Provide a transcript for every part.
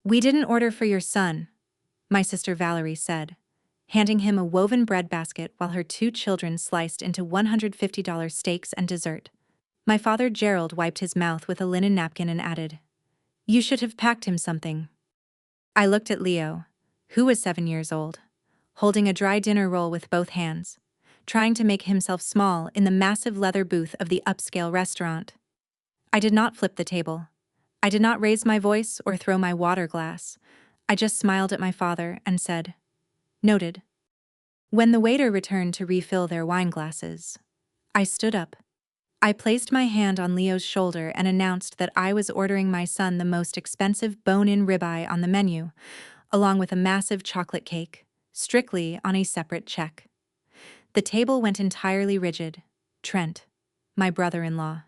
"We didn't order for your son," my sister Valerie said, handing him a woven bread basket while her two children sliced into $150 steaks and dessert. My father Gerald wiped his mouth with a linen napkin and added, "You should have packed him something." I looked at Leo, who was 7 years old, holding a dry dinner roll with both hands, trying to make himself small in the massive leather booth of the upscale restaurant. I did not flip the table. I did not raise my voice or throw my water glass. I just smiled at my father and said, "Noted." When the waiter returned to refill their wine glasses, I stood up. I placed my hand on Leo's shoulder and announced that I was ordering my son the most expensive bone-in ribeye on the menu, along with a massive chocolate cake, strictly on a separate check. The table went entirely rigid. Trent, my brother-in-law,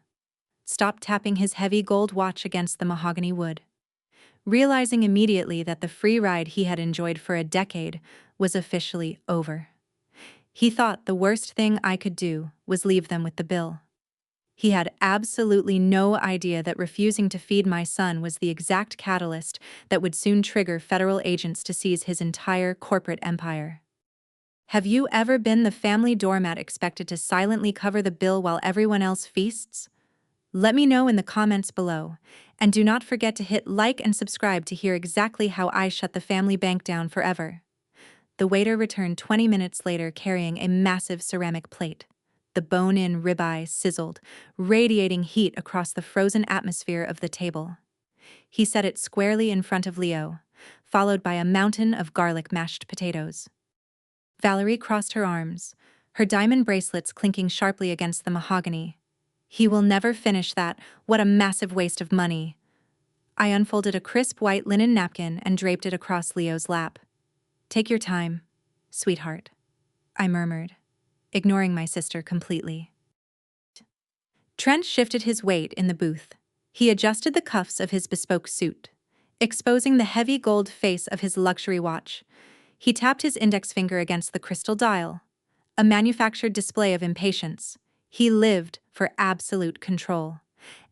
stopped tapping his heavy gold watch against the mahogany wood, realizing immediately that the free ride he had enjoyed for a decade was officially over. He thought the worst thing I could do was leave them with the bill. He had absolutely no idea that refusing to feed my son was the exact catalyst that would soon trigger federal agents to seize his entire corporate empire. Have you ever been the family doormat expected to silently cover the bill while everyone else feasts? Let me know in the comments below, and do not forget to hit like and subscribe to hear exactly how I shut the family bank down forever. The waiter returned 20 minutes later carrying a massive ceramic plate. The bone-in ribeye sizzled, radiating heat across the frozen atmosphere of the table. He set it squarely in front of Leo, followed by a mountain of garlic mashed potatoes. Valerie crossed her arms, her diamond bracelets clinking sharply against the mahogany. "He will never finish that. What a massive waste of money." I unfolded a crisp white linen napkin and draped it across Leo's lap. "Take your time, sweetheart," I murmured, ignoring my sister completely. Trent shifted his weight in the booth. He adjusted the cuffs of his bespoke suit, exposing the heavy gold face of his luxury watch. He tapped his index finger against the crystal dial, a manufactured display of impatience. He lived for absolute control,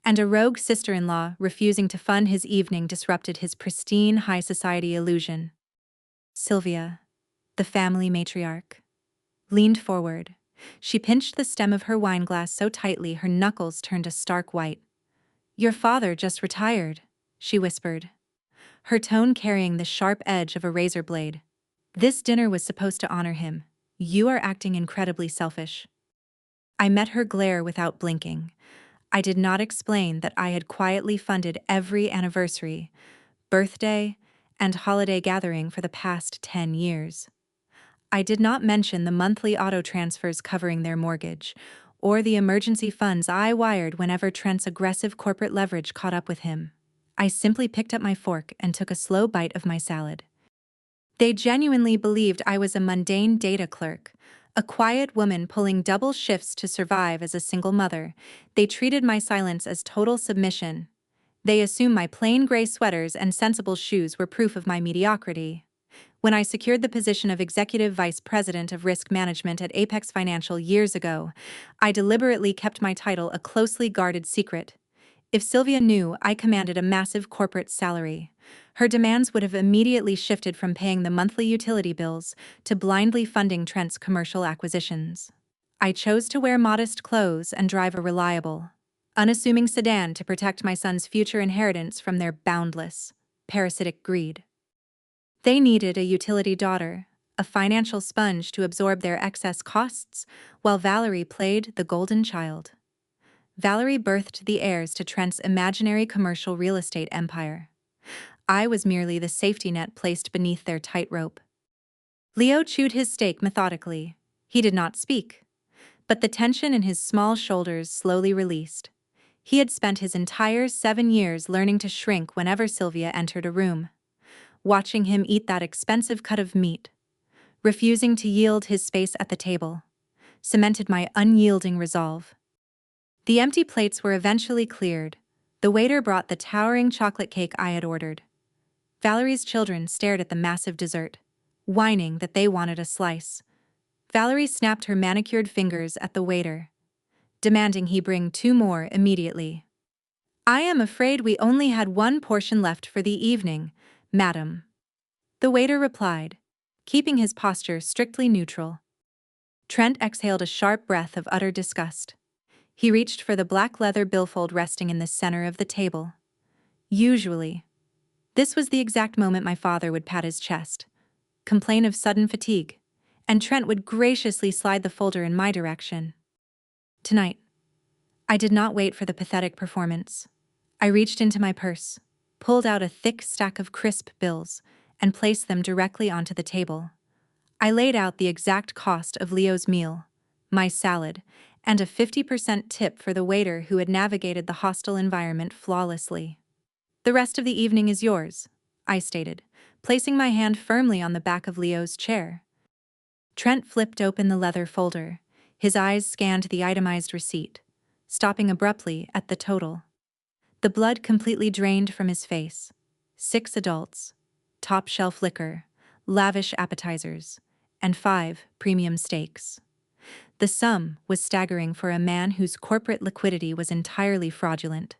and a rogue sister-in-law refusing to fund his evening disrupted his pristine high society illusion. Sylvia, the family matriarch, leaned forward. She pinched the stem of her wine glass so tightly her knuckles turned a stark white. "Your father just retired," she whispered, her tone carrying the sharp edge of a razor blade. "This dinner was supposed to honor him. You are acting incredibly selfish." I met her glare without blinking. I did not explain that I had quietly funded every anniversary, birthday, and holiday gathering for the past 10 years. I did not mention the monthly auto transfers covering their mortgage, or the emergency funds I wired whenever Trent's aggressive corporate leverage caught up with him. I simply picked up my fork and took a slow bite of my salad. They genuinely believed I was a mundane data clerk, a quiet woman pulling double shifts to survive as a single mother. They treated my silence as total submission. They assumed my plain gray sweaters and sensible shoes were proof of my mediocrity. When I secured the position of Executive Vice President of Risk Management at Apex Financial years ago, I deliberately kept my title a closely guarded secret. If Sylvia knew I commanded a massive corporate salary, her demands would have immediately shifted from paying the monthly utility bills to blindly funding Trent's commercial acquisitions. I chose to wear modest clothes and drive a reliable, unassuming sedan to protect my son's future inheritance from their boundless, parasitic greed. They needed a utility daughter, a financial sponge to absorb their excess costs, while Valerie played the golden child. Valerie birthed the heirs to Trent's imaginary commercial real estate empire. I was merely the safety net placed beneath their tightrope. Leo chewed his steak methodically. He did not speak, but the tension in his small shoulders slowly released. He had spent his entire 7 years learning to shrink whenever Sylvia entered a room. Watching him eat that expensive cut of meat, refusing to yield his space at the table, cemented my unyielding resolve. The empty plates were eventually cleared. The waiter brought the towering chocolate cake I had ordered. Valerie's children stared at the massive dessert, whining that they wanted a slice. Valerie snapped her manicured fingers at the waiter, demanding he bring 2 more immediately. "I am afraid we only had 1 portion left for the evening," "Madam." The waiter replied, keeping his posture strictly neutral. Trent exhaled a sharp breath of utter disgust. He reached for the black leather billfold resting in the center of the table. Usually, this was the exact moment my father would pat his chest, complain of sudden fatigue, and Trent would graciously slide the folder in my direction. Tonight, I did not wait for the pathetic performance. I reached into my purse, pulled out a thick stack of crisp bills, and placed them directly onto the table. I laid out the exact cost of Leo's meal, my salad, and a 50% tip for the waiter who had navigated the hostile environment flawlessly. "The rest of the evening is yours," I stated, placing my hand firmly on the back of Leo's chair. Trent flipped open the leather folder. His eyes scanned the itemized receipt, stopping abruptly at the total. The blood completely drained from his face. 6 adults, top-shelf liquor, lavish appetizers, and 5 premium steaks. The sum was staggering for a man whose corporate liquidity was entirely fraudulent.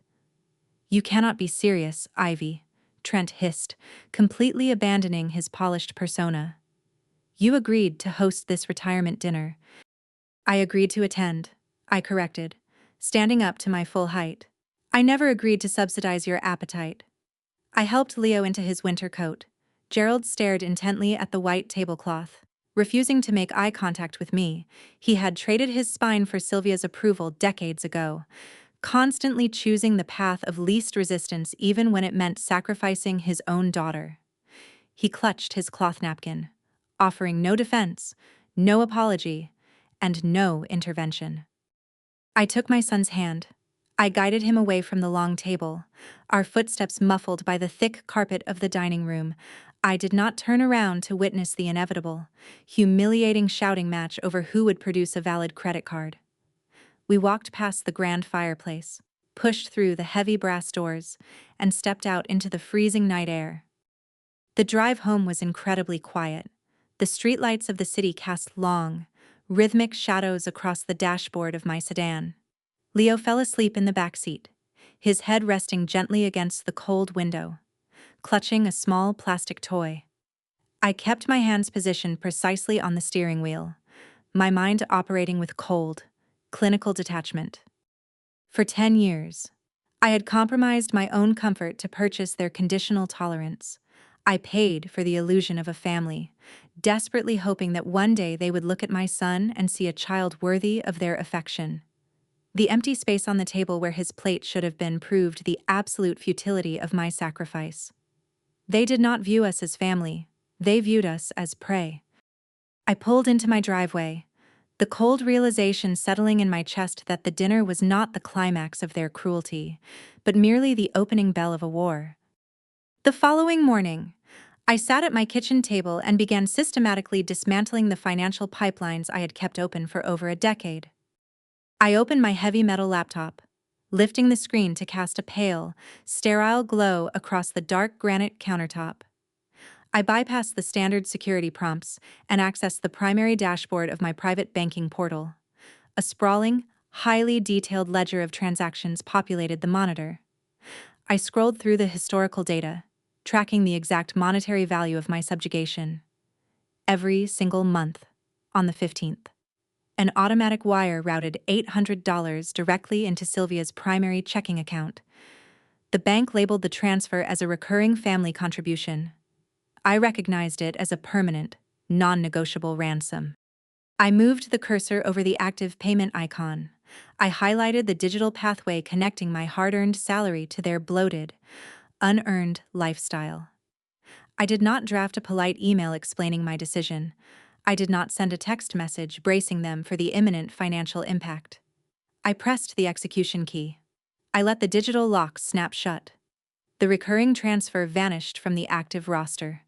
"You cannot be serious, Ivy," Trent hissed, completely abandoning his polished persona. "You agreed to host this retirement dinner." "I agreed to attend," I corrected, standing up to my full height. "I never agreed to subsidize your appetite." I helped Leo into his winter coat. Gerald stared intently at the white tablecloth. Refusing to make eye contact with me, he had traded his spine for Sylvia's approval decades ago, constantly choosing the path of least resistance even when it meant sacrificing his own daughter. He clutched his cloth napkin, offering no defense, no apology, and no intervention. I took my son's hand. I guided him away from the long table, our footsteps muffled by the thick carpet of the dining room. I did not turn around to witness the inevitable, humiliating shouting match over who would produce a valid credit card. We walked past the grand fireplace, pushed through the heavy brass doors, and stepped out into the freezing night air. The drive home was incredibly quiet. The streetlights of the city cast long, rhythmic shadows across the dashboard of my sedan. Leo fell asleep in the back seat, his head resting gently against the cold window, clutching a small plastic toy. I kept my hands positioned precisely on the steering wheel, my mind operating with cold, clinical detachment. For 10 years, I had compromised my own comfort to purchase their conditional tolerance. I paid for the illusion of a family, desperately hoping that one day they would look at my son and see a child worthy of their affection. The empty space on the table where his plate should have been proved the absolute futility of my sacrifice. They did not view us as family, they viewed us as prey. I pulled into my driveway, the cold realization settling in my chest that the dinner was not the climax of their cruelty, but merely the opening bell of a war. The following morning, I sat at my kitchen table and began systematically dismantling the financial pipelines I had kept open for over a decade. I opened my heavy metal laptop, lifting the screen to cast a pale, sterile glow across the dark granite countertop. I bypassed the standard security prompts and accessed the primary dashboard of my private banking portal. A sprawling, highly detailed ledger of transactions populated the monitor. I scrolled through the historical data, tracking the exact monetary value of my subjugation. Every single month, on the 15th. An automatic wire routed $800 directly into Sylvia's primary checking account. The bank labeled the transfer as a recurring family contribution. I recognized it as a permanent, non-negotiable ransom. I moved the cursor over the active payment icon. I highlighted the digital pathway connecting my hard-earned salary to their bloated, unearned lifestyle. I did not draft a polite email explaining my decision. I did not send a text message bracing them for the imminent financial impact. I pressed the execution key. I let the digital lock snap shut. The recurring transfer vanished from the active roster,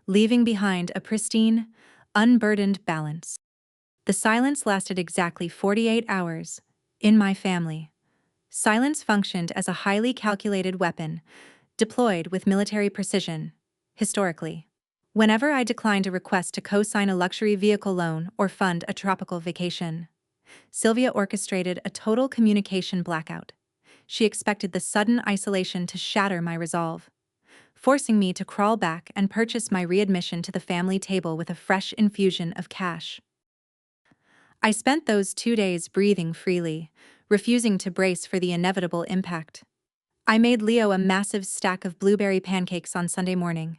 leaving behind a pristine, unburdened balance. The silence lasted exactly 48 hours. In my family, silence functioned as a highly calculated weapon, deployed with military precision, historically. Whenever I declined a request to co-sign a luxury vehicle loan or fund a tropical vacation, Sylvia orchestrated a total communication blackout. She expected the sudden isolation to shatter my resolve. forcing me to crawl back and purchase my readmission to the family table with a fresh infusion of cash. I spent those 2 days breathing freely, refusing to brace for the inevitable impact. I made Leo a massive stack of blueberry pancakes on Sunday morning.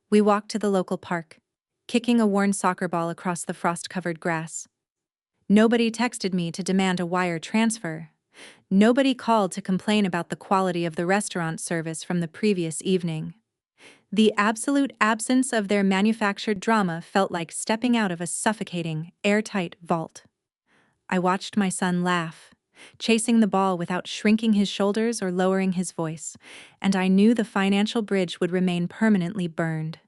We walked to the local park, kicking a worn soccer ball across the frost-covered grass. Nobody texted me to demand a wire transfer. Nobody called to complain about the quality of the restaurant service from the previous evening. The absolute absence of their manufactured drama felt like stepping out of a suffocating, airtight vault. I watched my son laugh, chasing the ball without shrinking his shoulders or lowering his voice, and I knew the financial bridge would remain permanently burned.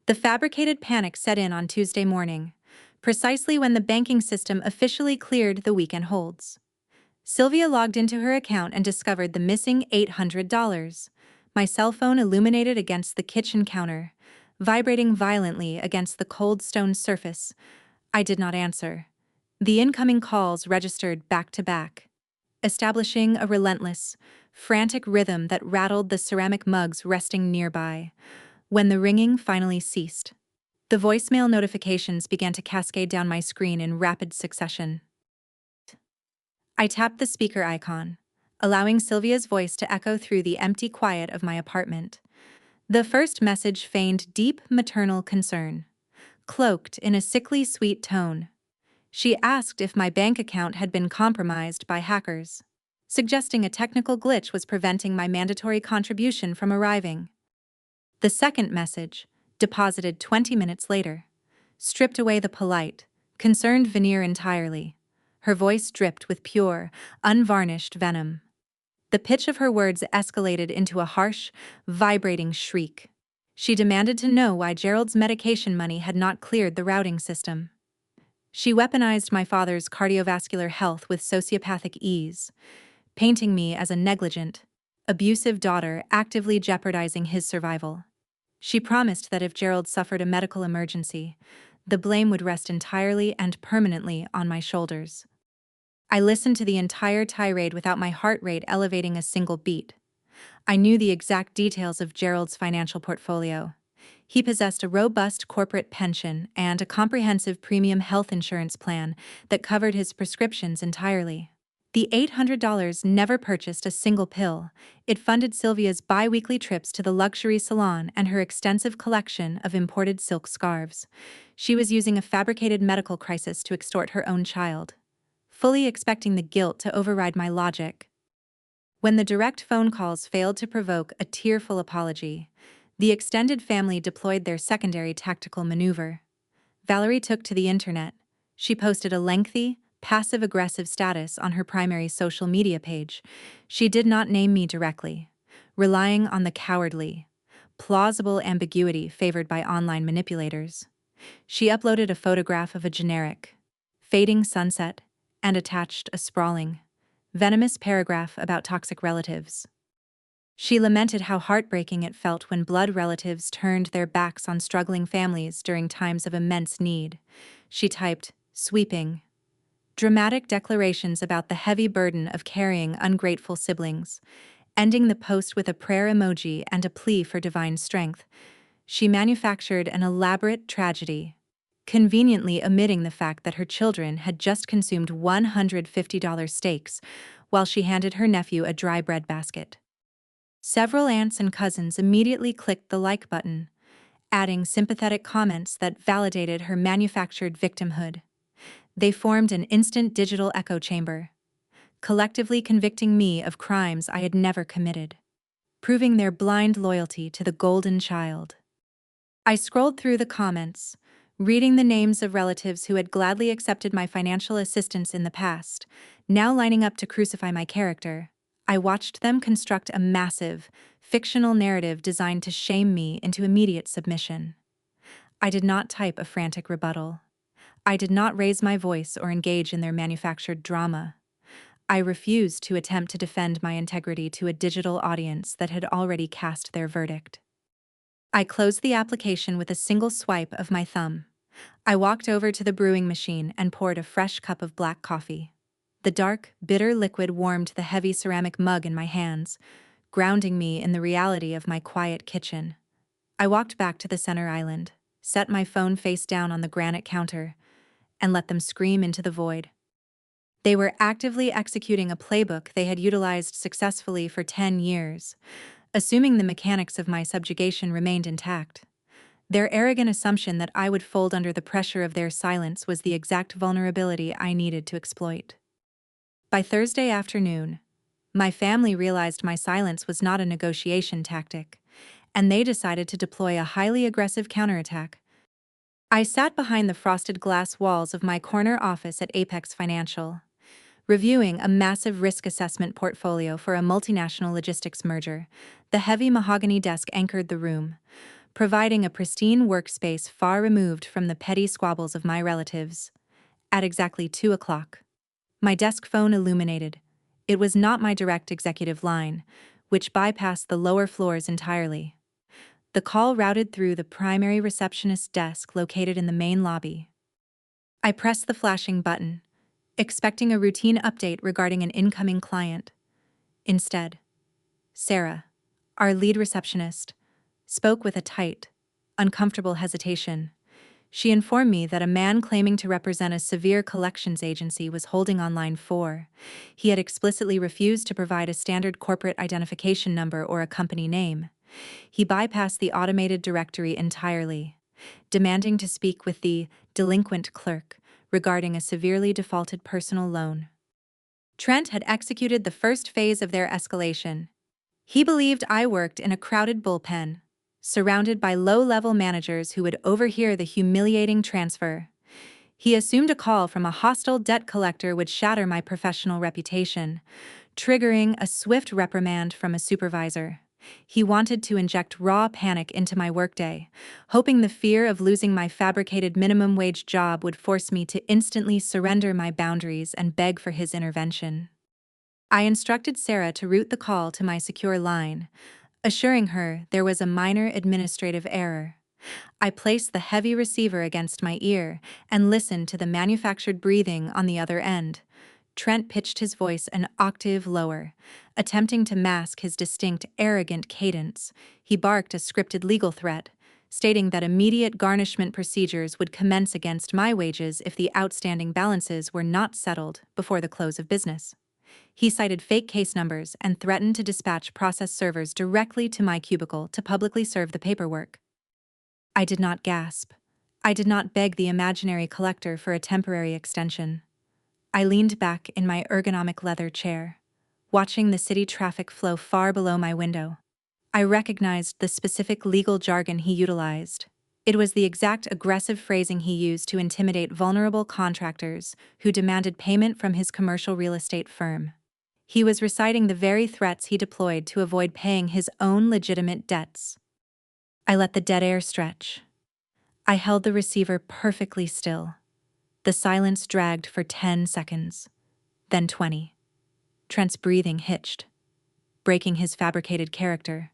The fabricated panic set in on Tuesday morning, precisely when the banking system officially cleared the weekend holds. Sylvia logged into her account and discovered the missing $800. My cell phone illuminated against the kitchen counter, vibrating violently against the cold stone surface. I did not answer. The incoming calls registered back to back, establishing a relentless, frantic rhythm that rattled the ceramic mugs resting nearby. When the ringing finally ceased, the voicemail notifications began to cascade down my screen in rapid succession. I tapped the speaker icon, allowing Sylvia's voice to echo through the empty quiet of my apartment. The first message feigned deep maternal concern, cloaked in a sickly sweet tone. She asked if my bank account had been compromised by hackers, suggesting a technical glitch was preventing my mandatory contribution from arriving. The second message, deposited 20 minutes later, stripped away the polite, concerned veneer entirely. Her voice dripped with pure, unvarnished venom. The pitch of her words escalated into a harsh, vibrating shriek. She demanded to know why Gerald's medication money had not cleared the routing system. She weaponized my father's cardiovascular health with sociopathic ease, painting me as a negligent, abusive daughter actively jeopardizing his survival. She promised that if Gerald suffered a medical emergency, the blame would rest entirely and permanently on my shoulders. I listened to the entire tirade without my heart rate elevating a single beat. I knew the exact details of Gerald's financial portfolio. He possessed a robust corporate pension and a comprehensive premium health insurance plan that covered his prescriptions entirely. The $800 never purchased a single pill. It funded Sylvia's bi-weekly trips to the luxury salon and her extensive collection of imported silk scarves. She was using a fabricated medical crisis to extort her own child, fully expecting the guilt to override my logic. When the direct phone calls failed to provoke a tearful apology, the extended family deployed their secondary tactical maneuver. Valerie took to the internet. She posted a lengthy, passive-aggressive status on her primary social media page. She did not name me directly, relying on the cowardly, plausible ambiguity favored by online manipulators. She uploaded a photograph of a generic, fading sunset and attached a sprawling, venomous paragraph about toxic relatives. She lamented how heartbreaking it felt when blood relatives turned their backs on struggling families during times of immense need. She typed, sweeping, dramatic declarations about the heavy burden of carrying ungrateful siblings, ending the post with a prayer emoji and a plea for divine strength. She manufactured an elaborate tragedy, conveniently omitting the fact that her children had just consumed $150 steaks while she handed her nephew a dry bread basket. Several aunts and cousins immediately clicked the like button, adding sympathetic comments that validated her manufactured victimhood. They formed an instant digital echo chamber, collectively convicting me of crimes I had never committed, proving their blind loyalty to the golden child. I scrolled through the comments, reading the names of relatives who had gladly accepted my financial assistance in the past, now lining up to crucify my character. I watched them construct a massive, fictional narrative designed to shame me into immediate submission. I did not type a frantic rebuttal. I did not raise my voice or engage in their manufactured drama. I refused to attempt to defend my integrity to a digital audience that had already cast their verdict. I closed the application with a single swipe of my thumb. I walked over to the brewing machine and poured a fresh cup of black coffee. The dark, bitter liquid warmed the heavy ceramic mug in my hands, grounding me in the reality of my quiet kitchen. I walked back to the center island, set my phone face down on the granite counter, and let them scream into the void. They were actively executing a playbook they had utilized successfully for 10 years, assuming the mechanics of my subjugation remained intact. Their arrogant assumption that I would fold under the pressure of their silence was the exact vulnerability I needed to exploit. By Thursday afternoon, my family realized my silence was not a negotiation tactic, and they decided to deploy a highly aggressive counterattack. I sat behind the frosted glass walls of my corner office at Apex Financial, reviewing a massive risk assessment portfolio for a multinational logistics merger. The heavy mahogany desk anchored the room, providing a pristine workspace far removed from the petty squabbles of my relatives. At exactly 2 o'clock, my desk phone illuminated. It was not my direct executive line, which bypassed the lower floors entirely. The call routed through the primary receptionist's desk located in the main lobby. I pressed the flashing button, expecting a routine update regarding an incoming client. Instead, Sarah, our lead receptionist, spoke with a tight, uncomfortable hesitation. She informed me that a man claiming to represent a severe collections agency was holding on line 4. He had explicitly refused to provide a standard corporate identification number or a company name. He bypassed the automated directory entirely, demanding to speak with the delinquent clerk regarding a severely defaulted personal loan. Trent had executed the first phase of their escalation. He believed I worked in a crowded bullpen, surrounded by low-level managers who would overhear the humiliating transfer. He assumed a call from a hostile debt collector would shatter my professional reputation, triggering a swift reprimand from a supervisor. He wanted to inject raw panic into my workday, hoping the fear of losing my fabricated minimum wage job would force me to instantly surrender my boundaries and beg for his intervention. I instructed Sarah to route the call to my secure line, assuring her there was a minor administrative error. I placed the heavy receiver against my ear and listened to the manufactured breathing on the other end. Trent pitched his voice an octave lower, attempting to mask his distinct, arrogant cadence. He barked a scripted legal threat, stating that immediate garnishment procedures would commence against my wages if the outstanding balances were not settled before the close of business. He cited fake case numbers and threatened to dispatch process servers directly to my cubicle to publicly serve the paperwork. I did not gasp. I did not beg the imaginary collector for a temporary extension. I leaned back in my ergonomic leather chair, watching the city traffic flow far below my window. I recognized the specific legal jargon he utilized. It was the exact aggressive phrasing he used to intimidate vulnerable contractors who demanded payment from his commercial real estate firm. He was reciting the very threats he deployed to avoid paying his own legitimate debts. I let the dead air stretch. I held the receiver perfectly still. The silence dragged for 10 seconds, then 20. Trent's breathing hitched, breaking his fabricated character.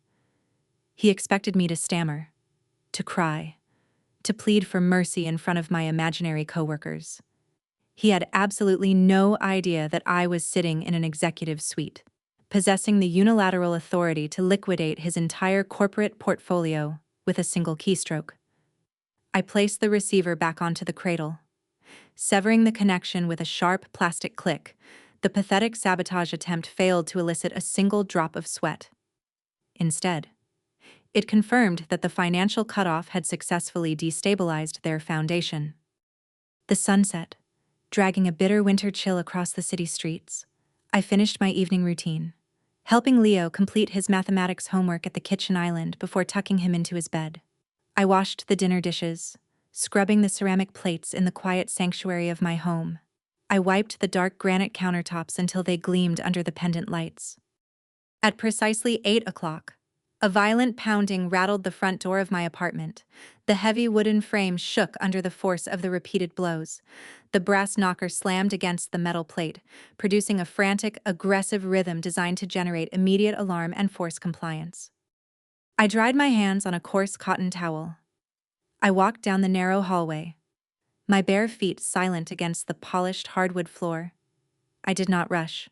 He expected me to stammer, to cry, to plead for mercy in front of my imaginary coworkers. He had absolutely no idea that I was sitting in an executive suite, possessing the unilateral authority to liquidate his entire corporate portfolio with a single keystroke. I placed the receiver back onto the cradle, severing the connection with a sharp plastic click. The pathetic sabotage attempt failed to elicit a single drop of sweat. Instead, it confirmed that the financial cutoff had successfully destabilized their foundation. The sun set, dragging a bitter winter chill across the city streets. I finished my evening routine, helping Leo complete his mathematics homework at the kitchen island before tucking him into his bed. I washed the dinner dishes, scrubbing the ceramic plates in the quiet sanctuary of my home. I wiped the dark granite countertops until they gleamed under the pendant lights. At precisely 8 o'clock, a violent pounding rattled the front door of my apartment. The heavy wooden frame shook under the force of the repeated blows. The brass knocker slammed against the metal plate, producing a frantic, aggressive rhythm designed to generate immediate alarm and force compliance. I dried my hands on a coarse cotton towel. I walked down the narrow hallway, my bare feet silent against the polished hardwood floor. I did not rush.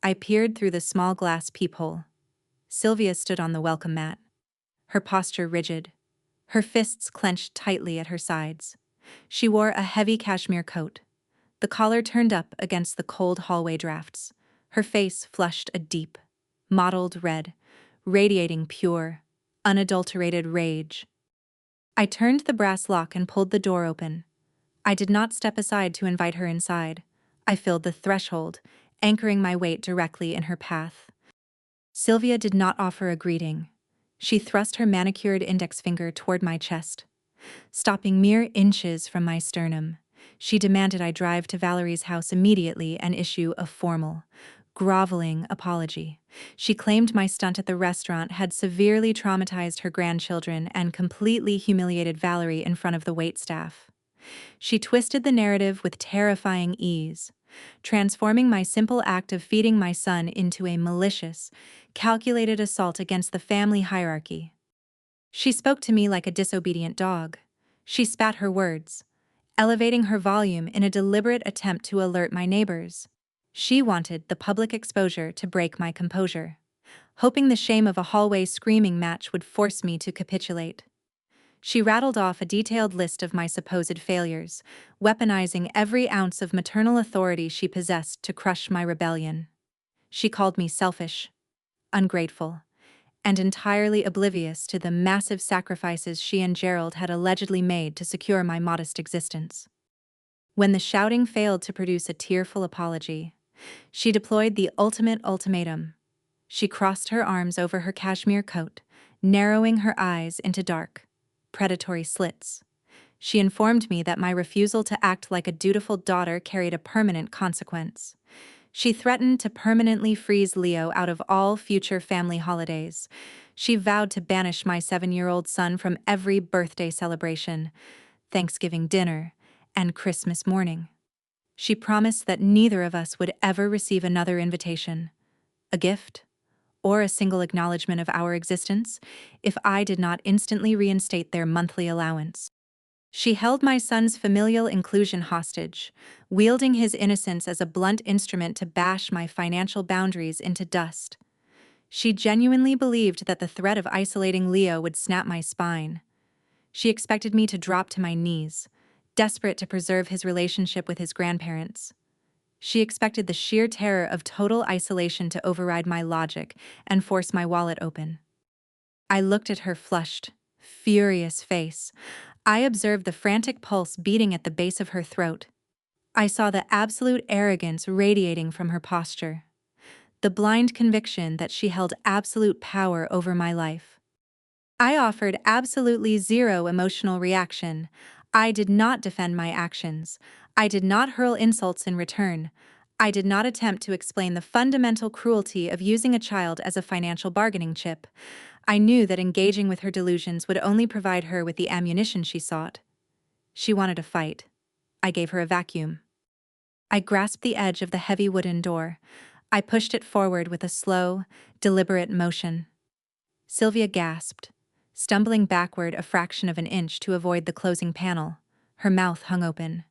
I peered through the small glass peephole, Sylvia stood on the welcome mat, her posture rigid, her fists clenched tightly at her sides. She wore a heavy cashmere coat, the collar turned up against the cold hallway drafts. Her face flushed a deep, mottled red, radiating pure, unadulterated rage. I turned the brass lock and pulled the door open. I did not step aside to invite her inside. I filled the threshold, anchoring my weight directly in her path. Sylvia did not offer a greeting. She thrust her manicured index finger toward my chest, stopping mere inches from my sternum. She demanded I drive to Valerie's house immediately and issue a formal, groveling apology. She claimed my stunt at the restaurant had severely traumatized her grandchildren and completely humiliated Valerie in front of the waitstaff. She twisted the narrative with terrifying ease, transforming my simple act of feeding my son into a malicious, calculated assault against the family hierarchy. She spoke to me like a disobedient dog. She spat her words, elevating her volume in a deliberate attempt to alert my neighbors. She wanted the public exposure to break my composure, hoping the shame of a hallway screaming match would force me to capitulate. She rattled off a detailed list of my supposed failures, weaponizing every ounce of maternal authority she possessed to crush my rebellion. She called me selfish, ungrateful, and entirely oblivious to the massive sacrifices she and Gerald had allegedly made to secure my modest existence. When the shouting failed to produce a tearful apology, she deployed the ultimate ultimatum. She crossed her arms over her cashmere coat, narrowing her eyes into dark, predatory slits. She informed me that my refusal to act like a dutiful daughter carried a permanent consequence. She threatened to permanently freeze Leo out of all future family holidays. She vowed to banish my 7-year-old son from every birthday celebration, Thanksgiving dinner, and Christmas morning. She promised that neither of us would ever receive another invitation, a gift, or a single acknowledgement of our existence if I did not instantly reinstate their monthly allowance. She held my son's familial inclusion hostage, wielding his innocence as a blunt instrument to bash my financial boundaries into dust. She genuinely believed that the threat of isolating Leo would snap my spine. She expected me to drop to my knees, desperate to preserve his relationship with his grandparents. She expected the sheer terror of total isolation to override my logic and force my wallet open. I looked at her flushed, furious face. I observed the frantic pulse beating at the base of her throat. I saw the absolute arrogance radiating from her posture, the blind conviction that she held absolute power over my life. I offered absolutely zero emotional reaction. I did not defend my actions. I did not hurl insults in return. I did not attempt to explain the fundamental cruelty of using a child as a financial bargaining chip. I knew that engaging with her delusions would only provide her with the ammunition she sought. She wanted a fight. I gave her a vacuum. I grasped the edge of the heavy wooden door. I pushed it forward with a slow, deliberate motion. Sylvia gasped, stumbling backward a fraction of an inch to avoid the closing panel. Her mouth hung open,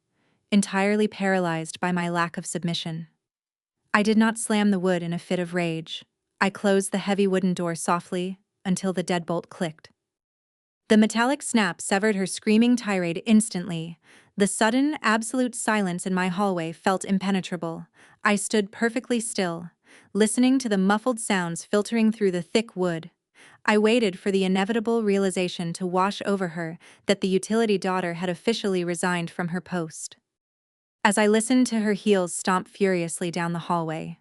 entirely paralyzed by my lack of submission. I did not slam the wood in a fit of rage. I closed the heavy wooden door softly until the deadbolt clicked. The metallic snap severed her screaming tirade instantly. The sudden, absolute silence in my hallway felt impenetrable. I stood perfectly still, listening to the muffled sounds filtering through the thick wood. I waited for the inevitable realization to wash over her that the utility daughter had officially resigned from her post. As I listened to her heels stomp furiously down the hallway,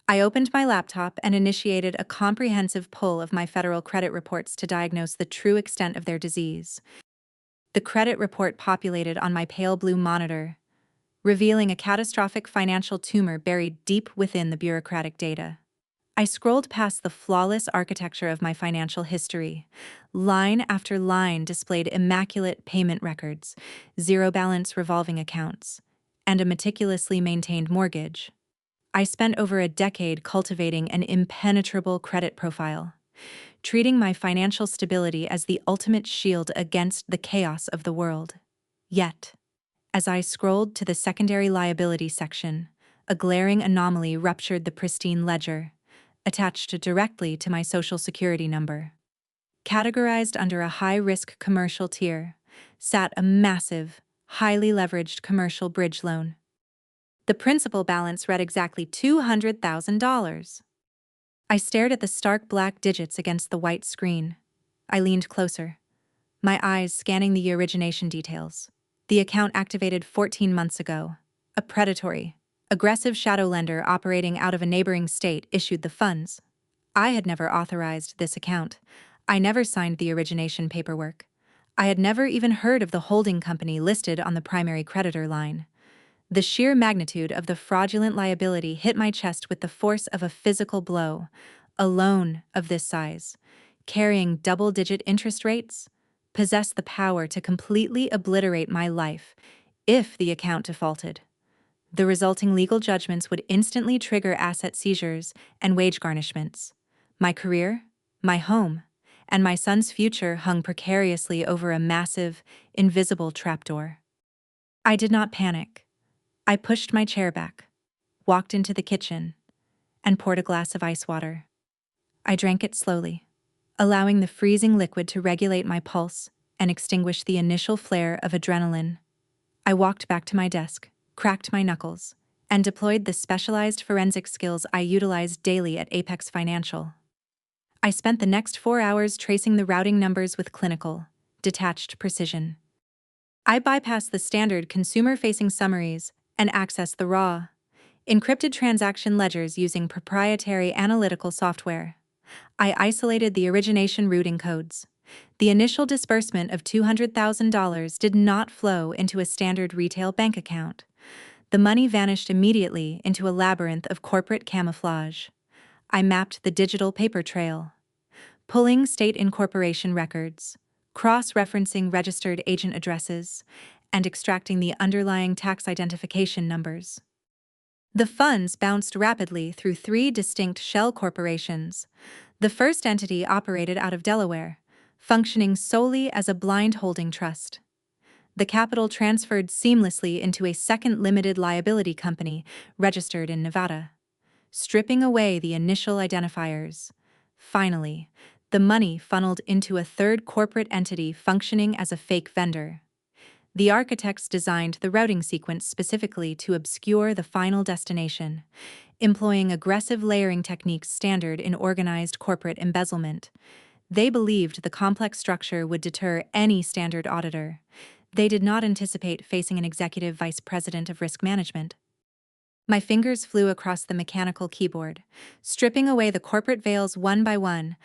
I opened my laptop and initiated a comprehensive pull of my federal credit reports to diagnose the true extent of their disease. The credit report populated on my pale blue monitor, revealing a catastrophic financial tumor buried deep within the bureaucratic data. I scrolled past the flawless architecture of my financial history. Line after line displayed immaculate payment records, zero-balance revolving accounts, and a meticulously maintained mortgage. I spent over a decade cultivating an impenetrable credit profile, treating my financial stability as the ultimate shield against the chaos of the world. Yet, as I scrolled to the secondary liability section, a glaring anomaly ruptured the pristine ledger. attached directly to my social security number. Categorized under a high-risk commercial tier, sat a massive, highly leveraged commercial bridge loan. The principal balance read exactly $200,000. I stared at the stark black digits against the white screen. I leaned closer, my eyes scanning the origination details. The account activated 14 months ago. A predatory, aggressive shadow lender operating out of a neighboring state issued the funds. I had never authorized this account. I never signed the origination paperwork. I had never even heard of the holding company listed on the primary creditor line. The sheer magnitude of the fraudulent liability hit my chest with the force of a physical blow. A loan of this size, carrying double-digit interest rates, possessed the power to completely obliterate my life if the account defaulted. The resulting legal judgments would instantly trigger asset seizures and wage garnishments. My career, my home, and my son's future hung precariously over a massive, invisible trapdoor. I did not panic. I pushed my chair back, walked into the kitchen, and poured a glass of ice water. I drank it slowly, allowing the freezing liquid to regulate my pulse and extinguish the initial flare of adrenaline. I walked back to my desk, cracked my knuckles, and deployed the specialized forensic skills I utilized daily at Apex Financial. I spent the next 4 hours tracing the routing numbers with clinical, detached precision. I bypassed the standard consumer-facing summaries and accessed the raw, encrypted transaction ledgers using proprietary analytical software. I isolated the origination routing codes. The initial disbursement of $200,000 did not flow into a standard retail bank account. The money vanished immediately into a labyrinth of corporate camouflage. I mapped the digital paper trail, pulling state incorporation records, cross-referencing registered agent addresses, and extracting the underlying tax identification numbers. The funds bounced rapidly through 3 distinct shell corporations. The first entity operated out of Delaware, functioning solely as a blind holding trust. The capital transferred seamlessly into a second limited liability company registered in Nevada, stripping away the initial identifiers. Finally, the money funneled into a third corporate entity functioning as a fake vendor. The architects designed the routing sequence specifically to obscure the final destination, employing aggressive layering techniques standard in organized corporate embezzlement. They believed the complex structure would deter any standard auditor. They did not anticipate facing an executive vice president of risk management. My fingers flew across the mechanical keyboard, stripping away the corporate veils one by one.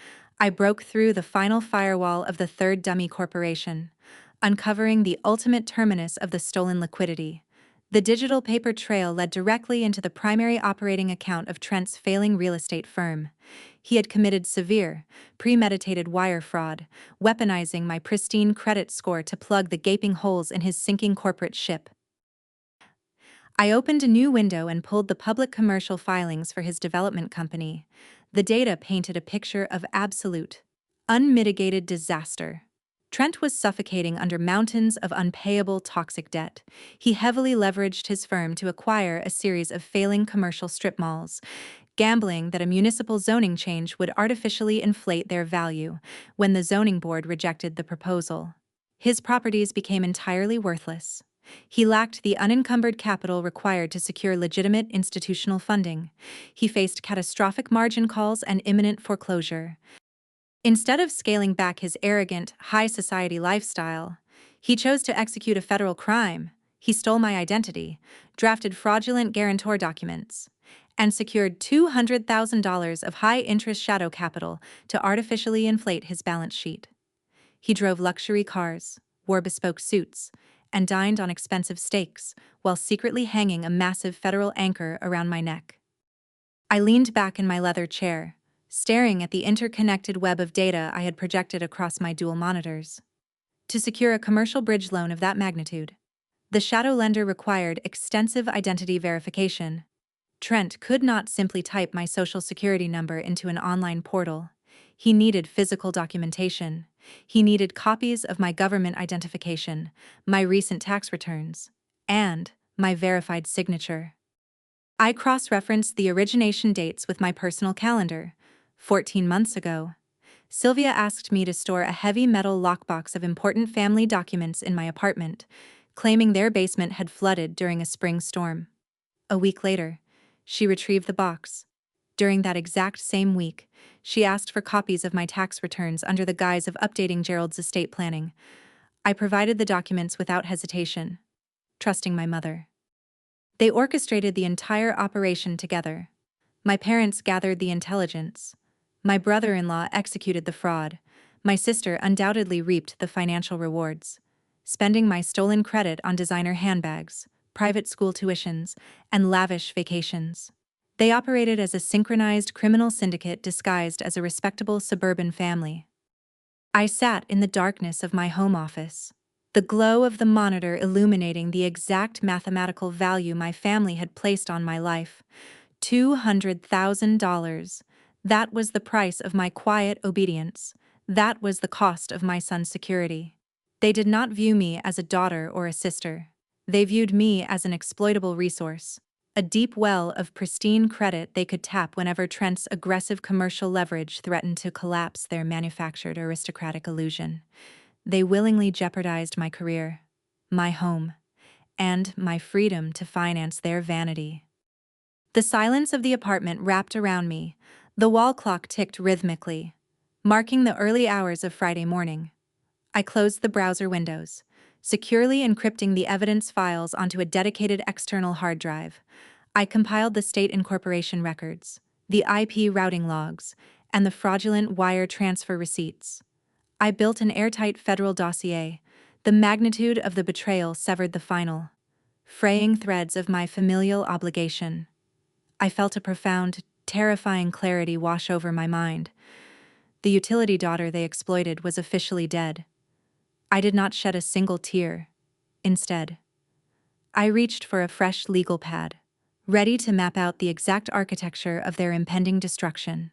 I broke through the final firewall of the third dummy corporation, uncovering the ultimate terminus of the stolen liquidity. The digital paper trail led directly into the primary operating account of Trent's failing real estate firm. He had committed severe, premeditated wire fraud, weaponizing my pristine credit score to plug the gaping holes in his sinking corporate ship. I opened a new window and pulled the public commercial filings for his development company. The data painted a picture of absolute, unmitigated disaster. Trent was suffocating under mountains of unpayable toxic debt. He heavily leveraged his firm to acquire a series of failing commercial strip malls, gambling that a municipal zoning change would artificially inflate their value when the zoning board rejected the proposal. His properties became entirely worthless. He lacked the unencumbered capital required to secure legitimate institutional funding. He faced catastrophic margin calls and imminent foreclosure. Instead of scaling back his arrogant, high society lifestyle, he chose to execute a federal crime. He stole my identity, drafted fraudulent guarantor documents, and secured $200,000 of high-interest shadow capital to artificially inflate his balance sheet. He drove luxury cars, wore bespoke suits, and dined on expensive steaks while secretly hanging a massive federal anchor around my neck. I leaned back in my leather chair, staring at the interconnected web of data I had projected across my dual monitors. To secure a commercial bridge loan of that magnitude, the shadow lender required extensive identity verification. Trent could not simply type my social security number into an online portal. He needed physical documentation. He needed copies of my government identification, my recent tax returns, and my verified signature. I cross-referenced the origination dates with my personal calendar. 14 months ago, Sylvia asked me to store a heavy metal lockbox of important family documents in my apartment, claiming their basement had flooded during a spring storm. A week later, she retrieved the box. During that exact same week, she asked for copies of my tax returns under the guise of updating Gerald's estate planning. I provided the documents without hesitation, trusting my mother. They orchestrated the entire operation together. My parents gathered the intelligence. My brother-in-law executed the fraud. My sister undoubtedly reaped the financial rewards, spending my stolen credit on designer handbags, private school tuitions, and lavish vacations. They operated as a synchronized criminal syndicate disguised as a respectable suburban family. I sat in the darkness of my home office, the glow of the monitor illuminating the exact mathematical value my family had placed on my life. $200,000. That was the price of my quiet obedience. That was the cost of my son's security. They did not view me as a daughter or a sister. They viewed me as an exploitable resource, a deep well of pristine credit they could tap whenever Trent's aggressive commercial leverage threatened to collapse their manufactured aristocratic illusion. They willingly jeopardized my career, my home, and my freedom to finance their vanity. The silence of the apartment wrapped around me. The wall clock ticked rhythmically, marking the early hours of Friday morning. I closed the browser windows, securely encrypting the evidence files onto a dedicated external hard drive. I compiled the state incorporation records, the IP routing logs, and the fraudulent wire transfer receipts. I built an airtight federal dossier. The magnitude of the betrayal severed the final, fraying threads of my familial obligation. I felt a profound, terrifying clarity wash over my mind. The utility daughter they exploited was officially dead. I did not shed a single tear. Instead, I reached for a fresh legal pad, ready to map out the exact architecture of their impending destruction.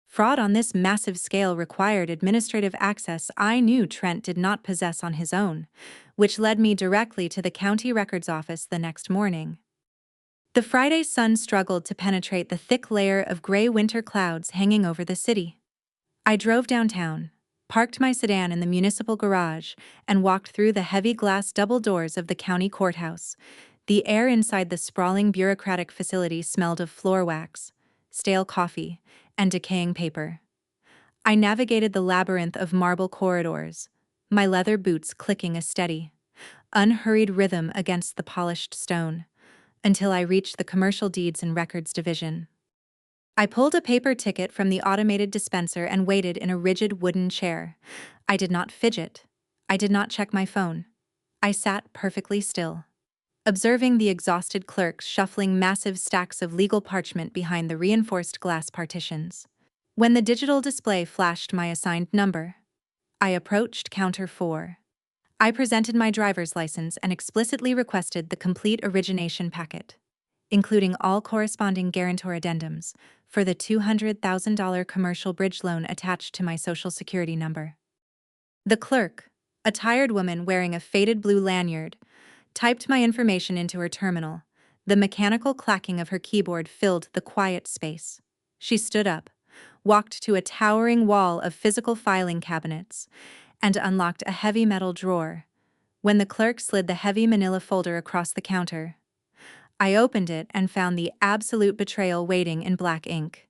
Fraud on this massive scale required administrative access I knew Trent did not possess on his own, which led me directly to the county records office the next morning. The Friday sun struggled to penetrate the thick layer of gray winter clouds hanging over the city. I drove downtown, parked my sedan in the municipal garage, and walked through the heavy glass double doors of the county courthouse. The air inside the sprawling bureaucratic facility smelled of floor wax, stale coffee, and decaying paper. I navigated the labyrinth of marble corridors, my leather boots clicking a steady, unhurried rhythm against the polished stone, until I reached the Commercial Deeds and Records Division. I pulled a paper ticket from the automated dispenser and waited in a rigid wooden chair. I did not fidget. I did not check my phone. I sat perfectly still, observing the exhausted clerks shuffling massive stacks of legal parchment behind the reinforced glass partitions. When the digital display flashed my assigned number, I approached counter 4. I presented my driver's license and explicitly requested the complete origination packet, including all corresponding guarantor addendums, for the $200,000 commercial bridge loan attached to my Social Security number. The clerk, a tired woman wearing a faded blue lanyard, typed my information into her terminal. The mechanical clacking of her keyboard filled the quiet space. She stood up, walked to a towering wall of physical filing cabinets, and unlocked a heavy metal drawer. When the clerk slid the heavy manila folder across the counter, I opened it and found the absolute betrayal waiting in black ink.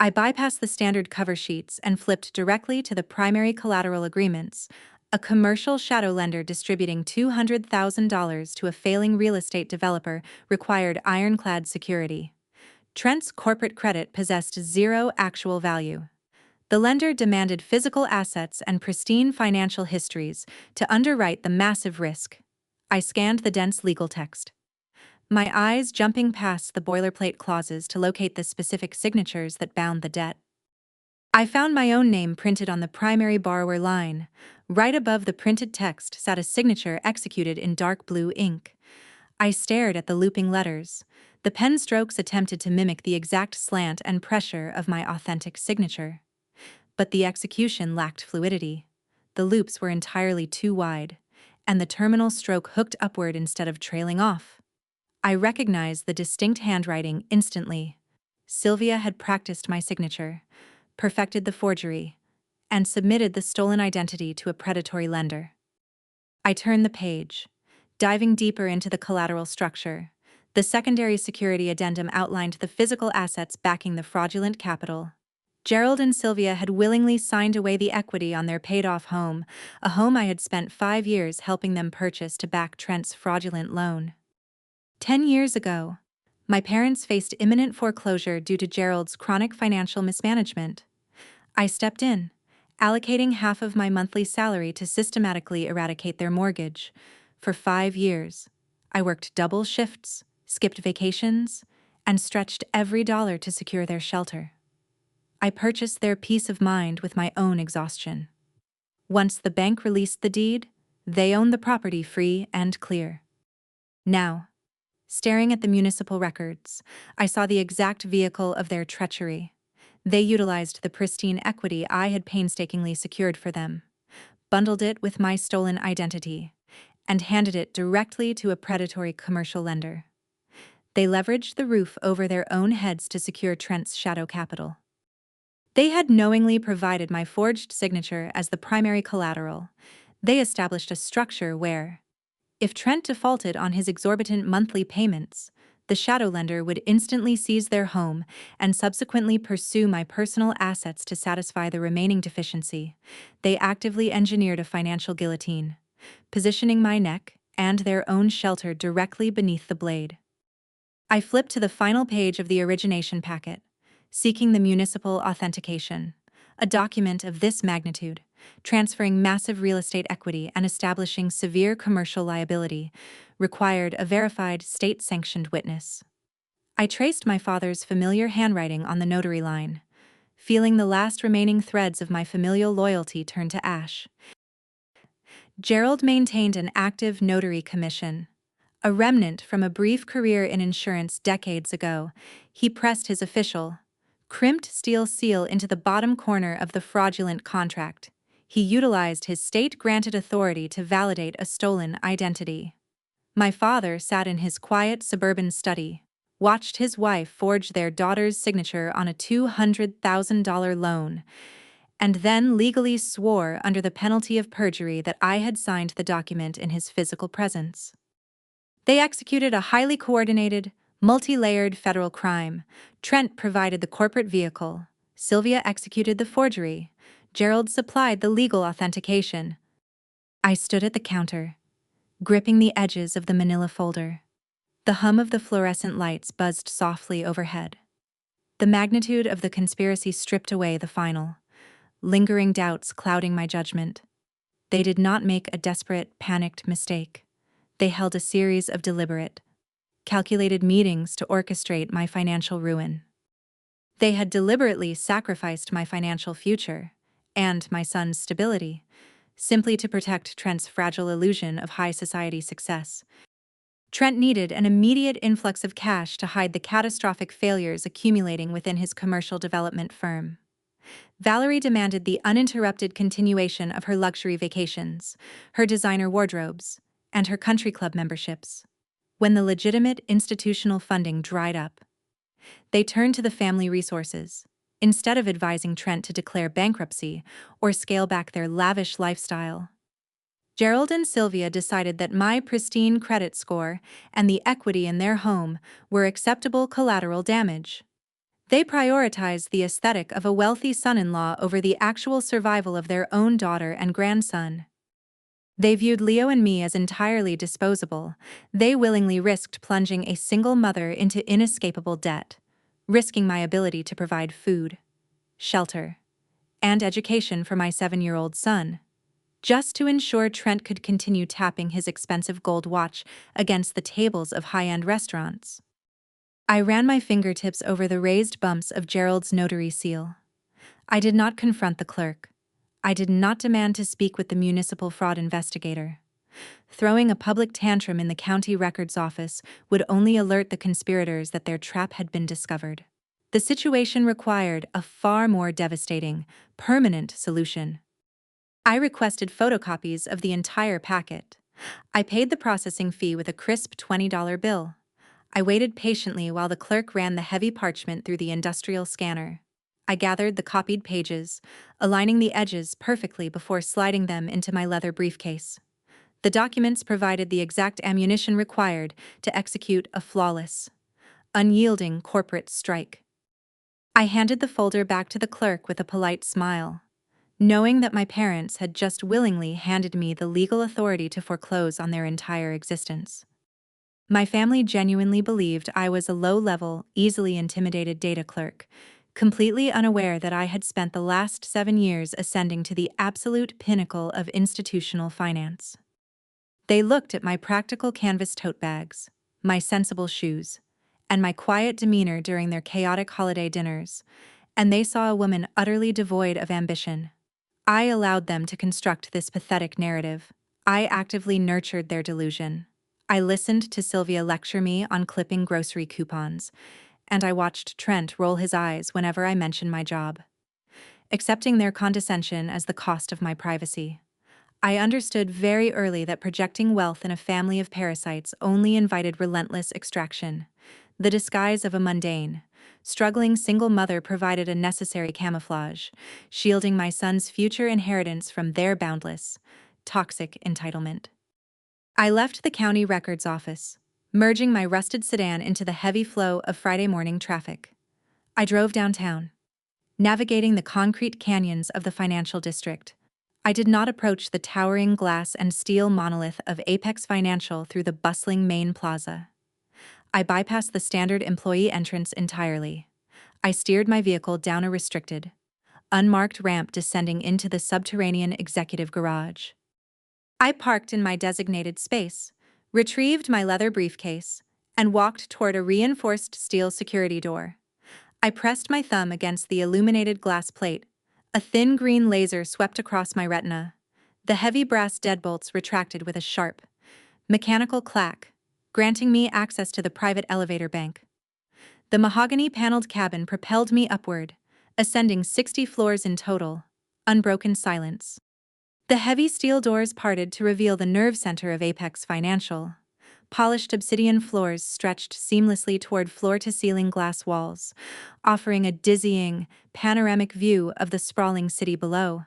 I bypassed the standard cover sheets and flipped directly to the primary collateral agreements, a commercial shadow lender distributing $200,000 to a failing real estate developer required ironclad security. Trent's corporate credit possessed zero actual value. The lender demanded physical assets and pristine financial histories to underwrite the massive risk. I scanned the dense legal text, my eyes jumping past the boilerplate clauses to locate the specific signatures that bound the debt. I found my own name printed on the primary borrower line. Right above the printed text sat a signature executed in dark blue ink. I stared at the looping letters. The pen strokes attempted to mimic the exact slant and pressure of my authentic signature. But the execution lacked fluidity. The loops were entirely too wide, and the terminal stroke hooked upward instead of trailing off. I recognized the distinct handwriting instantly. Sylvia had practiced my signature, perfected the forgery, and submitted the stolen identity to a predatory lender. I turned the page, diving deeper into the collateral structure. The secondary security addendum outlined the physical assets backing the fraudulent capital. Gerald and Sylvia had willingly signed away the equity on their paid-off home, a home I had spent 5 years helping them purchase to back Trent's fraudulent loan. 10 years ago, my parents faced imminent foreclosure due to Gerald's chronic financial mismanagement. I stepped in, allocating half of my monthly salary to systematically eradicate their mortgage. For 5 years, I worked double shifts, skipped vacations, and stretched every dollar to secure their shelter. I purchased their peace of mind with my own exhaustion. Once the bank released the deed, they owned the property free and clear. Now, staring at the municipal records, I saw the exact vehicle of their treachery. They utilized the pristine equity I had painstakingly secured for them, bundled it with my stolen identity, and handed it directly to a predatory commercial lender. They leveraged the roof over their own heads to secure Trent's shadow capital. They had knowingly provided my forged signature as the primary collateral. They established a structure where, if Trent defaulted on his exorbitant monthly payments, the shadow lender would instantly seize their home and subsequently pursue my personal assets to satisfy the remaining deficiency. They actively engineered a financial guillotine, positioning my neck and their own shelter directly beneath the blade. I flipped to the final page of the origination packet, seeking the municipal authentication. A document of this magnitude, transferring massive real estate equity and establishing severe commercial liability, required a verified state-sanctioned witness. I traced my father's familiar handwriting on the notary line, feeling the last remaining threads of my familial loyalty turn to ash. Gerald maintained an active notary commission. A remnant from a brief career in insurance decades ago, he pressed his official, crimped steel seal into the bottom corner of the fraudulent contract. He utilized his state-granted authority to validate a stolen identity. My father sat in his quiet suburban study, watched his wife forge their daughter's signature on a $200,000 loan, and then legally swore under the penalty of perjury that I had signed the document in his physical presence. They executed a highly coordinated, multi-layered federal crime. Trent provided the corporate vehicle, Sylvia executed the forgery, Gerald supplied the legal authentication. I stood at the counter, gripping the edges of the manila folder. The hum of the fluorescent lights buzzed softly overhead. The magnitude of the conspiracy stripped away the final, lingering doubts clouding my judgment. They did not make a desperate, panicked mistake. They held a series of deliberate, calculated meetings to orchestrate my financial ruin. They had deliberately sacrificed my financial future and my son's stability, simply to protect Trent's fragile illusion of high society success. Trent needed an immediate influx of cash to hide the catastrophic failures accumulating within his commercial development firm. Valerie demanded the uninterrupted continuation of her luxury vacations, her designer wardrobes, and her country club memberships. When the legitimate institutional funding dried up, they turned to the family resources, instead of advising Trent to declare bankruptcy or scale back their lavish lifestyle. Gerald and Sylvia decided that my pristine credit score and the equity in their home were acceptable collateral damage. They prioritized the aesthetic of a wealthy son-in-law over the actual survival of their own daughter and grandson. They viewed Leo and me as entirely disposable. They willingly risked plunging a single mother into inescapable debt, risking my ability to provide food, shelter, and education for my 7-year-old son, just to ensure Trent could continue tapping his expensive gold watch against the tables of high-end restaurants. I ran my fingertips over the raised bumps of Gerald's notary seal. I did not confront the clerk. I did not demand to speak with the municipal fraud investigator. Throwing a public tantrum in the county records office would only alert the conspirators that their trap had been discovered. The situation required a far more devastating, permanent solution. I requested photocopies of the entire packet. I paid the processing fee with a crisp $20 bill. I waited patiently while the clerk ran the heavy parchment through the industrial scanner. I gathered the copied pages, aligning the edges perfectly before sliding them into my leather briefcase. The documents provided the exact ammunition required to execute a flawless, unyielding corporate strike. I handed the folder back to the clerk with a polite smile, knowing that my parents had just willingly handed me the legal authority to foreclose on their entire existence. My family genuinely believed I was a low-level, easily intimidated data clerk, completely unaware that I had spent the last 7 years ascending to the absolute pinnacle of institutional finance. They looked at my practical canvas tote bags, my sensible shoes, and my quiet demeanor during their chaotic holiday dinners, and they saw a woman utterly devoid of ambition. I allowed them to construct this pathetic narrative. I actively nurtured their delusion. I listened to Sylvia lecture me on clipping grocery coupons, and I watched Trent roll his eyes whenever I mentioned my job, accepting their condescension as the cost of my privacy. I understood very early that projecting wealth in a family of parasites only invited relentless extraction. The disguise of a mundane, struggling single mother provided a necessary camouflage, shielding my son's future inheritance from their boundless, toxic entitlement. I left the county records office, merging my rusted sedan into the heavy flow of Friday morning traffic. I drove downtown, navigating the concrete canyons of the financial district. I did not approach the towering glass and steel monolith of Apex Financial through the bustling main plaza. I bypassed the standard employee entrance entirely. I steered my vehicle down a restricted, unmarked ramp descending into the subterranean executive garage. I parked in my designated space, retrieved my leather briefcase, and walked toward a reinforced steel security door. I pressed my thumb against the illuminated glass plate. A thin green laser swept across my retina. The heavy brass deadbolts retracted with a sharp, mechanical clack, granting me access to the private elevator bank. The mahogany-paneled cabin propelled me upward, ascending 60 floors in total. Unbroken silence. The heavy steel doors parted to reveal the nerve center of Apex Financial. Polished obsidian floors stretched seamlessly toward floor-to-ceiling glass walls, offering a dizzying, panoramic view of the sprawling city below.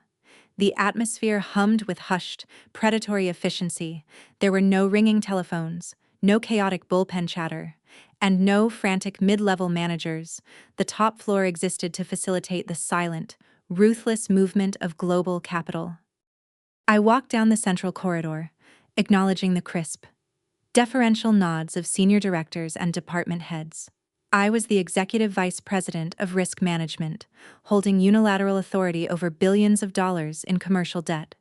The atmosphere hummed with hushed, predatory efficiency. There were no ringing telephones, no chaotic bullpen chatter, and no frantic mid-level managers. The top floor existed to facilitate the silent, ruthless movement of global capital. I walked down the central corridor, acknowledging the crisp, deferential nods of senior directors and department heads. I was the executive vice president of risk management, holding unilateral authority over billions of dollars in commercial debt.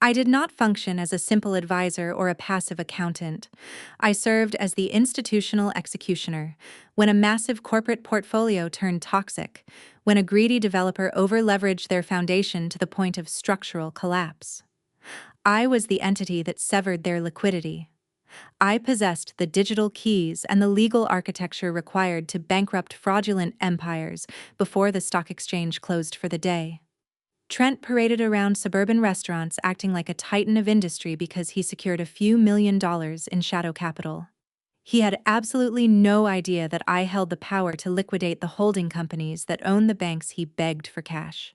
I did not function as a simple advisor or a passive accountant. I served as the institutional executioner when a massive corporate portfolio turned toxic, when a greedy developer over-leveraged their foundation to the point of structural collapse. I was the entity that severed their liquidity. I possessed the digital keys and the legal architecture required to bankrupt fraudulent empires before the stock exchange closed for the day. Trent paraded around suburban restaurants acting like a titan of industry because he secured a few $1 million in shadow capital. He had absolutely no idea that I held the power to liquidate the holding companies that owned the banks he begged for cash.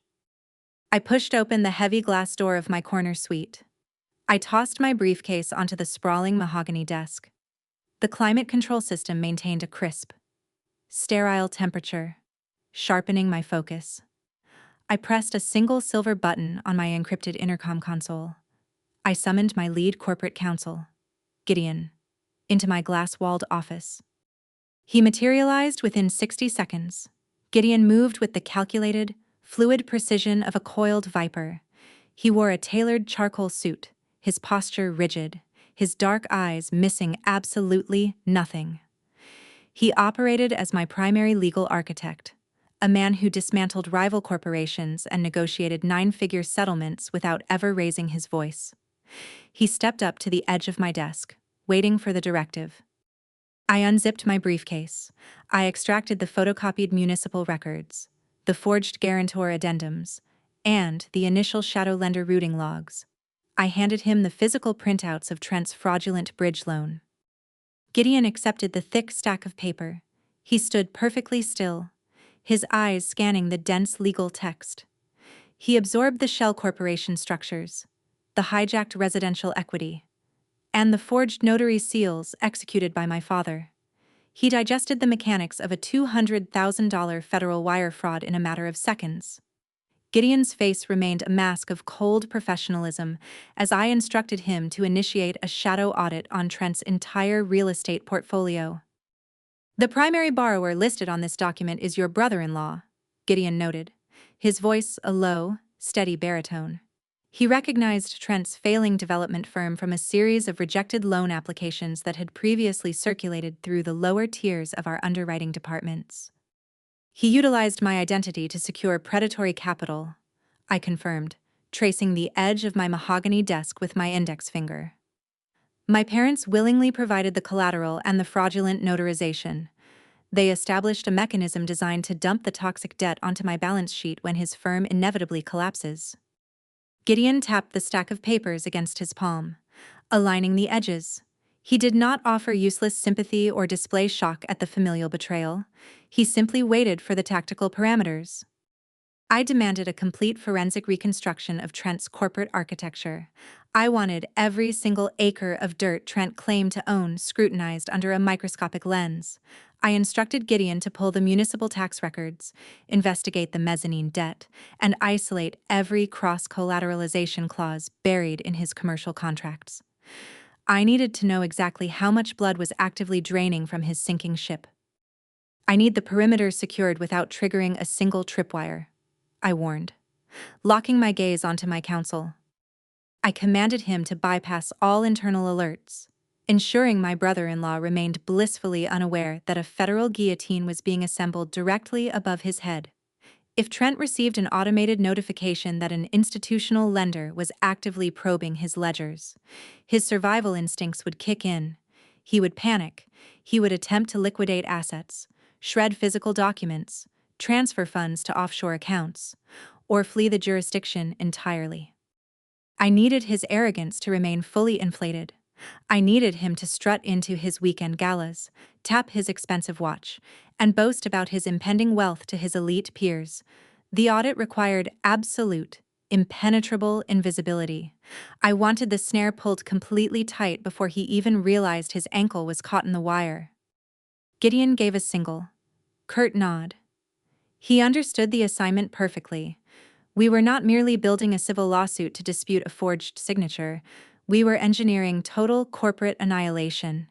I pushed open the heavy glass door of my corner suite. I tossed my briefcase onto the sprawling mahogany desk. The climate control system maintained a crisp, sterile temperature, sharpening my focus. I pressed a single silver button on my encrypted intercom console. I summoned my lead corporate counsel, Gideon, into my glass-walled office. He materialized within 60 seconds. Gideon moved with the calculated, fluid precision of a coiled viper. He wore a tailored charcoal suit, his posture rigid, his dark eyes missing absolutely nothing. He operated as my primary legal architect, a man who dismantled rival corporations and negotiated 9-figure settlements without ever raising his voice. He stepped up to the edge of my desk, waiting for the directive. I unzipped my briefcase. I extracted the photocopied municipal records, the forged guarantor addendums, and the initial shadow lender routing logs. I handed him the physical printouts of Trent's fraudulent bridge loan. Gideon accepted the thick stack of paper. He stood perfectly still, his eyes scanning the dense legal text. He absorbed the shell corporation structures, the hijacked residential equity, and the forged notary seals executed by my father. He digested the mechanics of a $200,000 federal wire fraud in a matter of seconds. Gideon's face remained a mask of cold professionalism as I instructed him to initiate a shadow audit on Trent's entire real estate portfolio. "The primary borrower listed on this document is your brother-in-law," Gideon noted, his voice a low, steady baritone. He recognized Trent's failing development firm from a series of rejected loan applications that had previously circulated through the lower tiers of our underwriting departments. "He utilized my identity to secure predatory capital," I confirmed, tracing the edge of my mahogany desk with my index finger. "My parents willingly provided the collateral and the fraudulent notarization. They established a mechanism designed to dump the toxic debt onto my balance sheet when his firm inevitably collapses." Gideon tapped the stack of papers against his palm, aligning the edges. He did not offer useless sympathy or display shock at the familial betrayal. He simply waited for the tactical parameters. I demanded a complete forensic reconstruction of Trent's corporate architecture. I wanted every single acre of dirt Trent claimed to own scrutinized under a microscopic lens. I instructed Gideon to pull the municipal tax records, investigate the mezzanine debt, and isolate every cross-collateralization clause buried in his commercial contracts. I needed to know exactly how much blood was actively draining from his sinking ship. "I need the perimeter secured without triggering a single tripwire," I warned, locking my gaze onto my counsel. I commanded him to bypass all internal alerts, ensuring my brother-in-law remained blissfully unaware that a federal guillotine was being assembled directly above his head. If Trent received an automated notification that an institutional lender was actively probing his ledgers, his survival instincts would kick in. He would panic. He would attempt to liquidate assets, shred physical documents, transfer funds to offshore accounts, or flee the jurisdiction entirely. I needed his arrogance to remain fully inflated. I needed him to strut into his weekend galas, tap his expensive watch, and boast about his impending wealth to his elite peers. The audit required absolute, impenetrable invisibility. I wanted the snare pulled completely tight before he even realized his ankle was caught in the wire. Gideon gave a single, curt nod. He understood the assignment perfectly. We were not merely building a civil lawsuit to dispute a forged signature. We were engineering total corporate annihilation.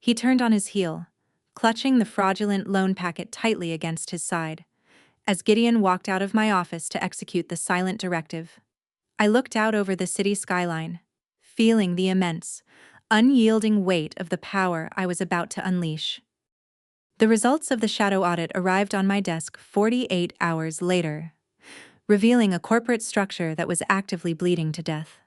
He turned on his heel, clutching the fraudulent loan packet tightly against his side, as Gideon walked out of my office to execute the silent directive. I looked out over the city skyline, feeling the immense, unyielding weight of the power I was about to unleash. The results of the shadow audit arrived on my desk 48 hours later, revealing a corporate structure that was actively bleeding to death.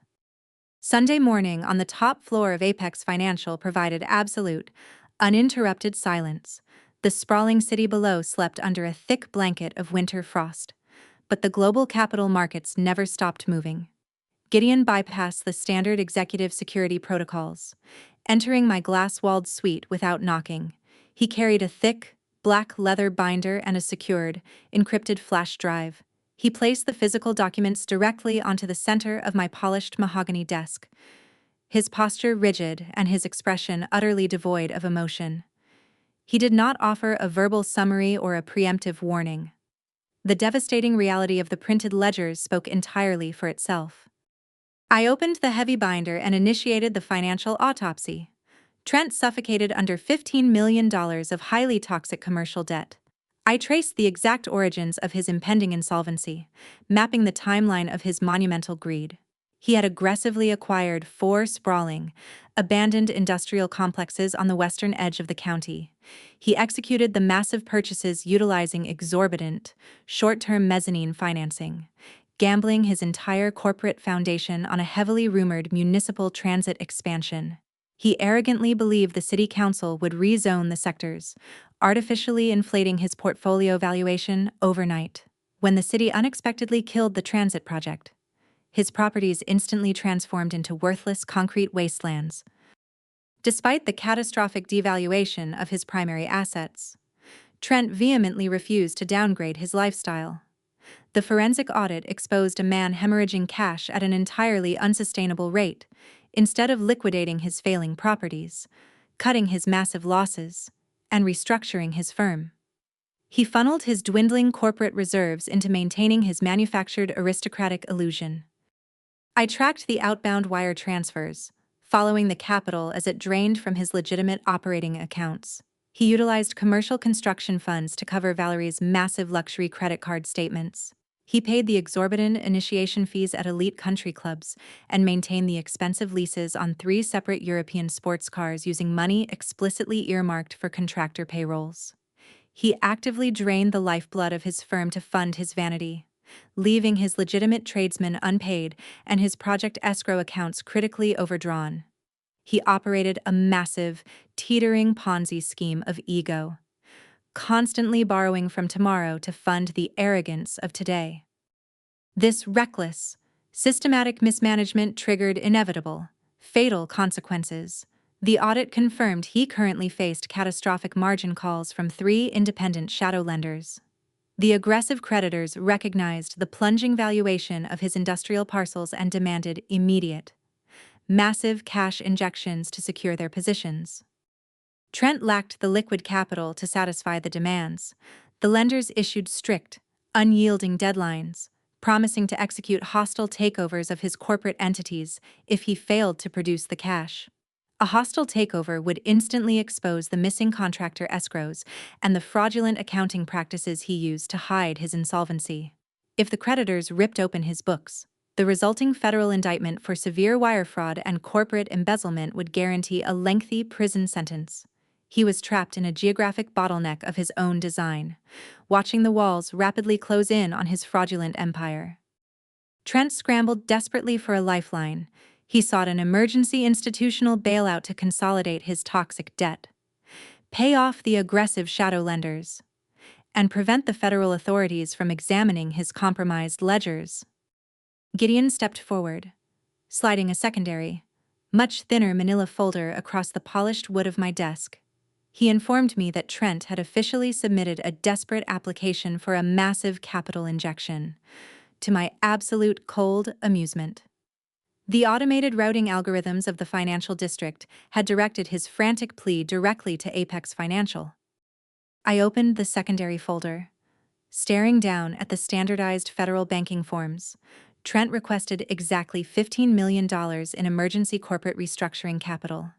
Sunday morning on the top floor of Apex Financial provided absolute, uninterrupted silence. The sprawling city below slept under a thick blanket of winter frost. But the global capital markets never stopped moving. Gideon bypassed the standard executive security protocols, entering my glass-walled suite without knocking. He carried a thick, black leather binder and a secured, encrypted flash drive. He placed the physical documents directly onto the center of my polished mahogany desk, his posture rigid and his expression utterly devoid of emotion. He did not offer a verbal summary or a preemptive warning. The devastating reality of the printed ledgers spoke entirely for itself. I opened the heavy binder and initiated the financial autopsy. Trent suffocated under $15 million of highly toxic commercial debt. I traced the exact origins of his impending insolvency, mapping the timeline of his monumental greed. He had aggressively acquired 4 sprawling, abandoned industrial complexes on the western edge of the county. He executed the massive purchases utilizing exorbitant, short-term mezzanine financing, gambling his entire corporate foundation on a heavily rumored municipal transit expansion. He arrogantly believed the city council would rezone the sectors, artificially inflating his portfolio valuation overnight. When the city unexpectedly killed the transit project, his properties instantly transformed into worthless concrete wastelands. Despite the catastrophic devaluation of his primary assets, Trent vehemently refused to downgrade his lifestyle. The forensic audit exposed a man hemorrhaging cash at an entirely unsustainable rate, instead of liquidating his failing properties, cutting his massive losses, and restructuring his firm. He funneled his dwindling corporate reserves into maintaining his manufactured aristocratic illusion. I tracked the outbound wire transfers, following the capital as it drained from his legitimate operating accounts. He utilized commercial construction funds to cover Valerie's massive luxury credit card statements. He paid the exorbitant initiation fees at elite country clubs and maintained the expensive leases on 3 separate European sports cars using money explicitly earmarked for contractor payrolls. He actively drained the lifeblood of his firm to fund his vanity, leaving his legitimate tradesmen unpaid and his project escrow accounts critically overdrawn. He operated a massive, teetering Ponzi scheme of ego, constantly borrowing from tomorrow to fund the arrogance of today. This reckless, systematic mismanagement triggered inevitable, fatal consequences. The audit confirmed he currently faced catastrophic margin calls from 3 independent shadow lenders. The aggressive creditors recognized the plunging valuation of his industrial parcels and demanded immediate, massive cash injections to secure their positions. Trent lacked the liquid capital to satisfy the demands. The lenders issued strict, unyielding deadlines, promising to execute hostile takeovers of his corporate entities if he failed to produce the cash. A hostile takeover would instantly expose the missing contractor escrows and the fraudulent accounting practices he used to hide his insolvency. If the creditors ripped open his books, the resulting federal indictment for severe wire fraud and corporate embezzlement would guarantee a lengthy prison sentence. He was trapped in a geographic bottleneck of his own design, watching the walls rapidly close in on his fraudulent empire. Trent scrambled desperately for a lifeline. He sought an emergency institutional bailout to consolidate his toxic debt, pay off the aggressive shadow lenders, and prevent the federal authorities from examining his compromised ledgers. Gideon stepped forward, sliding a secondary, much thinner manila folder across the polished wood of my desk. He informed me that Trent had officially submitted a desperate application for a massive capital injection, to my absolute cold amusement. The automated routing algorithms of the financial district had directed his frantic plea directly to Apex Financial. I opened the secondary folder. Staring down at the standardized federal banking forms, Trent requested exactly $15 million in emergency corporate restructuring capital.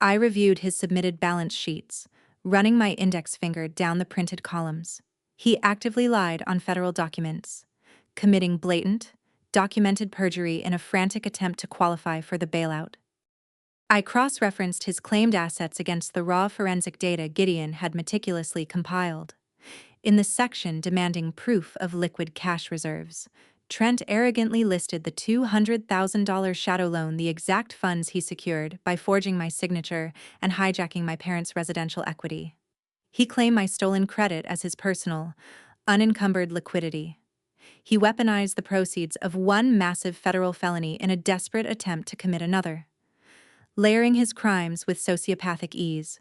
I reviewed his submitted balance sheets, running my index finger down the printed columns. He actively lied on federal documents, committing blatant, documented perjury in a frantic attempt to qualify for the bailout. I cross-referenced his claimed assets against the raw forensic data Gideon had meticulously compiled. In the section demanding proof of liquid cash reserves, Trent arrogantly listed the $200,000 shadow loan, the exact funds he secured by forging my signature and hijacking my parents' residential equity. He claimed my stolen credit as his personal, unencumbered liquidity. He weaponized the proceeds of one massive federal felony in a desperate attempt to commit another, layering his crimes with sociopathic ease.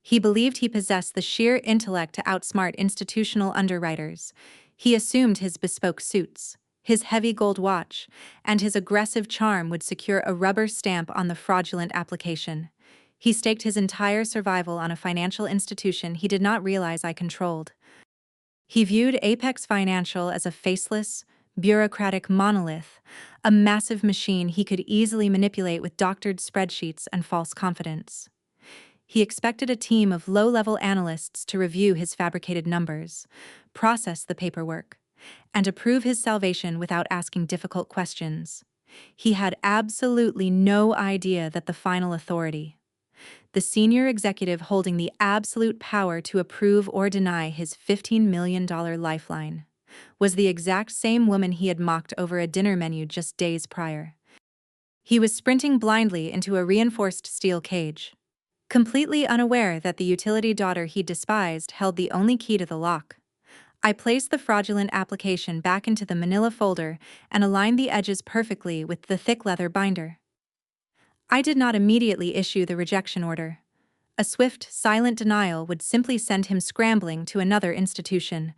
He believed he possessed the sheer intellect to outsmart institutional underwriters. He assumed his bespoke suits, his heavy gold watch, and his aggressive charm would secure a rubber stamp on the fraudulent application. He staked his entire survival on a financial institution he did not realize I controlled. He viewed Apex Financial as a faceless, bureaucratic monolith, a massive machine he could easily manipulate with doctored spreadsheets and false confidence. He expected a team of low-level analysts to review his fabricated numbers, process the paperwork, and approve his salvation without asking difficult questions. He had absolutely no idea that the final authority, the senior executive holding the absolute power to approve or deny his $15 million lifeline, was the exact same woman he had mocked over a dinner menu just days prior. He was sprinting blindly into a reinforced steel cage, completely unaware that the utility daughter he despised held the only key to the lock. I placed the fraudulent application back into the manila folder and aligned the edges perfectly with the thick leather binder. I did not immediately issue the rejection order. A swift, silent denial would simply send him scrambling to another institution,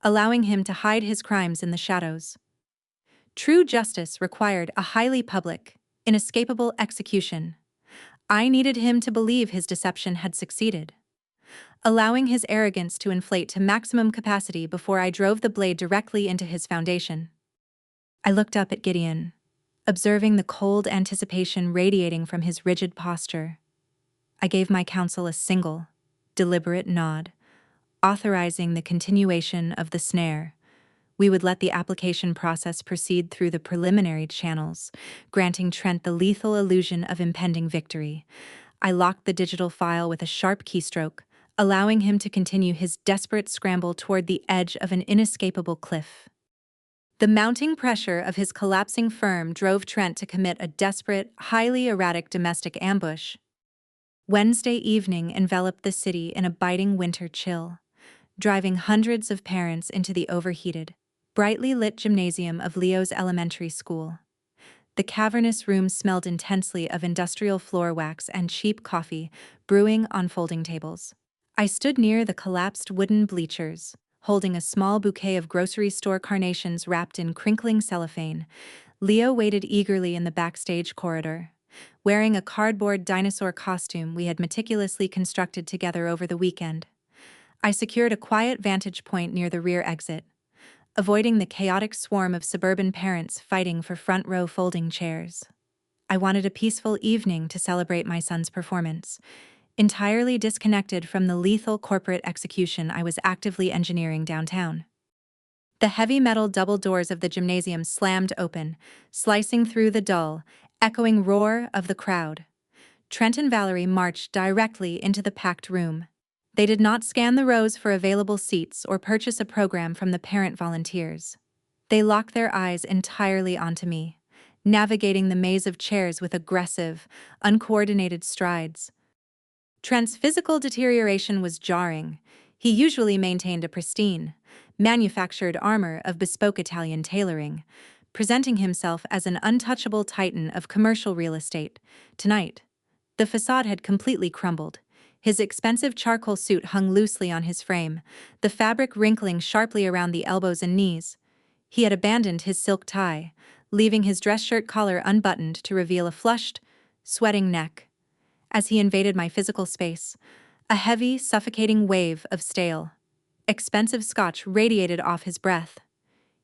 allowing him to hide his crimes in the shadows. True justice required a highly public, inescapable execution. I needed him to believe his deception had succeeded, allowing his arrogance to inflate to maximum capacity before I drove the blade directly into his foundation. I looked up at Gideon, observing the cold anticipation radiating from his rigid posture. I gave my counsel a single, deliberate nod, authorizing the continuation of the snare. We would let the application process proceed through the preliminary channels, granting Trent the lethal illusion of impending victory. I locked the digital file with a sharp keystroke, allowing him to continue his desperate scramble toward the edge of an inescapable cliff. The mounting pressure of his collapsing firm drove Trent to commit a desperate, highly erratic domestic ambush. Wednesday evening enveloped the city in a biting winter chill, driving hundreds of parents into the overheated, brightly lit gymnasium of Leo's elementary school. The cavernous room smelled intensely of industrial floor wax and cheap coffee brewing on folding tables. I stood near the collapsed wooden bleachers, holding a small bouquet of grocery store carnations wrapped in crinkling cellophane. Leo waited eagerly in the backstage corridor, wearing a cardboard dinosaur costume we had meticulously constructed together over the weekend. I secured a quiet vantage point near the rear exit, avoiding the chaotic swarm of suburban parents fighting for front-row folding chairs. I wanted a peaceful evening to celebrate my son's performance, entirely disconnected from the lethal corporate execution I was actively engineering downtown. The heavy metal double doors of the gymnasium slammed open, slicing through the dull, echoing roar of the crowd. Trent and Valerie marched directly into the packed room. They did not scan the rows for available seats or purchase a program from the parent volunteers. They locked their eyes entirely onto me, navigating the maze of chairs with aggressive, uncoordinated strides. Trent's physical deterioration was jarring. He usually maintained a pristine, manufactured armor of bespoke Italian tailoring, presenting himself as an untouchable titan of commercial real estate. Tonight, the facade had completely crumbled. His expensive charcoal suit hung loosely on his frame, the fabric wrinkling sharply around the elbows and knees. He had abandoned his silk tie, leaving his dress shirt collar unbuttoned to reveal a flushed, sweating neck. As he invaded my physical space, a heavy, suffocating wave of stale, expensive scotch radiated off his breath.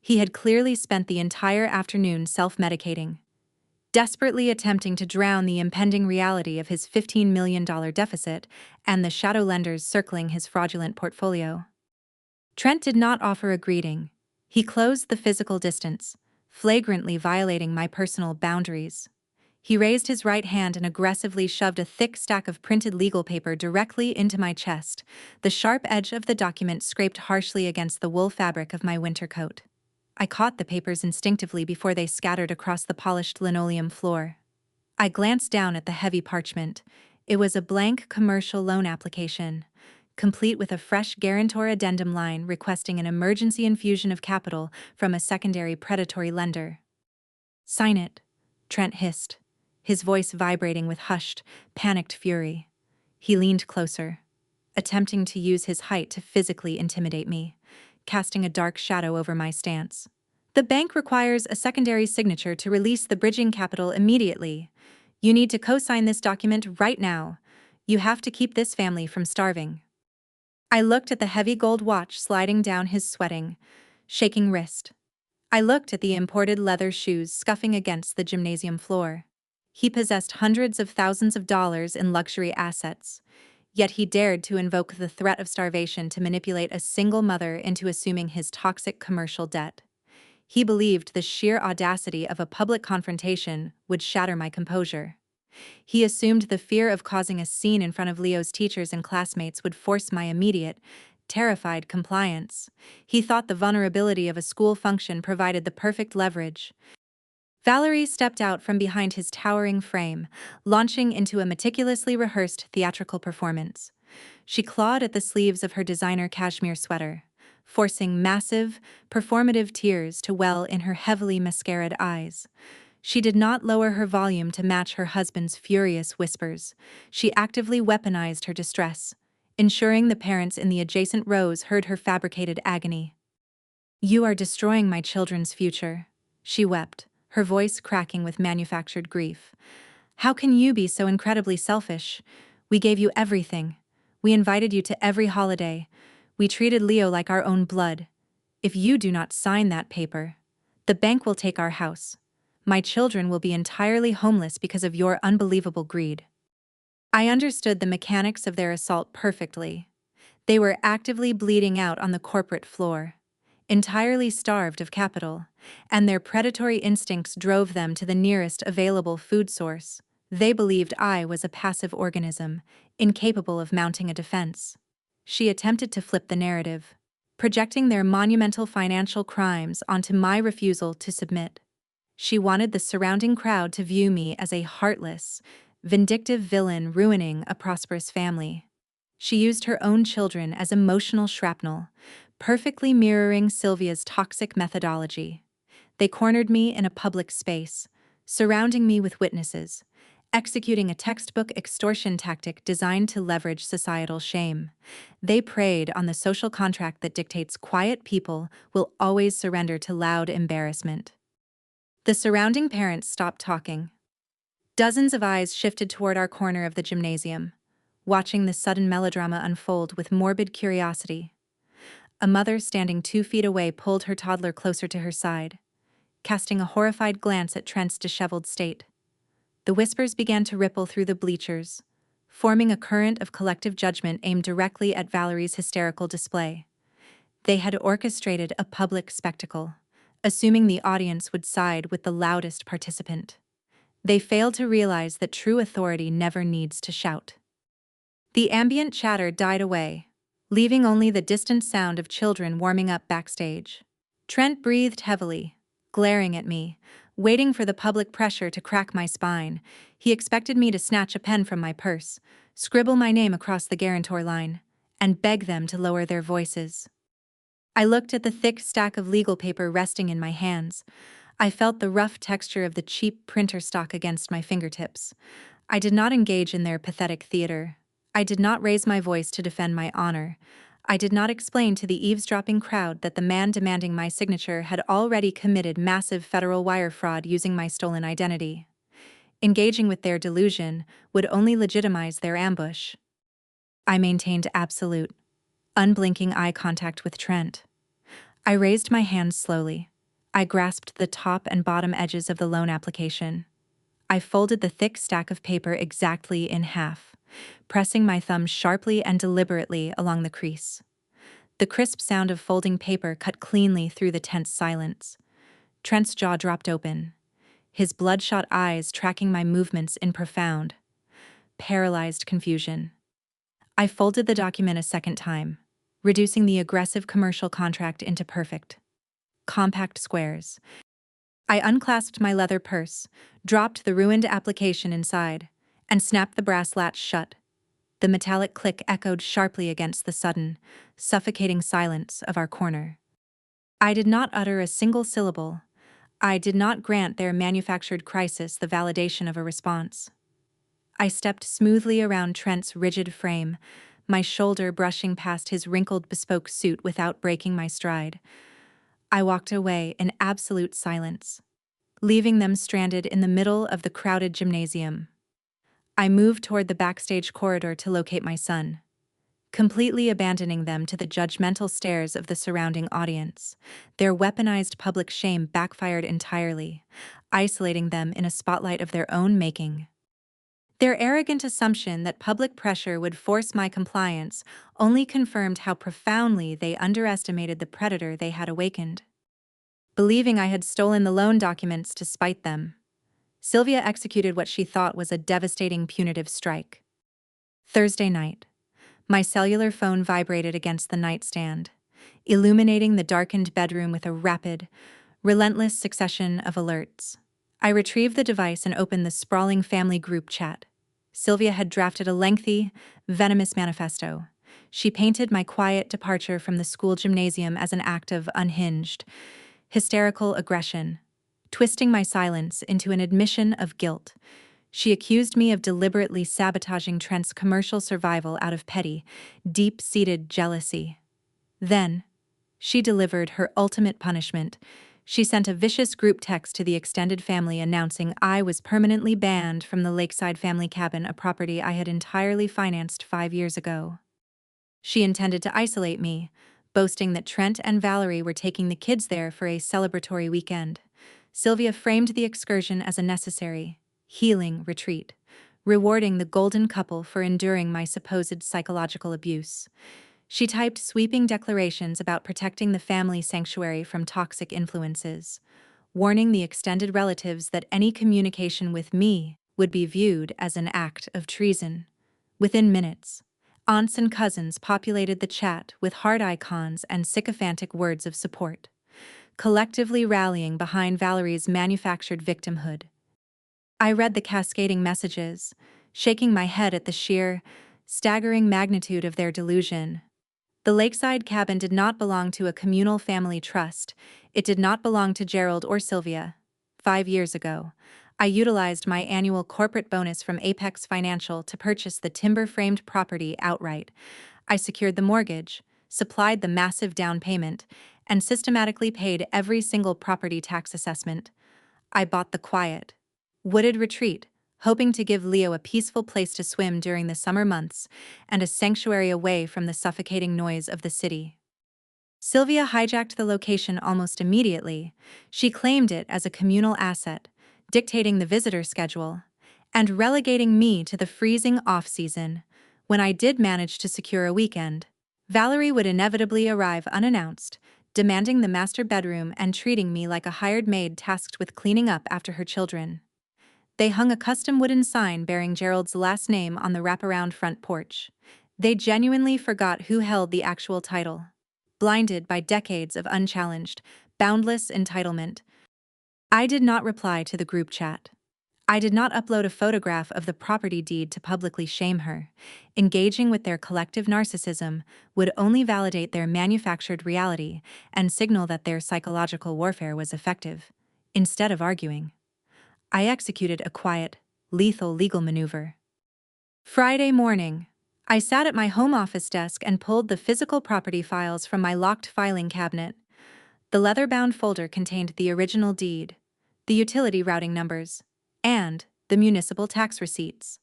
He had clearly spent the entire afternoon self-medicating, desperately attempting to drown the impending reality of his $15 million deficit and the shadow lenders circling his fraudulent portfolio. Trent did not offer a greeting. He closed the physical distance, flagrantly violating my personal boundaries. He raised his right hand and aggressively shoved a thick stack of printed legal paper directly into my chest. The sharp edge of the document scraped harshly against the wool fabric of my winter coat. I caught the papers instinctively before they scattered across the polished linoleum floor. I glanced down at the heavy parchment. It was a blank commercial loan application, complete with a fresh guarantor addendum line requesting an emergency infusion of capital from a secondary predatory lender. "Sign it," Trent hissed, his voice vibrating with hushed, panicked fury. He leaned closer, attempting to use his height to physically intimidate me, casting a dark shadow over my stance. "The bank requires a secondary signature to release the bridging capital immediately. You need to co-sign this document right now. You have to keep this family from starving." I looked at the heavy gold watch sliding down his sweating, shaking wrist. I looked at the imported leather shoes scuffing against the gymnasium floor. He possessed hundreds of thousands of dollars in luxury assets, yet he dared to invoke the threat of starvation to manipulate a single mother into assuming his toxic commercial debt. He believed the sheer audacity of a public confrontation would shatter my composure. He assumed the fear of causing a scene in front of Leo's teachers and classmates would force my immediate, terrified compliance. He thought the vulnerability of a school function provided the perfect leverage. Valerie stepped out from behind his towering frame, launching into a meticulously rehearsed theatrical performance. She clawed at the sleeves of her designer cashmere sweater, forcing massive, performative tears to well in her heavily mascaraed eyes. She did not lower her volume to match her husband's furious whispers. She actively weaponized her distress, ensuring the parents in the adjacent rows heard her fabricated agony. "You are destroying my children's future," she wept, her voice cracking with manufactured grief. "How can you be so incredibly selfish? We gave you everything. We invited you to every holiday. We treated Leo like our own blood. If you do not sign that paper, the bank will take our house. My children will be entirely homeless because of your unbelievable greed." I understood the mechanics of their assault perfectly. They were actively bleeding out on the corporate floor, entirely starved of capital, and their predatory instincts drove them to the nearest available food source. They believed I was a passive organism, incapable of mounting a defense. She attempted to flip the narrative, projecting their monumental financial crimes onto my refusal to submit. She wanted the surrounding crowd to view me as a heartless, vindictive villain ruining a prosperous family. She used her own children as emotional shrapnel, perfectly mirroring Sylvia's toxic methodology. They cornered me in a public space, surrounding me with witnesses, executing a textbook extortion tactic designed to leverage societal shame. They preyed on the social contract that dictates quiet people will always surrender to loud embarrassment. The surrounding parents stopped talking. Dozens of eyes shifted toward our corner of the gymnasium, watching the sudden melodrama unfold with morbid curiosity. A mother standing 2 feet away pulled her toddler closer to her side, casting a horrified glance at Trent's disheveled state. The whispers began to ripple through the bleachers, forming a current of collective judgment aimed directly at Valerie's hysterical display. They had orchestrated a public spectacle, assuming the audience would side with the loudest participant. They failed to realize that true authority never needs to shout. The ambient chatter died away, leaving only the distant sound of children warming up backstage. Trent breathed heavily, glaring at me, waiting for the public pressure to crack my spine. He expected me to snatch a pen from my purse, scribble my name across the guarantor line, and beg them to lower their voices. I looked at the thick stack of legal paper resting in my hands. I felt the rough texture of the cheap printer stock against my fingertips. I did not engage in their pathetic theater. I did not raise my voice to defend my honor. I did not explain to the eavesdropping crowd that the man demanding my signature had already committed massive federal wire fraud using my stolen identity. Engaging with their delusion would only legitimize their ambush. I maintained absolute, unblinking eye contact with Trent. I raised my hands slowly. I grasped the top and bottom edges of the loan application. I folded the thick stack of paper exactly in half, pressing my thumb sharply and deliberately along the crease. The crisp sound of folding paper cut cleanly through the tense silence. Trent's jaw dropped open, his bloodshot eyes tracking my movements in profound, paralyzed confusion. I folded the document a second time, reducing the aggressive commercial contract into perfect, compact squares. I unclasped my leather purse, dropped the ruined application inside, and snapped the brass latch shut. The metallic click echoed sharply against the sudden, suffocating silence of our corner. I did not utter a single syllable. I did not grant their manufactured crisis the validation of a response. I stepped smoothly around Trent's rigid frame, my shoulder brushing past his wrinkled bespoke suit without breaking my stride. I walked away in absolute silence, leaving them stranded in the middle of the crowded gymnasium. I moved toward the backstage corridor to locate my son, completely abandoning them to the judgmental stares of the surrounding audience. Their weaponized public shame backfired entirely, isolating them in a spotlight of their own making. Their arrogant assumption that public pressure would force my compliance only confirmed how profoundly they underestimated the predator they had awakened. Believing I had stolen the loan documents to spite them, Sylvia executed what she thought was a devastating punitive strike. Thursday night. My cellular phone vibrated against the nightstand, illuminating the darkened bedroom with a rapid, relentless succession of alerts. I retrieved the device and opened the sprawling family group chat. Sylvia had drafted a lengthy, venomous manifesto. She painted my quiet departure from the school gymnasium as an act of unhinged, hysterical aggression, twisting my silence into an admission of guilt. She accused me of deliberately sabotaging Trent's commercial survival out of petty, deep-seated jealousy. Then, she delivered her ultimate punishment. She sent a vicious group text to the extended family announcing I was permanently banned from the Lakeside family cabin, a property I had entirely financed 5 years ago. She intended to isolate me, boasting that Trent and Valerie were taking the kids there for a celebratory weekend. Sylvia framed the excursion as a necessary, healing retreat, rewarding the golden couple for enduring my supposed psychological abuse. She typed sweeping declarations about protecting the family sanctuary from toxic influences, warning the extended relatives that any communication with me would be viewed as an act of treason. Within minutes, aunts and cousins populated the chat with heart icons and sycophantic words of support, collectively rallying behind Valerie's manufactured victimhood. I read the cascading messages, shaking my head at the sheer, staggering magnitude of their delusion. The lakeside cabin did not belong to a communal family trust. It did not belong to Gerald or Sylvia. 5 years ago, I utilized my annual corporate bonus from Apex Financial to purchase the timber-framed property outright. I secured the mortgage, supplied the massive down payment, and systematically paid every single property tax assessment. I bought the quiet, wooded retreat, hoping to give Leo a peaceful place to swim during the summer months and a sanctuary away from the suffocating noise of the city. Sylvia hijacked the location almost immediately. She claimed it as a communal asset, dictating the visitor schedule, and relegating me to the freezing off-season. When I did manage to secure a weekend, Valerie would inevitably arrive unannounced, demanding the master bedroom and treating me like a hired maid tasked with cleaning up after her children. They hung a custom wooden sign bearing Gerald's last name on the wraparound front porch. They genuinely forgot who held the actual title. Blinded by decades of unchallenged, boundless entitlement, I did not reply to the group chat. I did not upload a photograph of the property deed to publicly shame her. Engaging with their collective narcissism would only validate their manufactured reality and signal that their psychological warfare was effective. Instead of arguing, I executed a quiet, lethal legal maneuver. Friday morning, I sat at my home office desk and pulled the physical property files from my locked filing cabinet. The leather-bound folder contained the original deed, the utility routing numbers, and the municipal tax receipts.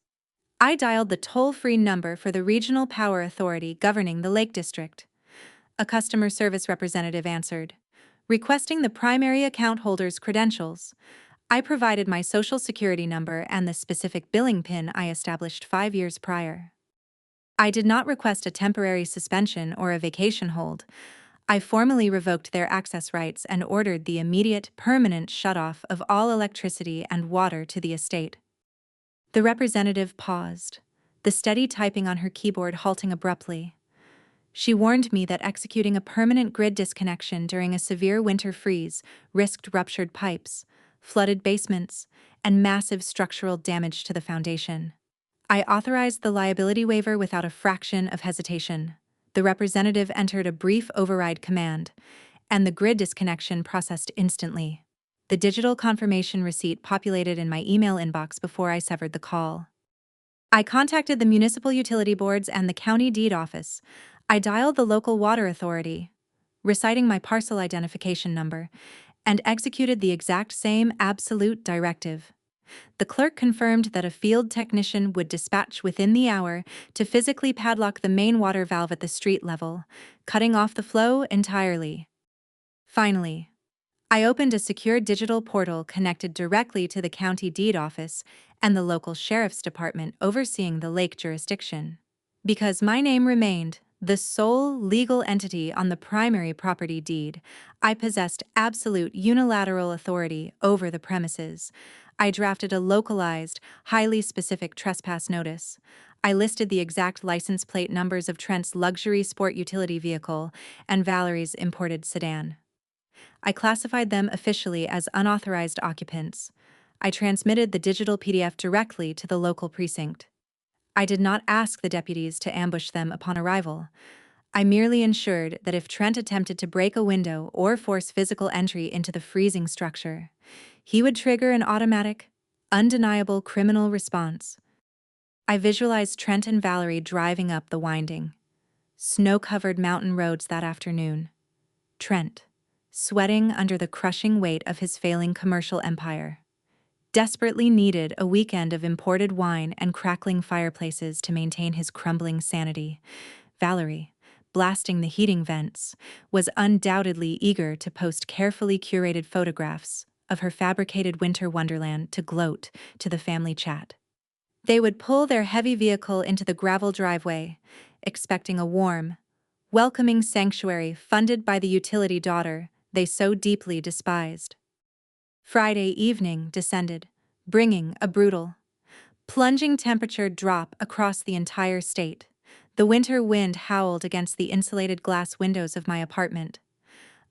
I dialed the toll-free number for the regional power authority governing the Lake District. A customer service representative answered, requesting the primary account holder's credentials. I provided my social security number and the specific billing PIN I established 5 years prior. I did not request a temporary suspension or a vacation hold. I formally revoked their access rights and ordered the immediate, permanent shutoff of all electricity and water to the estate. The representative paused, the steady typing on her keyboard halting abruptly. She warned me that executing a permanent grid disconnection during a severe winter freeze risked ruptured pipes, flooded basements, and massive structural damage to the foundation. I authorized the liability waiver without a fraction of hesitation. The representative entered a brief override command, and the grid disconnection processed instantly. The digital confirmation receipt populated in my email inbox before I severed the call. I contacted the municipal utility boards and the county deed office. I dialed the local water authority, reciting my parcel identification number, and executed the exact same absolute directive. The clerk confirmed that a field technician would dispatch within the hour to physically padlock the main water valve at the street level, cutting off the flow entirely. Finally, I opened a secure digital portal connected directly to the county deed office and the local sheriff's department overseeing the lake jurisdiction. Because my name remained the sole legal entity on the primary property deed, I possessed absolute unilateral authority over the premises. I drafted a localized, highly specific trespass notice. I listed the exact license plate numbers of Trent's luxury sport utility vehicle and Valerie's imported sedan. I classified them officially as unauthorized occupants. I transmitted the digital PDF directly to the local precinct. I did not ask the deputies to ambush them upon arrival. I merely ensured that if Trent attempted to break a window or force physical entry into the freezing structure, he would trigger an automatic, undeniable criminal response. I visualized Trent and Valerie driving up the winding, snow-covered mountain roads that afternoon. Trent, sweating under the crushing weight of his failing commercial empire, desperately needed a weekend of imported wine and crackling fireplaces to maintain his crumbling sanity. Valerie, blasting the heating vents, was undoubtedly eager to post carefully curated photographs of her fabricated winter wonderland to gloat to the family chat. They would pull their heavy vehicle into the gravel driveway, expecting a warm, welcoming sanctuary funded by the utility daughter they so deeply despised. Friday evening descended, bringing a brutal, plunging temperature drop across the entire state. The winter wind howled against the insulated glass windows of my apartment,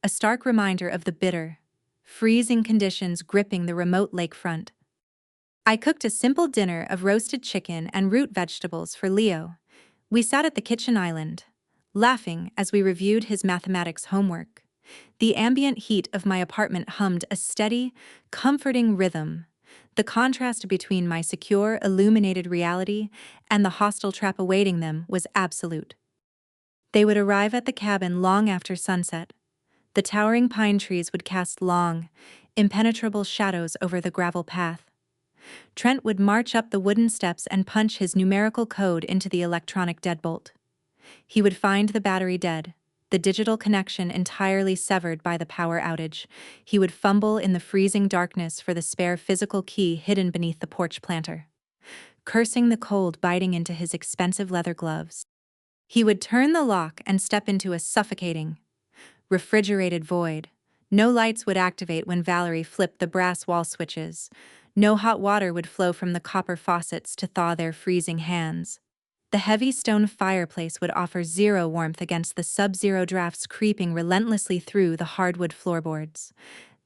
a stark reminder of the bitter, freezing conditions gripping the remote lakefront. I cooked a simple dinner of roasted chicken and root vegetables for Leo. We sat at the kitchen island, laughing as we reviewed his mathematics homework. The ambient heat of my apartment hummed a steady, comforting rhythm. The contrast between my secure, illuminated reality and the hostile trap awaiting them was absolute. They would arrive at the cabin long after sunset. The towering pine trees would cast long, impenetrable shadows over the gravel path. Trent would march up the wooden steps and punch his numerical code into the electronic deadbolt. He would find the battery dead, the digital connection entirely severed by the power outage. He would fumble in the freezing darkness for the spare physical key hidden beneath the porch planter, cursing the cold biting into his expensive leather gloves. He would turn the lock and step into a suffocating, refrigerated void. No lights would activate when Valerie flipped the brass wall switches. No hot water would flow from the copper faucets to thaw their freezing hands. The heavy stone fireplace would offer zero warmth against the sub-zero drafts creeping relentlessly through the hardwood floorboards.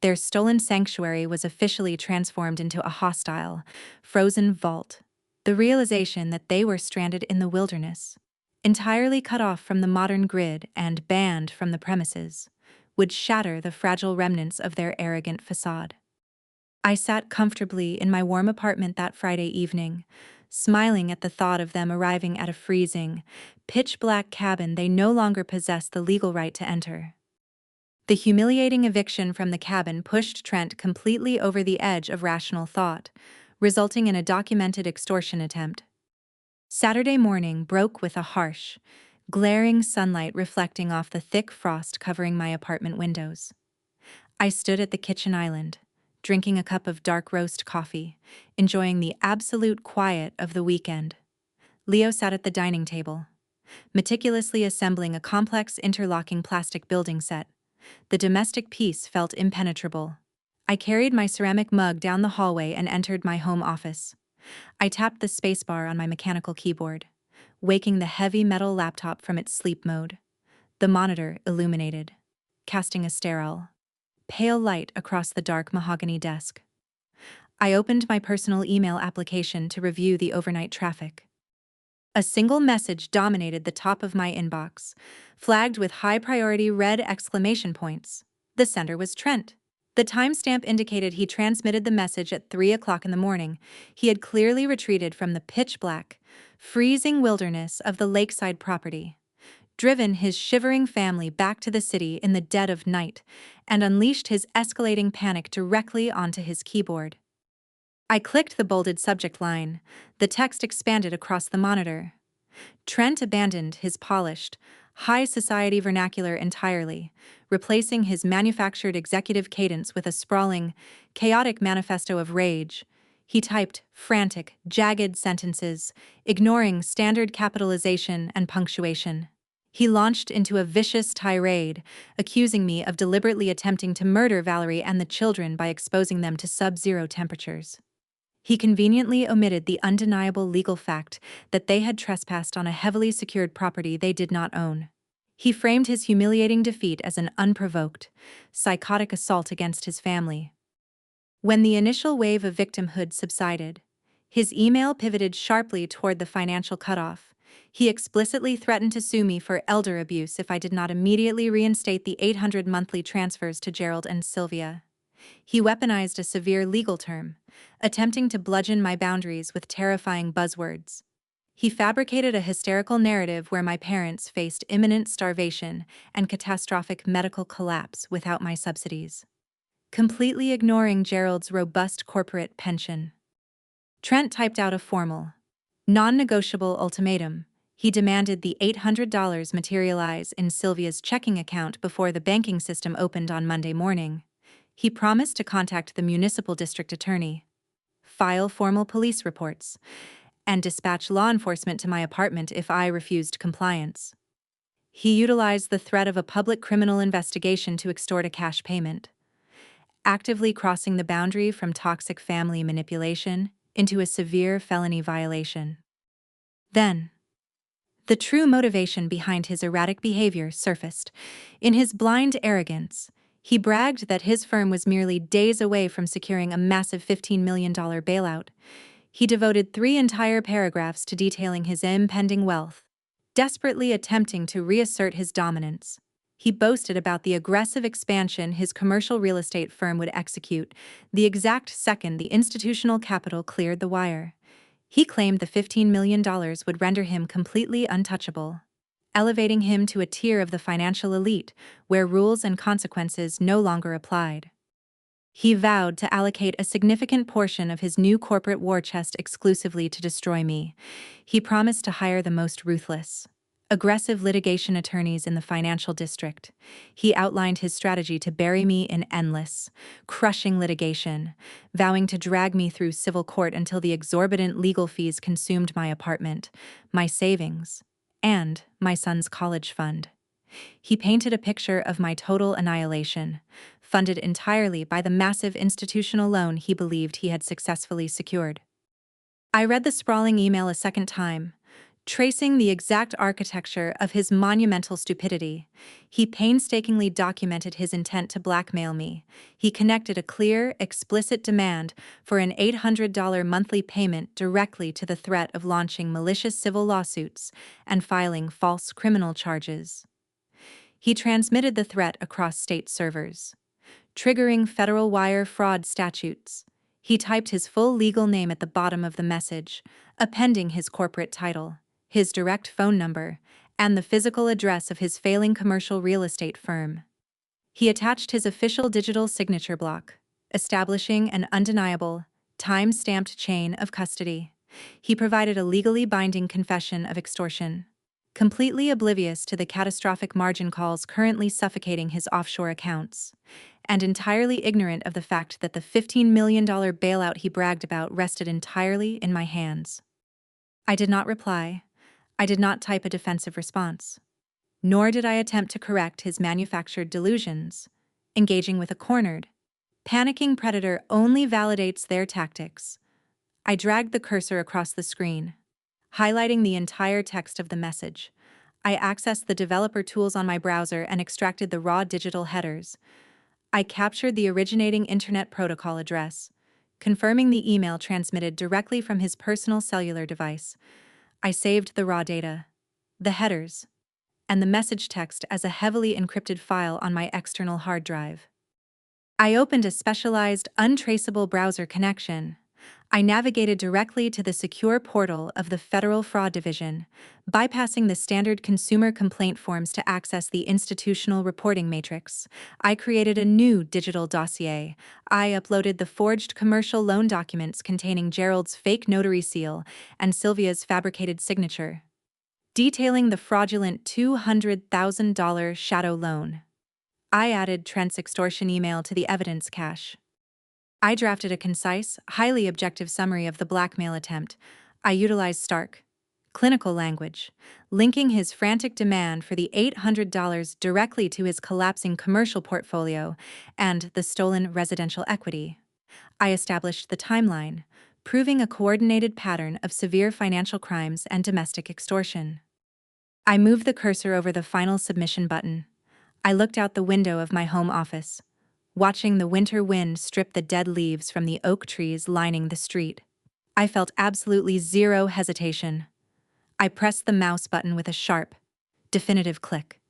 Their stolen sanctuary was officially transformed into a hostile, frozen vault. The realization that they were stranded in the wilderness, entirely cut off from the modern grid and banned from the premises, would shatter the fragile remnants of their arrogant facade. I sat comfortably in my warm apartment that Friday evening, smiling at the thought of them arriving at a freezing, pitch-black cabin they no longer possessed the legal right to enter. The humiliating eviction from the cabin pushed Trent completely over the edge of rational thought, resulting in a documented extortion attempt. Saturday morning broke with a harsh, glaring sunlight reflecting off the thick frost covering my apartment windows. I stood at the kitchen island, drinking a cup of dark roast coffee, enjoying the absolute quiet of the weekend. Leo sat at the dining table, meticulously assembling a complex interlocking plastic building set. The domestic peace felt impenetrable. I carried my ceramic mug down the hallway and entered my home office. I tapped the spacebar on my mechanical keyboard, waking the heavy metal laptop from its sleep mode. The monitor illuminated, casting a sterile, pale light across the dark mahogany desk. I opened my personal email application to review the overnight traffic. A single message dominated the top of my inbox, flagged with high-priority red exclamation points. The sender was Trent. The timestamp indicated he transmitted the message at 3 o'clock in the morning. He had clearly retreated from the pitch-black, freezing wilderness of the lakeside property, driven his shivering family back to the city in the dead of night, and unleashed his escalating panic directly onto his keyboard. I clicked the bolded subject line. The text expanded across the monitor. Trent abandoned his polished, high society vernacular entirely, replacing his manufactured executive cadence with a sprawling, chaotic manifesto of rage. He typed frantic, jagged sentences, ignoring standard capitalization and punctuation. He launched into a vicious tirade, accusing me of deliberately attempting to murder Valerie and the children by exposing them to sub-zero temperatures. He conveniently omitted the undeniable legal fact that they had trespassed on a heavily secured property they did not own. He framed his humiliating defeat as an unprovoked, psychotic assault against his family. When the initial wave of victimhood subsided, his email pivoted sharply toward the financial cutoff. He explicitly threatened to sue me for elder abuse if I did not immediately reinstate the 800 monthly transfers to Gerald and Sylvia. He weaponized a severe legal term, attempting to bludgeon my boundaries with terrifying buzzwords. He fabricated a hysterical narrative where my parents faced imminent starvation and catastrophic medical collapse without my subsidies, completely ignoring Gerald's robust corporate pension. Trent typed out a formal, non-negotiable ultimatum. He demanded the $800 materialize in Sylvia's checking account before the banking system opened on Monday morning. He promised to contact the municipal district attorney, file formal police reports, and dispatch law enforcement to my apartment if I refused compliance. He utilized the threat of a public criminal investigation to extort a cash payment, actively crossing the boundary from toxic family manipulation into a severe felony violation. Then, the true motivation behind his erratic behavior surfaced. In his blind arrogance, he bragged that his firm was merely days away from securing a massive $15 million bailout. He devoted 3 entire paragraphs to detailing his impending wealth, desperately attempting to reassert his dominance. He boasted about the aggressive expansion his commercial real estate firm would execute the exact second the institutional capital cleared the wire. He claimed the $15 million would render him completely untouchable, elevating him to a tier of the financial elite where rules and consequences no longer applied. He vowed to allocate a significant portion of his new corporate war chest exclusively to destroy me. He promised to hire the most ruthless, aggressive litigation attorneys in the financial district. He outlined his strategy to bury me in endless, crushing litigation, vowing to drag me through civil court until the exorbitant legal fees consumed my apartment, my savings, and my son's college fund. He painted a picture of my total annihilation, funded entirely by the massive institutional loan he believed he had successfully secured. I read the sprawling email a second time, tracing the exact architecture of his monumental stupidity. He painstakingly documented his intent to blackmail me. He connected a clear, explicit demand for an $800 monthly payment directly to the threat of launching malicious civil lawsuits and filing false criminal charges. He transmitted the threat across state servers, triggering federal wire fraud statutes. He typed his full legal name at the bottom of the message, appending his corporate title, his direct phone number, and the physical address of his failing commercial real estate firm. He attached his official digital signature block, establishing an undeniable, time-stamped chain of custody. He provided a legally binding confession of extortion, completely oblivious to the catastrophic margin calls currently suffocating his offshore accounts, and entirely ignorant of the fact that the $15 million bailout he bragged about rested entirely in my hands. I did not reply. I did not type a defensive response. Nor did I attempt to correct his manufactured delusions. Engaging with a cornered, panicking predator only validates their tactics. I dragged the cursor across the screen, highlighting the entire text of the message. I accessed the developer tools on my browser and extracted the raw digital headers. I captured the originating Internet Protocol address, confirming the email transmitted directly from his personal cellular device. I saved the raw data, the headers, and the message text as a heavily encrypted file on my external hard drive. I opened a specialized, untraceable browser connection. I navigated directly to the secure portal of the Federal Fraud Division, bypassing the standard consumer complaint forms to access the institutional reporting matrix. I created a new digital dossier. I uploaded the forged commercial loan documents containing Gerald's fake notary seal and Sylvia's fabricated signature, detailing the fraudulent $200,000 shadow loan. I added Trent's extortion email to the evidence cache. I drafted a concise, highly objective summary of the blackmail attempt. I utilized stark, clinical language, linking his frantic demand for the $800 directly to his collapsing commercial portfolio and the stolen residential equity. I established the timeline, proving a coordinated pattern of severe financial crimes and domestic extortion. I moved the cursor over the final submission button. I looked out the window of my home office, watching the winter wind strip the dead leaves from the oak trees lining the street. I felt absolutely zero hesitation. I pressed the mouse button with a sharp, definitive click.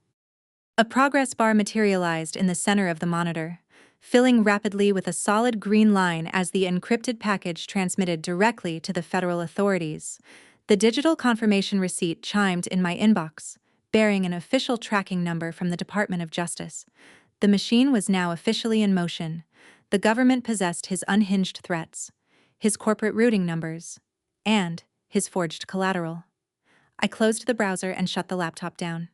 A progress bar materialized in the center of the monitor, filling rapidly with a solid green line as the encrypted package transmitted directly to the federal authorities. The digital confirmation receipt chimed in my inbox, bearing an official tracking number from the Department of Justice. The machine was now officially in motion. The government possessed his unhinged threats, his corporate routing numbers, and his forged collateral. I closed the browser and shut the laptop down,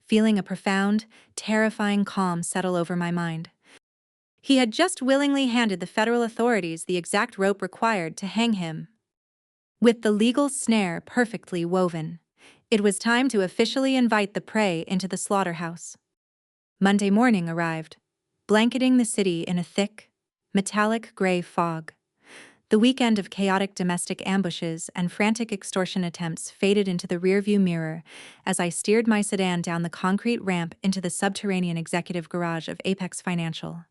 feeling a profound, terrifying calm settle over my mind. He had just willingly handed the federal authorities the exact rope required to hang him. With the legal snare perfectly woven, it was time to officially invite the prey into the slaughterhouse. Monday morning arrived, blanketing the city in a thick, metallic gray fog. The weekend of chaotic domestic ambushes and frantic extortion attempts faded into the rearview mirror as I steered my sedan down the concrete ramp into the subterranean executive garage of Apex Financial.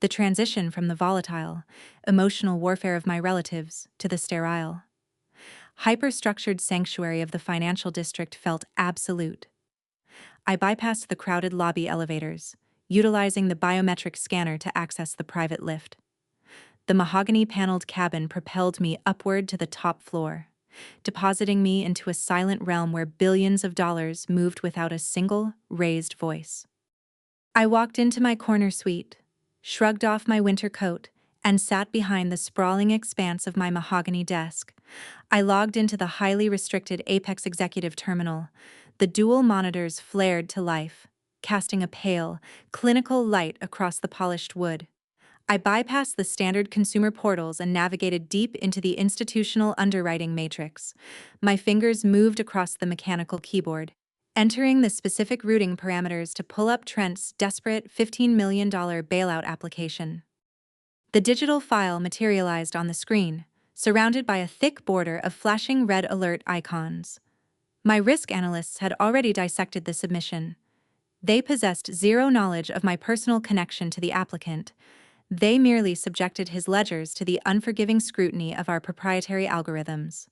The transition from the volatile, emotional warfare of my relatives to the sterile, hyper-structured sanctuary of the financial district felt absolute. I bypassed the crowded lobby elevators, utilizing the biometric scanner to access the private lift. The mahogany-paneled cabin propelled me upward to the top floor, depositing me into a silent realm where billions of dollars moved without a single raised voice. I walked into my corner suite, shrugged off my winter coat, and sat behind the sprawling expanse of my mahogany desk. I logged into the highly restricted Apex Executive Terminal. The dual monitors flared to life, casting a pale, clinical light across the polished wood. I bypassed the standard consumer portals and navigated deep into the institutional underwriting matrix. My fingers moved across the mechanical keyboard, entering the specific routing parameters to pull up Trent's desperate $15 million bailout application. The digital file materialized on the screen, surrounded by a thick border of flashing red alert icons. My risk analysts had already dissected the submission. They possessed zero knowledge of my personal connection to the applicant. They merely subjected his ledgers to the unforgiving scrutiny of our proprietary algorithms.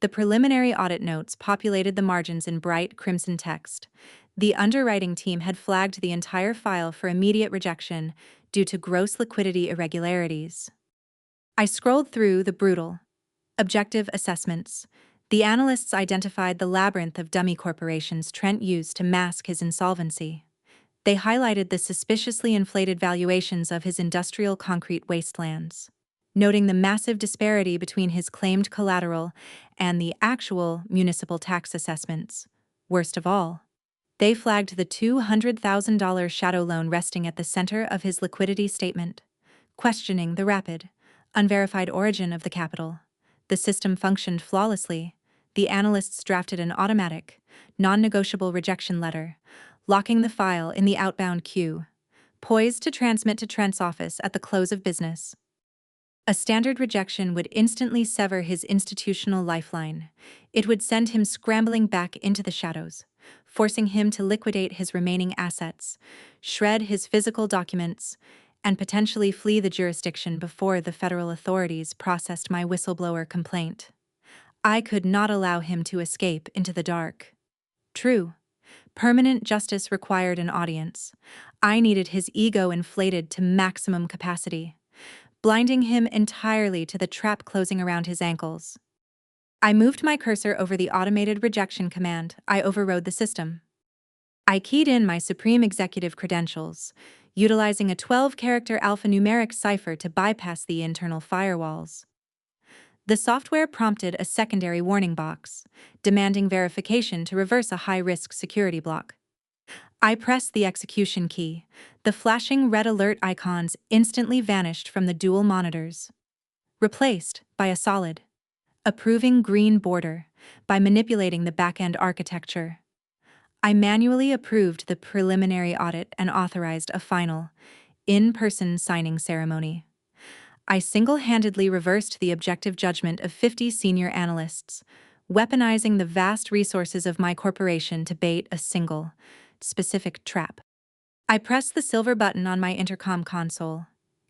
The preliminary audit notes populated the margins in bright crimson text. The underwriting team had flagged the entire file for immediate rejection due to gross liquidity irregularities. I scrolled through the brutal, objective assessments. The analysts identified the labyrinth of dummy corporations Trent used to mask his insolvency. They highlighted the suspiciously inflated valuations of his industrial concrete wastelands, noting the massive disparity between his claimed collateral and the actual municipal tax assessments. Worst of all, they flagged the $200,000 shadow loan resting at the center of his liquidity statement, questioning the rapid, unverified origin of the capital. The system functioned flawlessly. The analysts drafted an automatic, non-negotiable rejection letter, locking the file in the outbound queue, poised to transmit to Trent's office at the close of business. A standard rejection would instantly sever his institutional lifeline. It would send him scrambling back into the shadows, forcing him to liquidate his remaining assets, shred his physical documents, and potentially flee the jurisdiction before the federal authorities processed my whistleblower complaint. I could not allow him to escape into the dark. True, permanent justice required an audience. I needed his ego inflated to maximum capacity, blinding him entirely to the trap closing around his ankles. I moved my cursor over the automated rejection command. I overrode the system. I keyed in my supreme executive credentials, utilizing a 12-character alphanumeric cipher to bypass the internal firewalls. The software prompted a secondary warning box, demanding verification to reverse a high-risk security block. I pressed the execution key. The flashing red alert icons instantly vanished from the dual monitors, replaced by a solid, approving green border. By manipulating the back-end architecture, I manually approved the preliminary audit and authorized a final, in-person signing ceremony. I single-handedly reversed the objective judgment of 50 senior analysts, weaponizing the vast resources of my corporation to bait a single, specific trap. I pressed the silver button on my intercom console.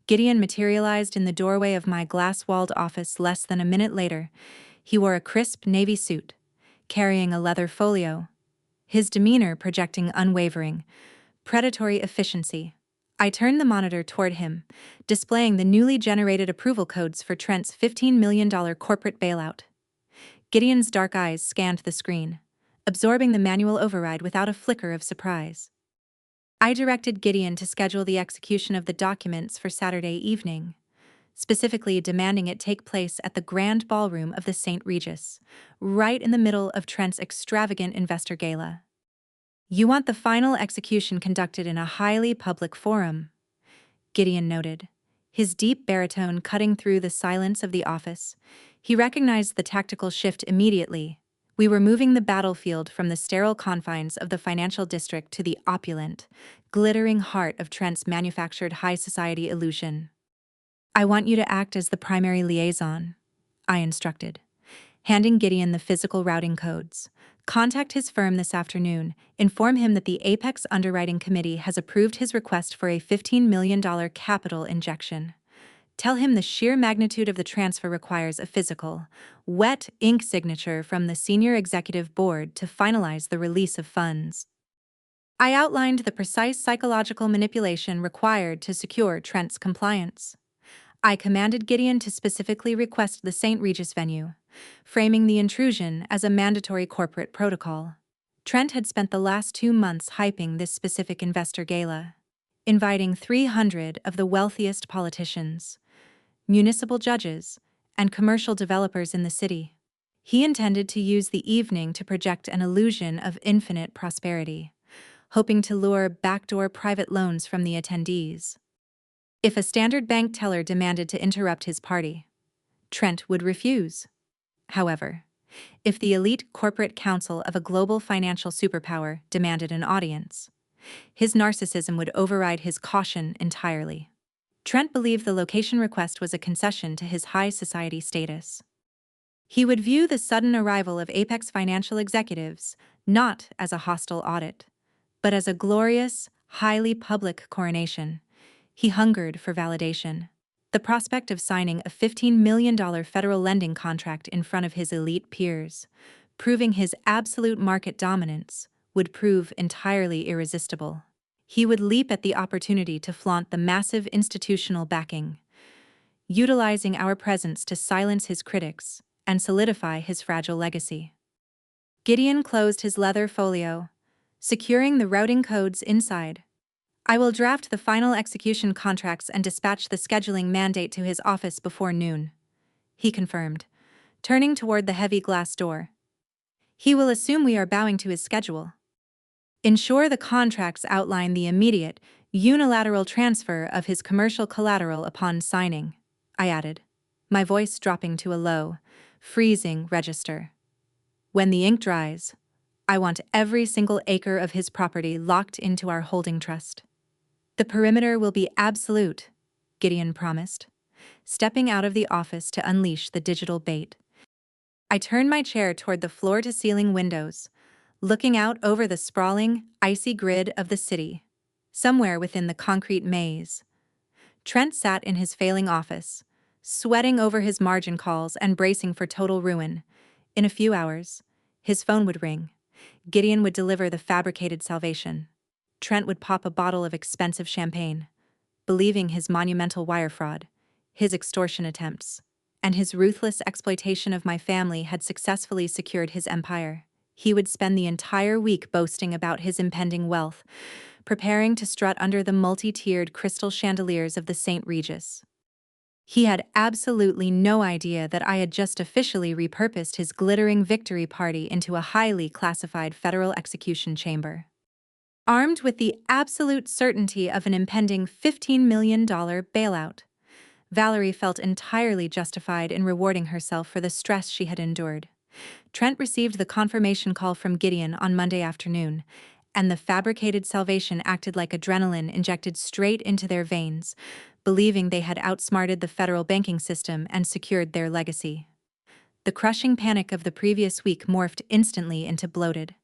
Gideon materialized in the doorway of my glass-walled office less than a minute later. He wore a crisp navy suit, carrying a leather folio, his demeanor projecting unwavering, predatory efficiency. I turned the monitor toward him, displaying the newly generated approval codes for Trent's $15 million corporate bailout. Gideon's dark eyes scanned the screen, absorbing the manual override without a flicker of surprise. I directed Gideon to schedule the execution of the documents for Saturday evening, specifically demanding it take place at the Grand Ballroom of the St. Regis, right in the middle of Trent's extravagant investor gala. "You want the final execution conducted in a highly public forum," Gideon noted, his deep baritone cutting through the silence of the office. He recognized the tactical shift immediately. We were moving the battlefield from the sterile confines of the financial district to the opulent, glittering heart of Trent's manufactured high society illusion. "I want you to act as the primary liaison," I instructed, handing Gideon the physical routing codes. "Contact his firm this afternoon, inform him that the Apex Underwriting Committee has approved his request for a $15 million capital injection. Tell him the sheer magnitude of the transfer requires a physical, wet ink signature from the senior executive board to finalize the release of funds." I outlined the precise psychological manipulation required to secure Trent's compliance. I commanded Gideon to specifically request the St. Regis venue, framing the intrusion as a mandatory corporate protocol. Trent had spent the last 2 months hyping this specific investor gala, inviting 300 of the wealthiest politicians, municipal judges, and commercial developers in the city. He intended to use the evening to project an illusion of infinite prosperity, hoping to lure backdoor private loans from the attendees. If a standard bank teller demanded to interrupt his party, Trent would refuse. However, if the elite corporate council of a global financial superpower demanded an audience, his narcissism would override his caution entirely. Trent believed the location request was a concession to his high society status. He would view the sudden arrival of Apex financial executives not as a hostile audit, but as a glorious, highly public coronation. He hungered for validation. The prospect of signing a $15 million federal lending contract in front of his elite peers, proving his absolute market dominance, would prove entirely irresistible. He would leap at the opportunity to flaunt the massive institutional backing, utilizing our presence to silence his critics and solidify his fragile legacy. Gideon closed his leather folio, securing the routing codes inside. "I will draft the final execution contracts and dispatch the scheduling mandate to his office before noon," he confirmed, turning toward the heavy glass door. "He will assume we are bowing to his schedule. Ensure the contracts outline the immediate, unilateral transfer of his commercial collateral upon signing," I added, my voice dropping to a low, freezing register. "When the ink dries, I want every single acre of his property locked into our holding trust." "The perimeter will be absolute," Gideon promised, stepping out of the office to unleash the digital bait. I turned my chair toward the floor-to-ceiling windows, looking out over the sprawling, icy grid of the city. Somewhere within the concrete maze, Trent sat in his failing office, sweating over his margin calls and bracing for total ruin. In a few hours, his phone would ring. Gideon would deliver the fabricated salvation. Trent would pop a bottle of expensive champagne, believing his monumental wire fraud, his extortion attempts, and his ruthless exploitation of my family had successfully secured his empire. He would spend the entire week boasting about his impending wealth, preparing to strut under the multi-tiered crystal chandeliers of the St. Regis. He had absolutely no idea that I had just officially repurposed his glittering victory party into a highly classified federal execution chamber. Armed with the absolute certainty of an impending $15 million bailout, Valerie felt entirely justified in rewarding herself for the stress she had endured. Trent received the confirmation call from Gideon on Monday afternoon, and the fabricated salvation acted like adrenaline injected straight into their veins, believing they had outsmarted the federal banking system and secured their legacy. The crushing panic of the previous week morphed instantly into bloated,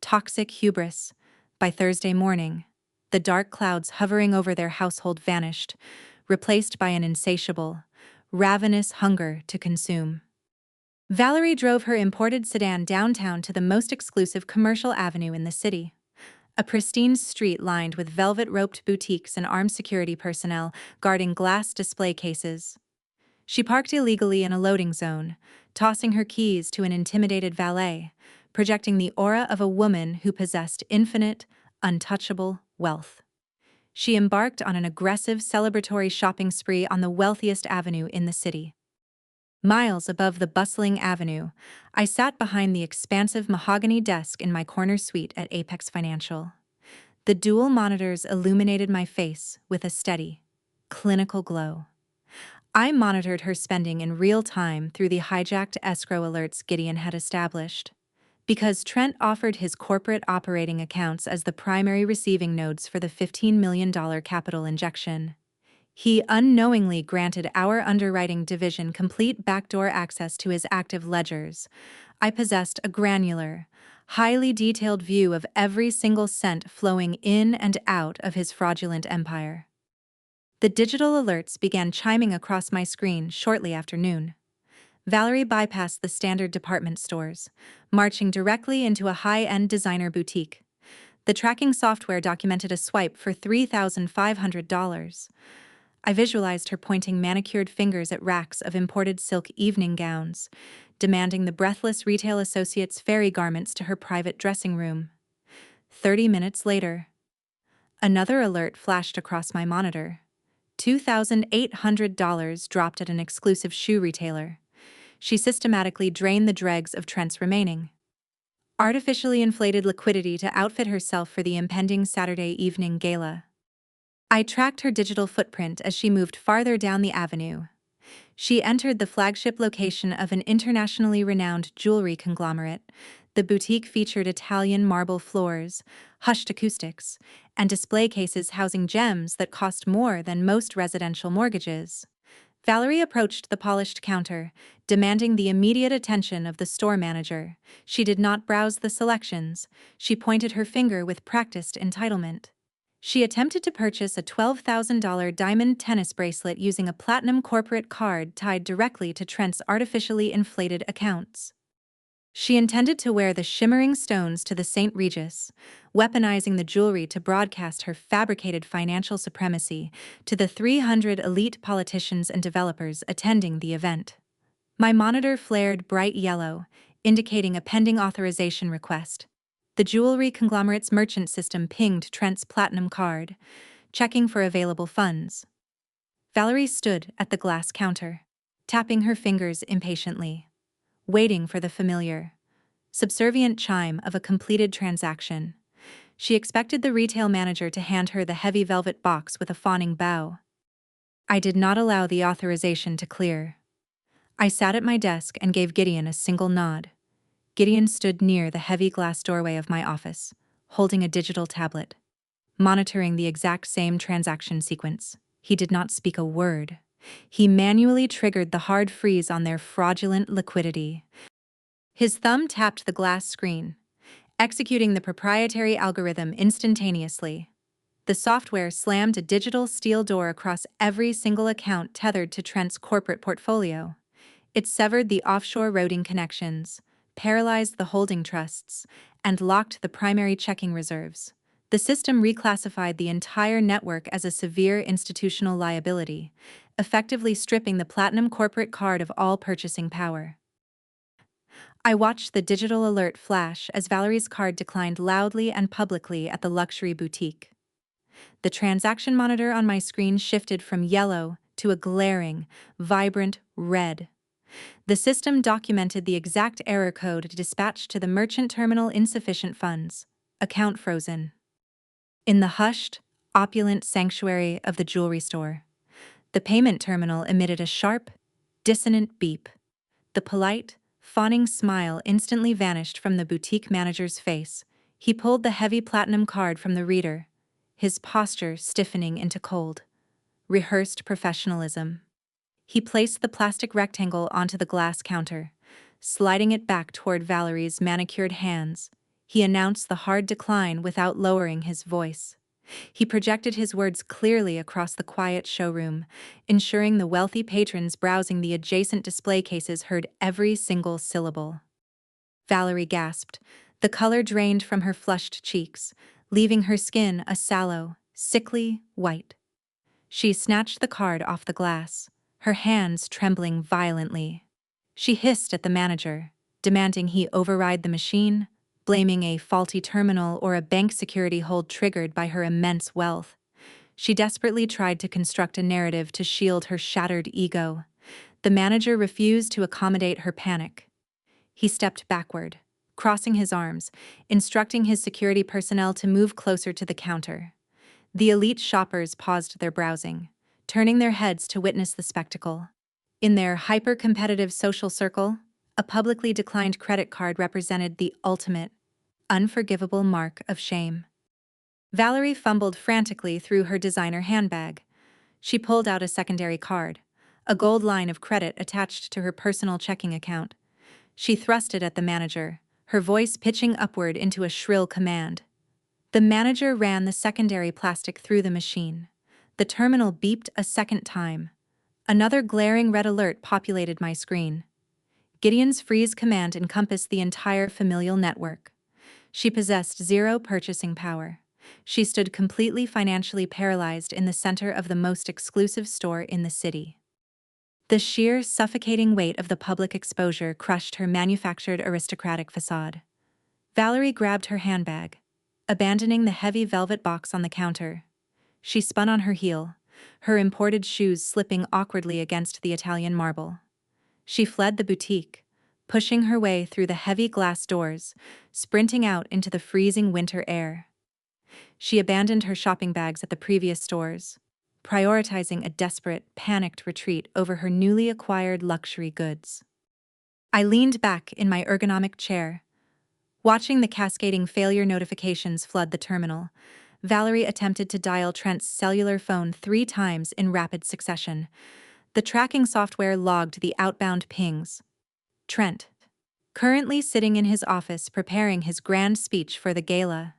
toxic hubris. By Thursday morning, the dark clouds hovering over their household vanished, replaced by an insatiable, ravenous hunger to consume. Valerie drove her imported sedan downtown to the most exclusive commercial avenue in the city, A pristine street lined with velvet-roped boutiques and armed security personnel guarding glass display cases. She parked illegally in a loading zone, tossing her keys to an intimidated valet, projecting the aura of a woman who possessed infinite, untouchable wealth. She embarked on an aggressive celebratory shopping spree on the wealthiest avenue in the city. Miles above the bustling avenue, I sat behind the expansive mahogany desk in my corner suite at Apex Financial. The dual monitors illuminated my face with a steady, clinical glow. I monitored her spending in real time through the hijacked escrow alerts Gideon had established. Because Trent offered his corporate operating accounts as the primary receiving nodes for the $15 million capital injection, he unknowingly granted our underwriting division complete backdoor access to his active ledgers. I possessed a granular, highly detailed view of every single cent flowing in and out of his fraudulent empire. The digital alerts began chiming across my screen shortly after noon. Valerie bypassed the standard department stores, marching directly into a high-end designer boutique. The tracking software documented a swipe for $3,500. I visualized her pointing manicured fingers at racks of imported silk evening gowns, demanding the breathless retail associate's fairy garments to her private dressing room. 30 minutes later, another alert flashed across my monitor. $2,800 dropped at an exclusive shoe retailer. She systematically drained the dregs of Trent's remaining artificially inflated liquidity to outfit herself for the impending Saturday evening gala. I tracked her digital footprint as she moved farther down the avenue. She entered the flagship location of an internationally renowned jewelry conglomerate. The boutique featured Italian marble floors, hushed acoustics, and display cases housing gems that cost more than most residential mortgages. Valerie approached the polished counter, demanding the immediate attention of the store manager. She did not browse the selections. She pointed her finger with practiced entitlement. She attempted to purchase a $12,000 diamond tennis bracelet using a platinum corporate card tied directly to Trent's artificially inflated accounts. She intended to wear the shimmering stones to the St. Regis, weaponizing the jewelry to broadcast her fabricated financial supremacy to the 300 elite politicians and developers attending the event. My monitor flared bright yellow, indicating a pending authorization request. The jewelry conglomerate's merchant system pinged Trent's platinum card, checking for available funds. Valerie stood at the glass counter, tapping her fingers impatiently, waiting for the familiar, subservient chime of a completed transaction. She expected the retail manager to hand her the heavy velvet box with a fawning bow. I did not allow the authorization to clear. I sat at my desk and gave Gideon a single nod. Gideon stood near the heavy glass doorway of my office, holding a digital tablet, monitoring the exact same transaction sequence. He did not speak a word. He manually triggered the hard freeze on their fraudulent liquidity. His thumb tapped the glass screen, executing the proprietary algorithm instantaneously. The software slammed a digital steel door across every single account tethered to Trent's corporate portfolio. It severed the offshore routing connections, paralyzed the holding trusts, and locked the primary checking reserves. The system reclassified the entire network as a severe institutional liability, effectively stripping the platinum corporate card of all purchasing power. I watched the digital alert flash as Valerie's card declined loudly and publicly at the luxury boutique. The transaction monitor on my screen shifted from yellow to a glaring, vibrant red. The system documented the exact error code dispatched to the merchant terminal: insufficient funds, account frozen. In the hushed, opulent sanctuary of the jewelry store, the payment terminal emitted a sharp, dissonant beep. The polite, fawning smile instantly vanished from the boutique manager's face. He pulled the heavy platinum card from the reader, his posture stiffening into cold, rehearsed professionalism. He placed the plastic rectangle onto the glass counter, sliding it back toward Valerie's manicured hands. He announced the hard decline without lowering his voice. He projected his words clearly across the quiet showroom, ensuring the wealthy patrons browsing the adjacent display cases heard every single syllable. Valerie gasped. The color drained from her flushed cheeks, leaving her skin a sallow, sickly white. She snatched the card off the glass, her hands trembling violently. She hissed at the manager, demanding he override the machine, blaming a faulty terminal or a bank security hold triggered by her immense wealth. She desperately tried to construct a narrative to shield her shattered ego. The manager refused to accommodate her panic. He stepped backward, crossing his arms, instructing his security personnel to move closer to the counter. The elite shoppers paused their browsing, turning their heads to witness the spectacle. In their hyper-competitive social circle, a publicly declined credit card represented the ultimate, unforgivable mark of shame. Valerie fumbled frantically through her designer handbag. She pulled out a secondary card, a gold line of credit attached to her personal checking account. She thrust it at the manager, her voice pitching upward into a shrill command. The manager ran the secondary plastic through the machine. The terminal beeped a second time. Another glaring red alert populated my screen. Gideon's freeze command encompassed the entire familial network. She possessed zero purchasing power. She stood completely financially paralyzed in the center of the most exclusive store in the city. The sheer, suffocating weight of the public exposure crushed her manufactured aristocratic facade. Valerie grabbed her handbag, abandoning the heavy velvet box on the counter. She spun on her heel, her imported shoes slipping awkwardly against the Italian marble. She fled the boutique, pushing her way through the heavy glass doors, sprinting out into the freezing winter air. She abandoned her shopping bags at the previous stores, prioritizing a desperate, panicked retreat over her newly acquired luxury goods. I leaned back in my ergonomic chair, watching the cascading failure notifications flood the terminal. Valerie attempted to dial Trent's cellular phone 3 times in rapid succession. The tracking software logged the outbound pings. Trent, currently sitting in his office preparing his grand speech for the gala,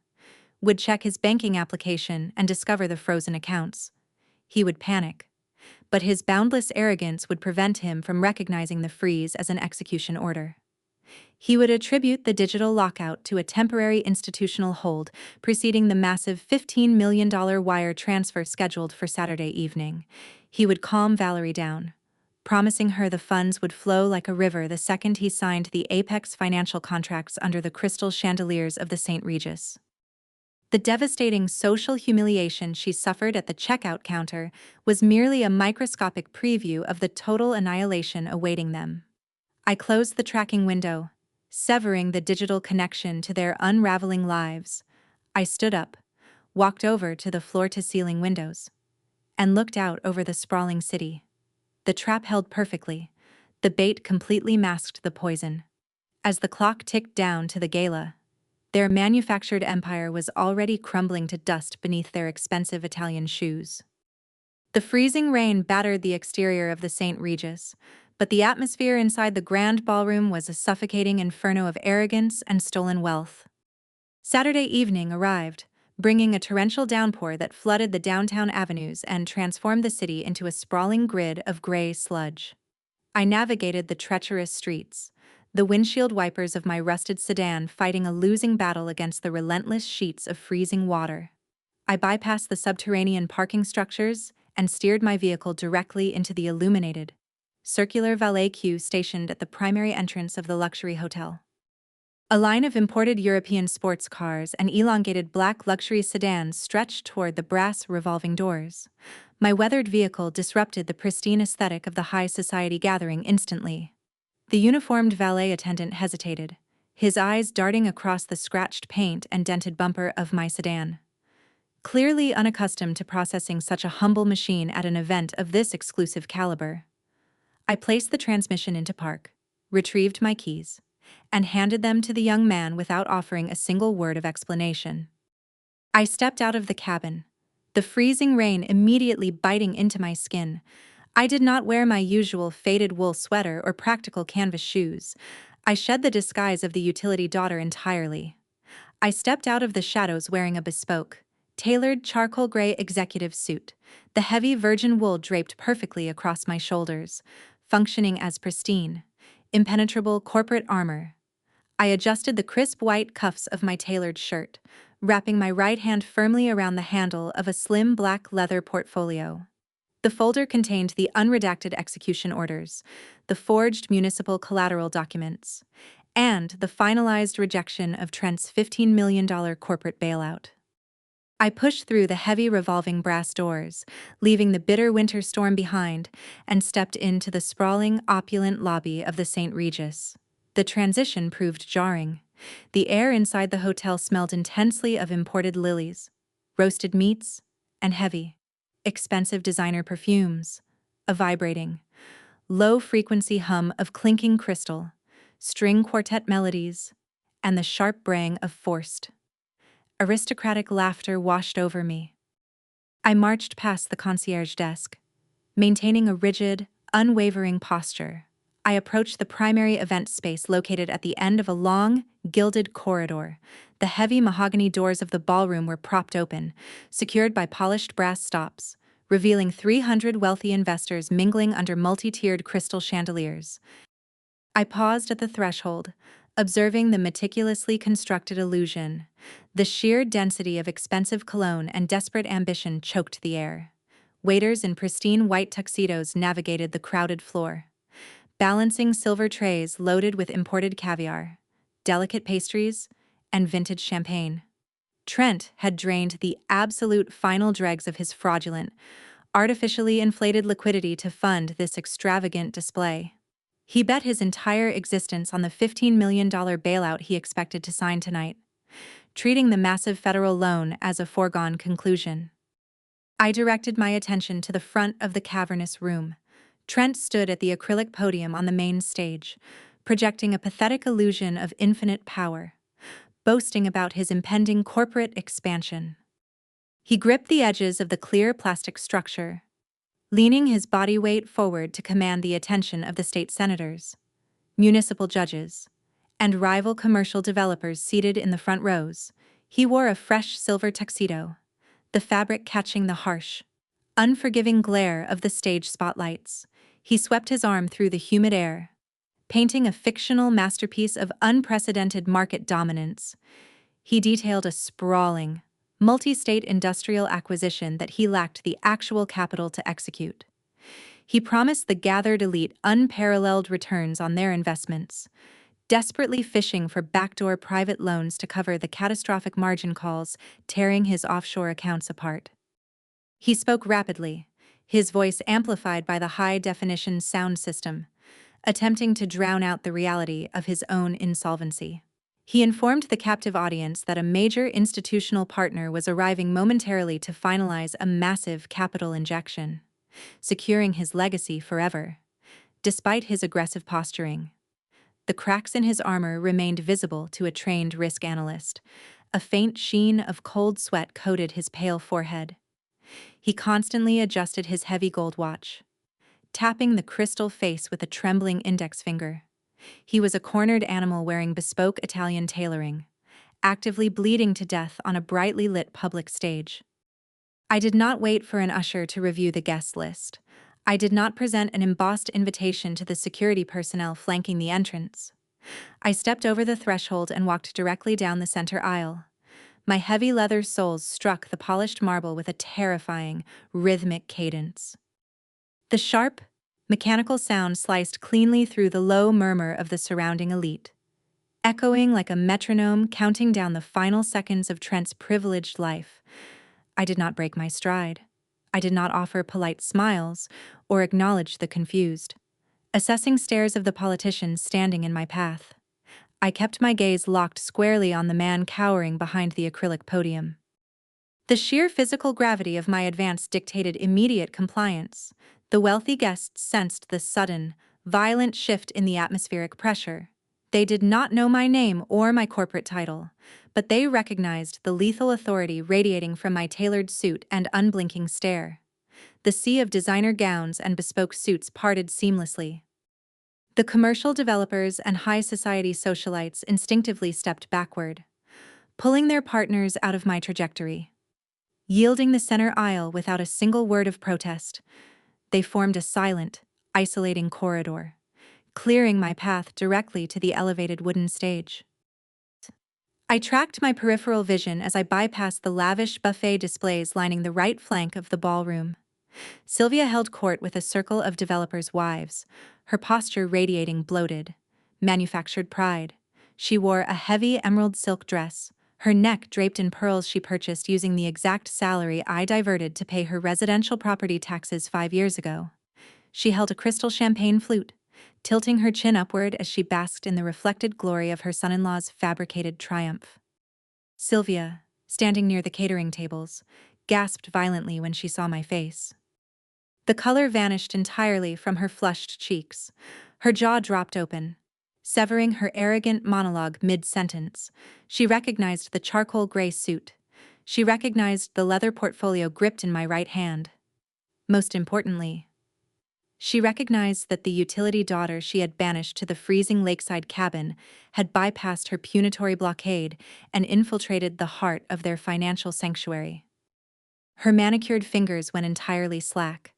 would check his banking application and discover the frozen accounts. He would panic, but his boundless arrogance would prevent him from recognizing the freeze as an execution order. He would attribute the digital lockout to a temporary institutional hold preceding the massive $15 million wire transfer scheduled for Saturday evening. He would calm Valerie down, promising her the funds would flow like a river the second he signed the Apex financial contracts under the crystal chandeliers of the St. Regis. The devastating social humiliation she suffered at the checkout counter was merely a microscopic preview of the total annihilation awaiting them. I closed the tracking window, severing the digital connection to their unraveling lives. I stood up, walked over to the floor-to-ceiling windows, and looked out over the sprawling city. The trap held perfectly. The bait completely masked the poison. As the clock ticked down to the gala, their manufactured empire was already crumbling to dust beneath their expensive Italian shoes. The freezing rain battered the exterior of the St. Regis, but the atmosphere inside the grand ballroom was a suffocating inferno of arrogance and stolen wealth. Saturday evening arrived, bringing a torrential downpour that flooded the downtown avenues and transformed the city into a sprawling grid of gray sludge. I navigated the treacherous streets, the windshield wipers of my rusted sedan fighting a losing battle against the relentless sheets of freezing water. I bypassed the subterranean parking structures and steered my vehicle directly into the illuminated, circular valet queue stationed at the primary entrance of the luxury hotel. A line of imported European sports cars and elongated black luxury sedans stretched toward the brass revolving doors. My weathered vehicle disrupted the pristine aesthetic of the high society gathering instantly. The uniformed valet attendant hesitated, his eyes darting across the scratched paint and dented bumper of my sedan. Clearly unaccustomed to processing such a humble machine at an event of this exclusive caliber, I placed the transmission into park, retrieved my keys, and handed them to the young man without offering a single word of explanation. I stepped out of the cabin, the freezing rain immediately biting into my skin. I did not wear my usual faded wool sweater or practical canvas shoes. I shed the disguise of the utility daughter entirely. I stepped out of the shadows wearing a bespoke, tailored charcoal gray executive suit, the heavy virgin wool draped perfectly across my shoulders, functioning as pristine, impenetrable corporate armor. I adjusted the crisp white cuffs of my tailored shirt, wrapping my right hand firmly around the handle of a slim black leather portfolio. The folder contained the unredacted execution orders, the forged municipal collateral documents, and the finalized rejection of Trent's $15 million corporate bailout. I pushed through the heavy revolving brass doors, leaving the bitter winter storm behind, and stepped into the sprawling, opulent lobby of the St. Regis. The transition proved jarring. The air inside the hotel smelled intensely of imported lilies, roasted meats, and heavy, expensive designer perfumes, a vibrating, low-frequency hum of clinking crystal, string quartet melodies, and the sharp braying of forced, aristocratic laughter washed over me. I marched past the concierge desk, maintaining a rigid, unwavering posture. I approached the primary event space located at the end of a long, gilded corridor. The heavy mahogany doors of the ballroom were propped open, secured by polished brass stops, revealing 300 wealthy investors mingling under multi-tiered crystal chandeliers. I paused at the threshold, observing the meticulously constructed illusion. The sheer density of expensive cologne and desperate ambition choked the air. Waiters in pristine white tuxedos navigated the crowded floor, balancing silver trays loaded with imported caviar, delicate pastries, and vintage champagne. Trent had drained the absolute final dregs of his fraudulent, artificially inflated liquidity to fund this extravagant display. He bet his entire existence on the $15 million bailout he expected to sign tonight, treating the massive federal loan as a foregone conclusion. I directed my attention to the front of the cavernous room. Trent stood at the acrylic podium on the main stage, projecting a pathetic illusion of infinite power, boasting about his impending corporate expansion. He gripped the edges of the clear plastic structure, leaning his body weight forward to command the attention of the state senators, municipal judges, and rival commercial developers seated in the front rows. He wore a fresh silver tuxedo, the fabric catching the harsh, unforgiving glare of the stage spotlights. He swept his arm through the humid air, painting a fictional masterpiece of unprecedented market dominance. He detailed a sprawling, multi-state industrial acquisition that he lacked the actual capital to execute. He promised the gathered elite unparalleled returns on their investments, desperately fishing for backdoor private loans to cover the catastrophic margin calls tearing his offshore accounts apart. He spoke rapidly, his voice amplified by the high-definition sound system, attempting to drown out the reality of his own insolvency. He informed the captive audience that a major institutional partner was arriving momentarily to finalize a massive capital injection, securing his legacy forever. Despite his aggressive posturing, the cracks in his armor remained visible to a trained risk analyst. A faint sheen of cold sweat coated his pale forehead. He constantly adjusted his heavy gold watch, tapping the crystal face with a trembling index finger. He was a cornered animal wearing bespoke Italian tailoring, actively bleeding to death on a brightly lit public stage. I did not wait for an usher to review the guest list. I did not present an embossed invitation to the security personnel flanking the entrance. I stepped over the threshold and walked directly down the center aisle. My heavy leather soles struck the polished marble with a terrifying, rhythmic cadence. The sharp, mechanical sound sliced cleanly through the low murmur of the surrounding elite, echoing like a metronome counting down the final seconds of Trent's privileged life. I did not break my stride. I did not offer polite smiles or acknowledge the confused, assessing stares of the politicians standing in my path. I kept my gaze locked squarely on the man cowering behind the acrylic podium. The sheer physical gravity of my advance dictated immediate compliance. The wealthy guests sensed the sudden, violent shift in the atmospheric pressure. They did not know my name or my corporate title, but they recognized the lethal authority radiating from my tailored suit and unblinking stare. The sea of designer gowns and bespoke suits parted seamlessly. The commercial developers and high society socialites instinctively stepped backward, pulling their partners out of my trajectory. Yielding the center aisle without a single word of protest, they formed a silent, isolating corridor, clearing my path directly to the elevated wooden stage. I tracked my peripheral vision as I bypassed the lavish buffet displays lining the right flank of the ballroom. Sylvia held court with a circle of developers' wives, her posture radiating bloated, manufactured pride. She wore a heavy emerald silk dress, her neck draped in pearls she purchased using the exact salary I diverted to pay her residential property taxes 5 years ago. She held a crystal champagne flute, tilting her chin upward as she basked in the reflected glory of her son-in-law's fabricated triumph. Sylvia, standing near the catering tables, gasped violently when she saw my face. The color vanished entirely from her flushed cheeks. Her jaw dropped open, severing her arrogant monologue mid-sentence. She recognized the charcoal gray suit. She recognized the leather portfolio gripped in my right hand. Most importantly, she recognized that the utility daughter she had banished to the freezing lakeside cabin had bypassed her punitory blockade and infiltrated the heart of their financial sanctuary. Her manicured fingers went entirely slack.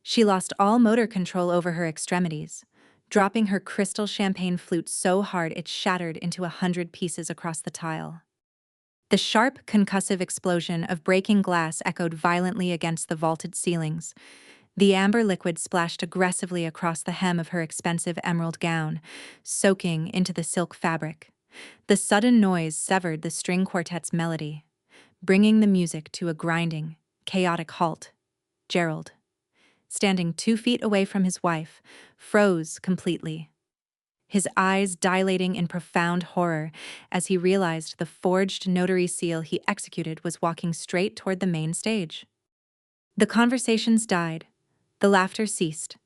She lost all motor control over her extremities, dropping her crystal champagne flute so hard it shattered into 100 pieces across the tile. The sharp, concussive explosion of breaking glass echoed violently against the vaulted ceilings. The amber liquid splashed aggressively across the hem of her expensive emerald gown, soaking into the silk fabric. The sudden noise severed the string quartet's melody, bringing the music to a grinding, chaotic halt. Gerald, standing 2 feet away from his wife, froze completely, his eyes dilating in profound horror as he realized the forged notary seal he executed was walking straight toward the main stage. The conversations died. The laughter ceased.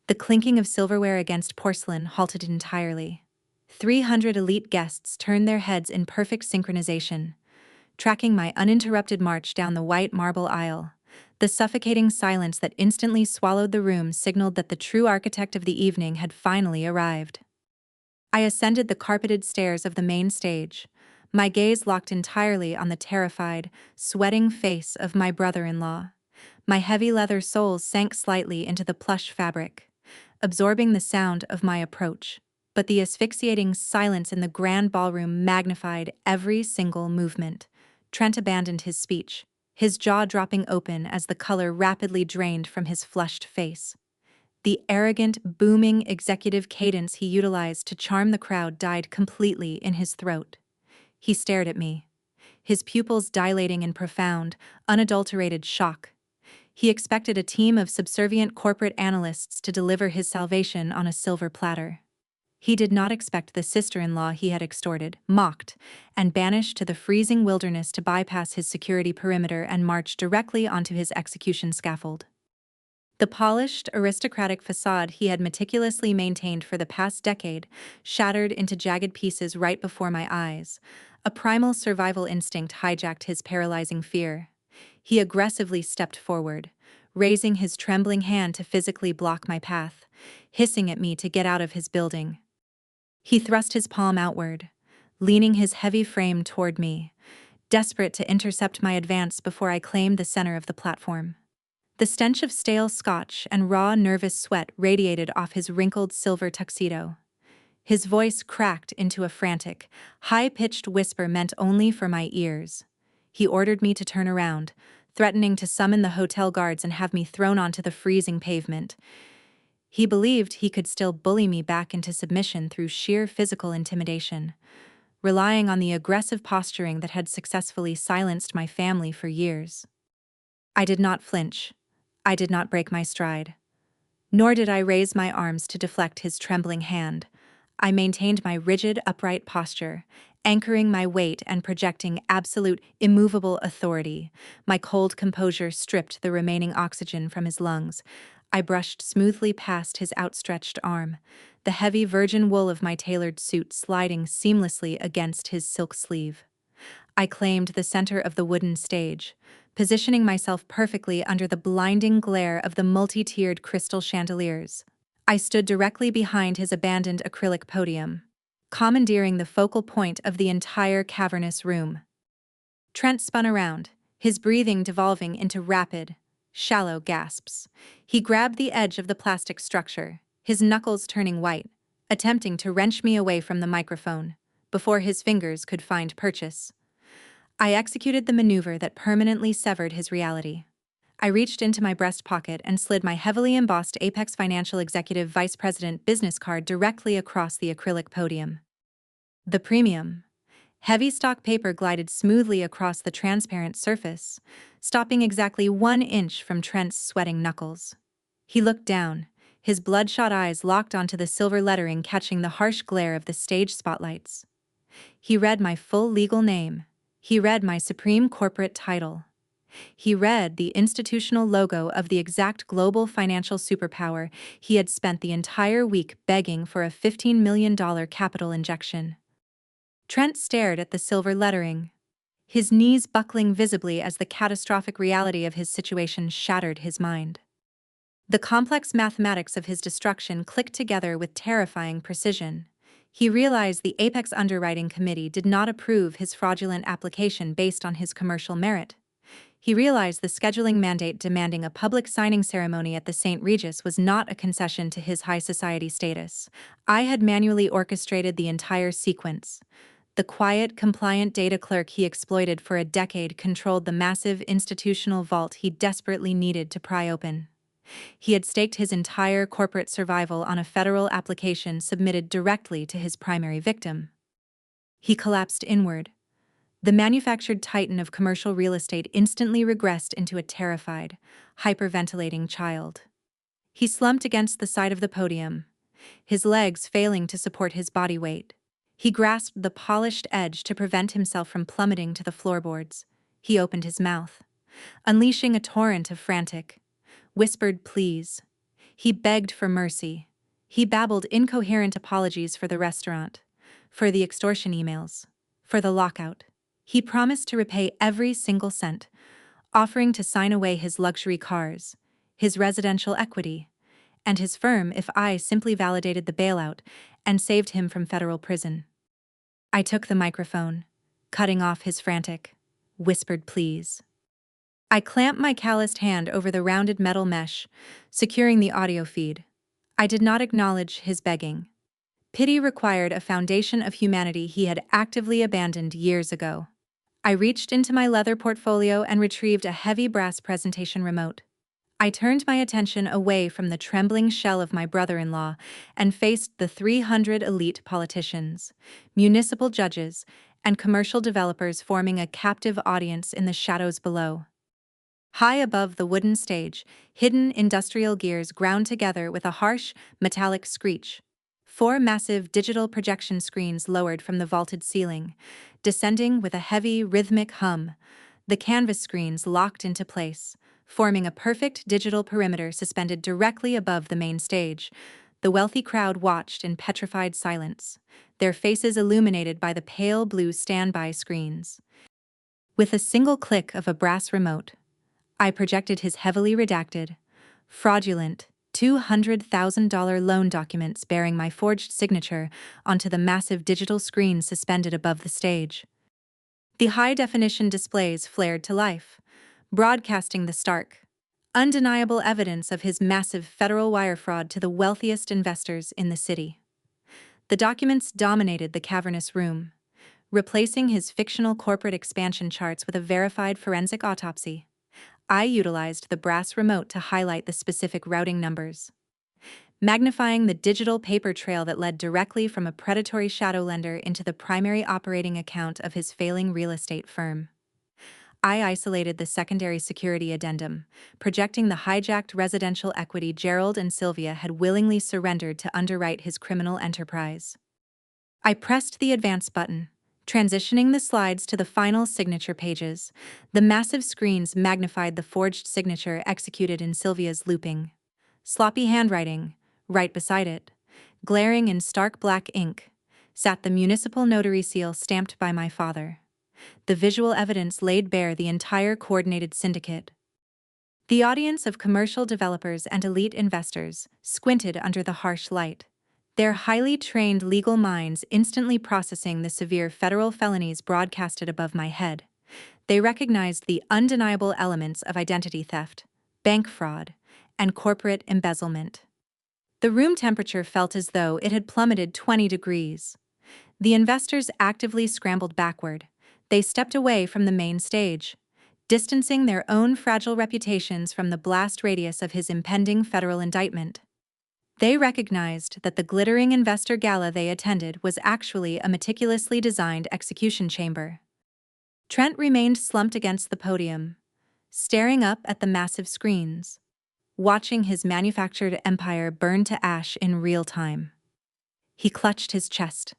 The clinking of silverware against porcelain halted entirely. 300 elite guests turned their heads in perfect synchronization, tracking my uninterrupted march down the white marble aisle. The suffocating silence that instantly swallowed the room signaled that the true architect of the evening had finally arrived. I ascended the carpeted stairs of the main stage, my gaze locked entirely on the terrified, sweating face of my brother-in-law. My heavy leather soles sank slightly into the plush fabric, absorbing the sound of my approach, but the asphyxiating silence in the grand ballroom magnified every single movement. Trent abandoned his speech, his jaw dropping open as the color rapidly drained from his flushed face. The arrogant, booming executive cadence he utilized to charm the crowd died completely in his throat. He stared at me, his pupils dilating in profound, unadulterated shock. He expected a team of subservient corporate analysts to deliver his salvation on a silver platter. He did not expect the sister-in-law he had extorted, mocked, and banished to the freezing wilderness to bypass his security perimeter and march directly onto his execution scaffold. The polished, aristocratic facade he had meticulously maintained for the past decade shattered into jagged pieces right before my eyes. A primal survival instinct hijacked his paralyzing fear. He aggressively stepped forward, raising his trembling hand to physically block my path, hissing at me to get out of his building. He thrust his palm outward, leaning his heavy frame toward me, desperate to intercept my advance before I claimed the center of the platform. The stench of stale scotch and raw, nervous sweat radiated off his wrinkled silver tuxedo. His voice cracked into a frantic, high-pitched whisper meant only for my ears. He ordered me to turn around, threatening to summon the hotel guards and have me thrown onto the freezing pavement. He believed he could still bully me back into submission through sheer physical intimidation, relying on the aggressive posturing that had successfully silenced my family for years. I did not flinch. I did not break my stride. Nor did I raise my arms to deflect his trembling hand. I maintained my rigid, upright posture, anchoring my weight and projecting absolute, immovable authority. My cold composure stripped the remaining oxygen from his lungs. I brushed smoothly past his outstretched arm, the heavy virgin wool of my tailored suit sliding seamlessly against his silk sleeve. I claimed the center of the wooden stage, positioning myself perfectly under the blinding glare of the multi-tiered crystal chandeliers. I stood directly behind his abandoned acrylic podium, commandeering the focal point of the entire cavernous room. Trent spun around, his breathing devolving into rapid, shallow gasps. He grabbed the edge of the plastic structure, his knuckles turning white, attempting to wrench me away from the microphone. before his fingers could find purchase. I executed the maneuver that permanently severed his reality. I reached into my breast pocket and slid my heavily embossed Apex Financial Executive Vice President business card directly across the acrylic podium. The premium, heavy stock paper glided smoothly across the transparent surface, stopping exactly 1 inch from Trent's sweating knuckles. He looked down, his bloodshot eyes locked onto the silver lettering catching the harsh glare of the stage spotlights. He read my full legal name. He read my supreme corporate title. He read the institutional logo of the exact global financial superpower he had spent the entire week begging for a $15 million capital injection. Trent stared at the silver lettering, his knees buckling visibly as the catastrophic reality of his situation shattered his mind. The complex mathematics of his destruction clicked together with terrifying precision. He realized the Apex Underwriting Committee did not approve his fraudulent application based on his commercial merit. He realized the scheduling mandate demanding a public signing ceremony at the St. Regis was not a concession to his high society status. I had manually orchestrated the entire sequence. The quiet, compliant data clerk he exploited for a decade controlled the massive institutional vault he desperately needed to pry open. He had staked his entire corporate survival on a federal application submitted directly to his primary victim. He collapsed inward. The manufactured titan of commercial real estate instantly regressed into a terrified, hyperventilating child. He slumped against the side of the podium, his legs failing to support his body weight. He grasped the polished edge to prevent himself from plummeting to the floorboards. He opened his mouth, unleashing a torrent of frantic, whispered pleas. He begged for mercy. He babbled incoherent apologies for the restaurant, for the extortion emails, for the lockout. He promised to repay every single cent, offering to sign away his luxury cars, his residential equity, and his firm if I simply validated the bailout and saved him from federal prison. I took the microphone, cutting off his frantic, whispered pleas. I clamped my calloused hand over the rounded metal mesh, securing the audio feed. I did not acknowledge his begging. Pity required a foundation of humanity he had actively abandoned years ago. I reached into my leather portfolio and retrieved a heavy brass presentation remote. I turned my attention away from the trembling shell of my brother-in-law and faced the 300 elite politicians, municipal judges, and commercial developers forming a captive audience in the shadows below. High above the wooden stage, hidden industrial gears ground together with a harsh, metallic screech. 4 massive digital projection screens lowered from the vaulted ceiling, descending with a heavy, rhythmic hum. The canvas screens locked into place, forming a perfect digital perimeter suspended directly above the main stage. The wealthy crowd watched in petrified silence, their faces illuminated by the pale blue standby screens. With a single click of a brass remote, I projected his heavily redacted, fraudulent, $200,000 loan documents bearing my forged signature onto the massive digital screens suspended above the stage. The high-definition displays flared to life, broadcasting the stark, undeniable evidence of his massive federal wire fraud to the wealthiest investors in the city. The documents dominated the cavernous room, replacing his fictional corporate expansion charts with a verified forensic autopsy. I utilized the brass remote to highlight the specific routing numbers, magnifying the digital paper trail that led directly from a predatory shadow lender into the primary operating account of his failing real estate firm. I isolated the secondary security addendum, projecting the hijacked residential equity Gerald and Sylvia had willingly surrendered to underwrite his criminal enterprise. I pressed the advance button, transitioning the slides to the final signature pages. The massive screens magnified the forged signature executed in Sylvia's looping, sloppy handwriting. Right beside it, glaring in stark black ink, sat the municipal notary seal stamped by my father. The visual evidence laid bare the entire coordinated syndicate. The audience of commercial developers and elite investors squinted under the harsh light, their highly trained legal minds instantly processing the severe federal felonies broadcasted above my head. They recognized the undeniable elements of identity theft, bank fraud, and corporate embezzlement. The room temperature felt as though it had plummeted 20 degrees. The investors actively scrambled backward. They stepped away from the main stage, distancing their own fragile reputations from the blast radius of his impending federal indictment. They recognized that the glittering investor gala they attended was actually a meticulously designed execution chamber. Trent remained slumped against the podium, staring up at the massive screens, watching his manufactured empire burn to ash in real time. He clutched his chest,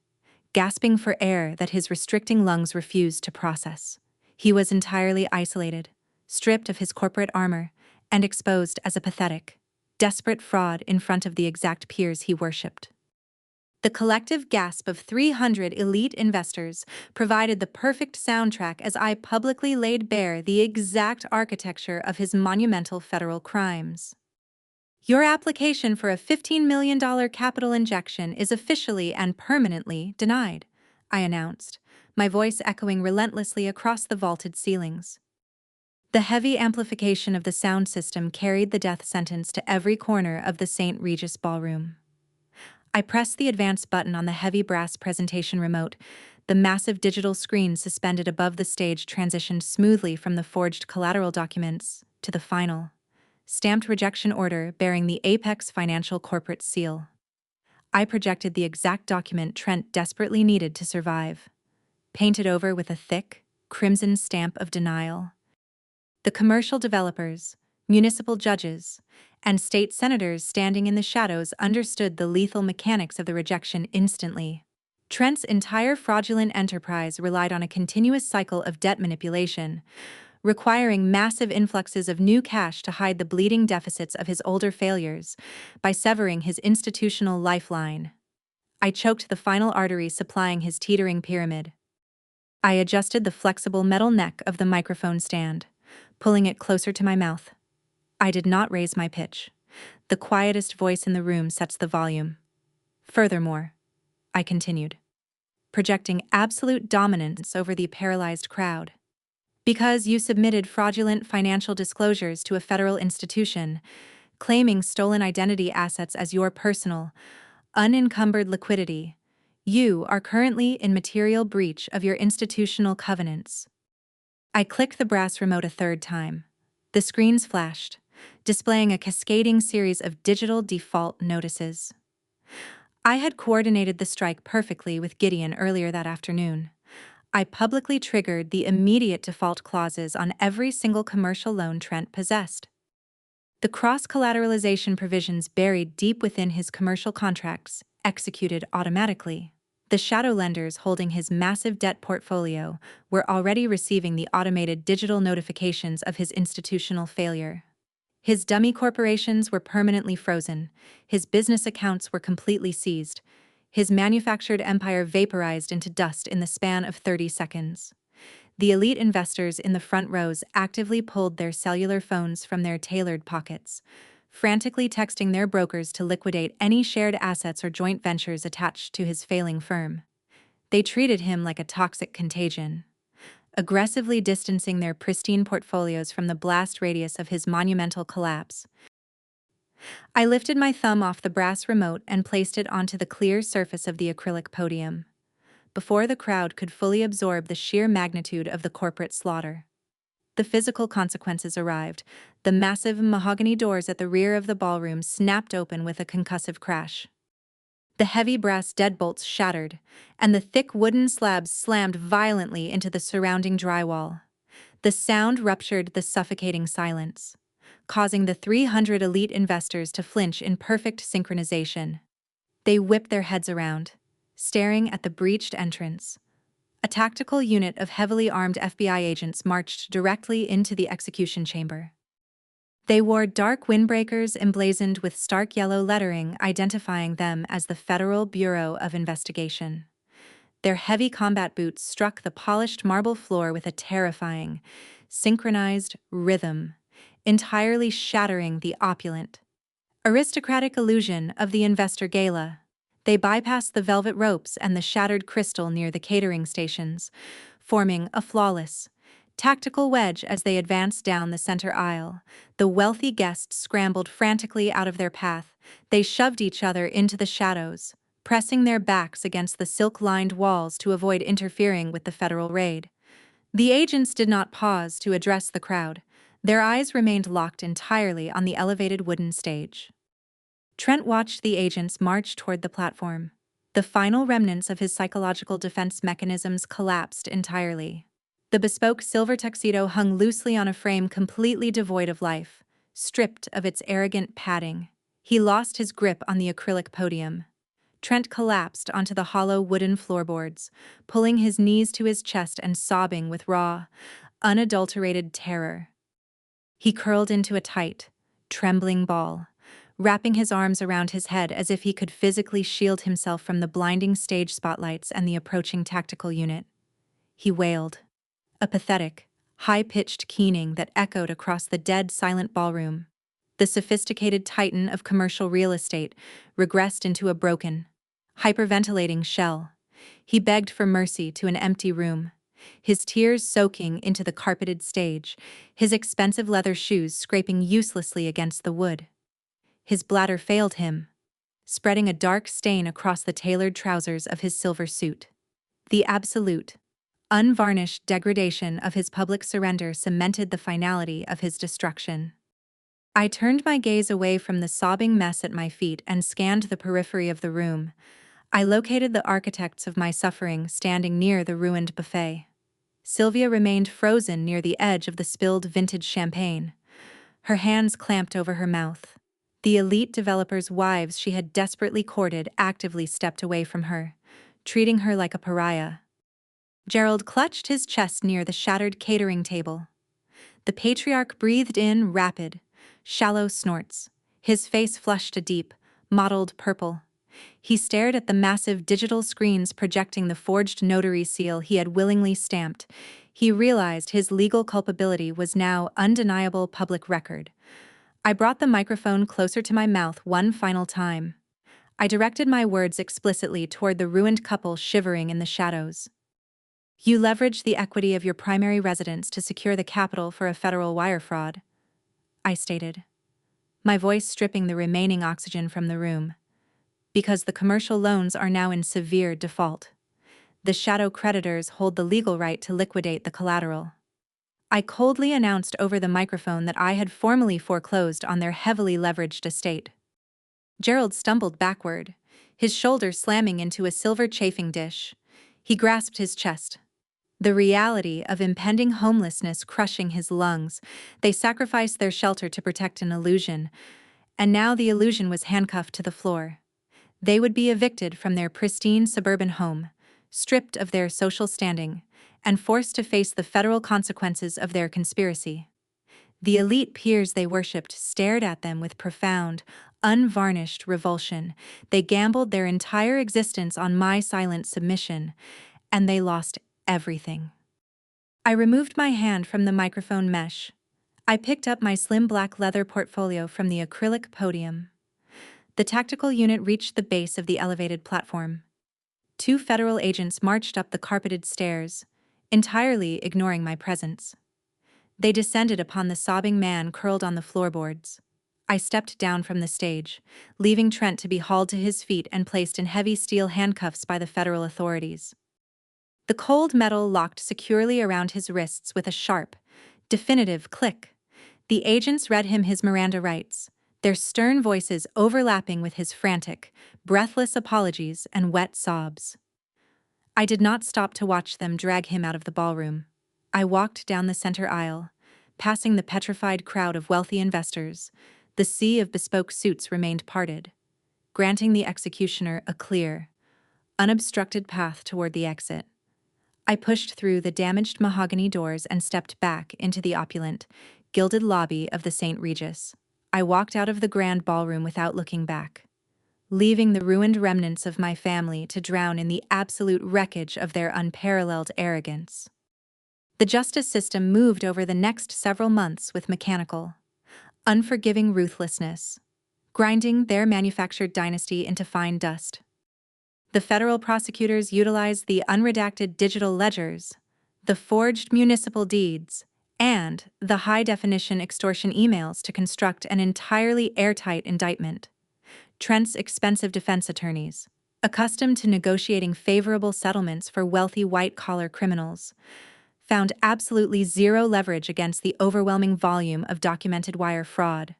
gasping for air that his restricting lungs refused to process. He was entirely isolated, stripped of his corporate armor, and exposed as a pathetic, desperate fraud in front of the exact peers he worshipped. The collective gasp of 300 elite investors provided the perfect soundtrack as I publicly laid bare the exact architecture of his monumental federal crimes. Your application for a $15 million capital injection is officially and permanently denied, I announced, my voice echoing relentlessly across the vaulted ceilings. The heavy amplification of the sound system carried the death sentence to every corner of the St. Regis ballroom. I pressed the advance button on the heavy brass presentation remote. The massive digital screen suspended above the stage transitioned smoothly from the forged collateral documents to the final, stamped rejection order bearing the Apex Financial corporate seal. I projected the exact document Trent desperately needed to survive, painted over with a thick, crimson stamp of denial. The commercial developers, municipal judges, and state senators standing in the shadows understood the lethal mechanics of the rejection instantly. Trent's entire fraudulent enterprise relied on a continuous cycle of debt manipulation, requiring massive influxes of new cash to hide the bleeding deficits of his older failures by severing his institutional lifeline. I choked the final artery supplying his teetering pyramid. I adjusted the flexible metal neck of the microphone stand, pulling it closer to my mouth. I did not raise my pitch. The quietest voice in the room sets the volume. Furthermore, I continued, projecting absolute dominance over the paralyzed crowd. Because you submitted fraudulent financial disclosures to a federal institution, claiming stolen identity assets as your personal, unencumbered liquidity, you are currently in material breach of your institutional covenants. I clicked the brass remote a third time. The screens flashed, displaying a cascading series of digital default notices. I had coordinated the strike perfectly with Gideon earlier that afternoon. I publicly triggered the immediate default clauses on every single commercial loan Trent possessed. The cross-collateralization provisions buried deep within his commercial contracts executed automatically. The shadow lenders holding his massive debt portfolio were already receiving the automated digital notifications of his institutional failure. His dummy corporations were permanently frozen, his business accounts were completely seized, his manufactured empire vaporized into dust in the span of 30 seconds. The elite investors in the front rows actively pulled their cellular phones from their tailored pockets, frantically texting their brokers to liquidate any shared assets or joint ventures attached to his failing firm. They treated him like a toxic contagion, aggressively distancing their pristine portfolios from the blast radius of his monumental collapse. I lifted my thumb off the brass remote and placed it onto the clear surface of the acrylic podium, before the crowd could fully absorb the sheer magnitude of the corporate slaughter. The physical consequences arrived. The massive mahogany doors at the rear of the ballroom snapped open with a concussive crash. The heavy brass deadbolts shattered, and the thick wooden slabs slammed violently into the surrounding drywall. The sound ruptured the suffocating silence, causing the 300 elite investors to flinch in perfect synchronization. They whipped their heads around, staring at the breached entrance. A tactical unit of heavily armed FBI agents marched directly into the execution chamber. They wore dark windbreakers emblazoned with stark yellow lettering identifying them as the Federal Bureau of Investigation. Their heavy combat boots struck the polished marble floor with a terrifying, synchronized rhythm, entirely shattering the opulent, aristocratic illusion of the investor gala. They bypassed the velvet ropes and the shattered crystal near the catering stations, forming a flawless, tactical wedge as they advanced down the center aisle. The wealthy guests scrambled frantically out of their path. They shoved each other into the shadows, pressing their backs against the silk-lined walls to avoid interfering with the federal raid. The agents did not pause to address the crowd. Their eyes remained locked entirely on the elevated wooden stage. Trent watched the agents march toward the platform. The final remnants of his psychological defense mechanisms collapsed entirely. The bespoke silver tuxedo hung loosely on a frame completely devoid of life, stripped of its arrogant padding. He lost his grip on the acrylic podium. Trent collapsed onto the hollow wooden floorboards, pulling his knees to his chest and sobbing with raw, unadulterated terror. He curled into a tight, trembling ball, wrapping his arms around his head as if he could physically shield himself from the blinding stage spotlights and the approaching tactical unit. He wailed, a pathetic, high-pitched keening that echoed across the dead, silent ballroom. The sophisticated titan of commercial real estate regressed into a broken, hyperventilating shell. He begged for mercy to an empty room, his tears soaking into the carpeted stage, his expensive leather shoes scraping uselessly against the wood. His bladder failed him, spreading a dark stain across the tailored trousers of his silver suit. The absolute, unvarnished degradation of his public surrender cemented the finality of his destruction. I turned my gaze away from the sobbing mess at my feet and scanned the periphery of the room. I located the architects of my suffering standing near the ruined buffet. Sylvia remained frozen near the edge of the spilled vintage champagne, her hands clamped over her mouth. The elite developers' wives she had desperately courted actively stepped away from her, treating her like a pariah. Gerald clutched his chest near the shattered catering table. The patriarch breathed in rapid, shallow snorts, his face flushed a deep, mottled purple. He stared at the massive digital screens projecting the forged notary seal he had willingly stamped. He realized his legal culpability was now undeniable public record. I brought the microphone closer to my mouth one final time. I directed my words explicitly toward the ruined couple shivering in the shadows. You leveraged the equity of your primary residence to secure the capital for a federal wire fraud, I stated, my voice stripping the remaining oxygen from the room. Because the commercial loans are now in severe default. The shadow creditors hold the legal right to liquidate the collateral. I coldly announced over the microphone that I had formally foreclosed on their heavily leveraged estate. Gerald stumbled backward, his shoulder slamming into a silver chafing dish. He grasped his chest. The reality of impending homelessness crushing his lungs. They sacrificed their shelter to protect an illusion, and now the illusion was handcuffed to the floor. They would be evicted from their pristine suburban home, stripped of their social standing, and forced to face the federal consequences of their conspiracy. The elite peers they worshipped stared at them with profound, unvarnished revulsion. They gambled their entire existence on my silent submission, and they lost everything. I removed my hand from the microphone mesh. I picked up my slim black leather portfolio from the acrylic podium. The tactical unit reached the base of the elevated platform. 2 federal agents marched up the carpeted stairs, entirely ignoring my presence. They descended upon the sobbing man curled on the floorboards. I stepped down from the stage, leaving Trent to be hauled to his feet and placed in heavy steel handcuffs by the federal authorities. The cold metal locked securely around his wrists with a sharp, definitive click. The agents read him his Miranda rights, their stern voices overlapping with his frantic, breathless apologies and wet sobs. I did not stop to watch them drag him out of the ballroom. I walked down the center aisle, passing the petrified crowd of wealthy investors. The sea of bespoke suits remained parted, granting the executioner a clear, unobstructed path toward the exit. I pushed through the damaged mahogany doors and stepped back into the opulent, gilded lobby of the St. Regis. I walked out of the grand ballroom without looking back, leaving the ruined remnants of my family to drown in the absolute wreckage of their unparalleled arrogance. The justice system moved over the next several months with mechanical, unforgiving ruthlessness, grinding their manufactured dynasty into fine dust. The federal prosecutors utilized the unredacted digital ledgers, the forged municipal deeds, and the high-definition extortion emails to construct an entirely airtight indictment. Trent's expensive defense attorneys, accustomed to negotiating favorable settlements for wealthy white-collar criminals, found absolutely zero leverage against the overwhelming volume of documented wire fraud.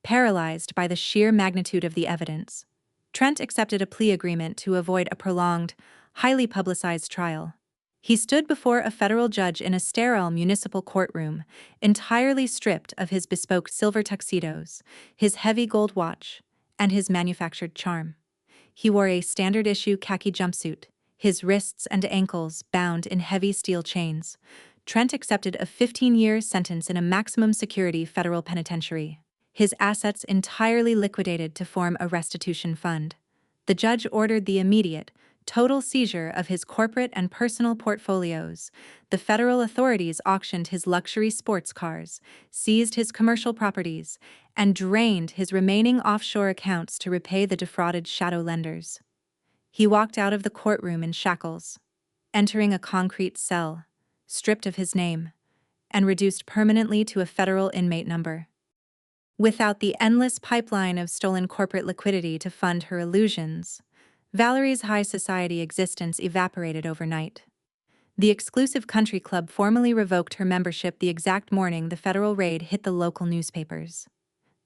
Paralyzed by the sheer magnitude of the evidence, Trent accepted a plea agreement to avoid a prolonged, highly publicized trial. He stood before a federal judge in a sterile municipal courtroom, entirely stripped of his bespoke silver tuxedos, his heavy gold watch, and his manufactured charm. He wore a standard-issue khaki jumpsuit, his wrists and ankles bound in heavy steel chains. Trent accepted a 15-year sentence in a maximum security federal penitentiary, his assets entirely liquidated to form a restitution fund. The judge ordered the immediate, total seizure of his corporate and personal portfolios. The federal authorities auctioned his luxury sports cars, seized his commercial properties, and drained his remaining offshore accounts to repay the defrauded shadow lenders. He walked out of the courtroom in shackles, entering a concrete cell, stripped of his name, and reduced permanently to a federal inmate number. Without the endless pipeline of stolen corporate liquidity to fund her illusions, Valerie's high society existence evaporated overnight. The exclusive country club formally revoked her membership the exact morning the federal raid hit the local newspapers.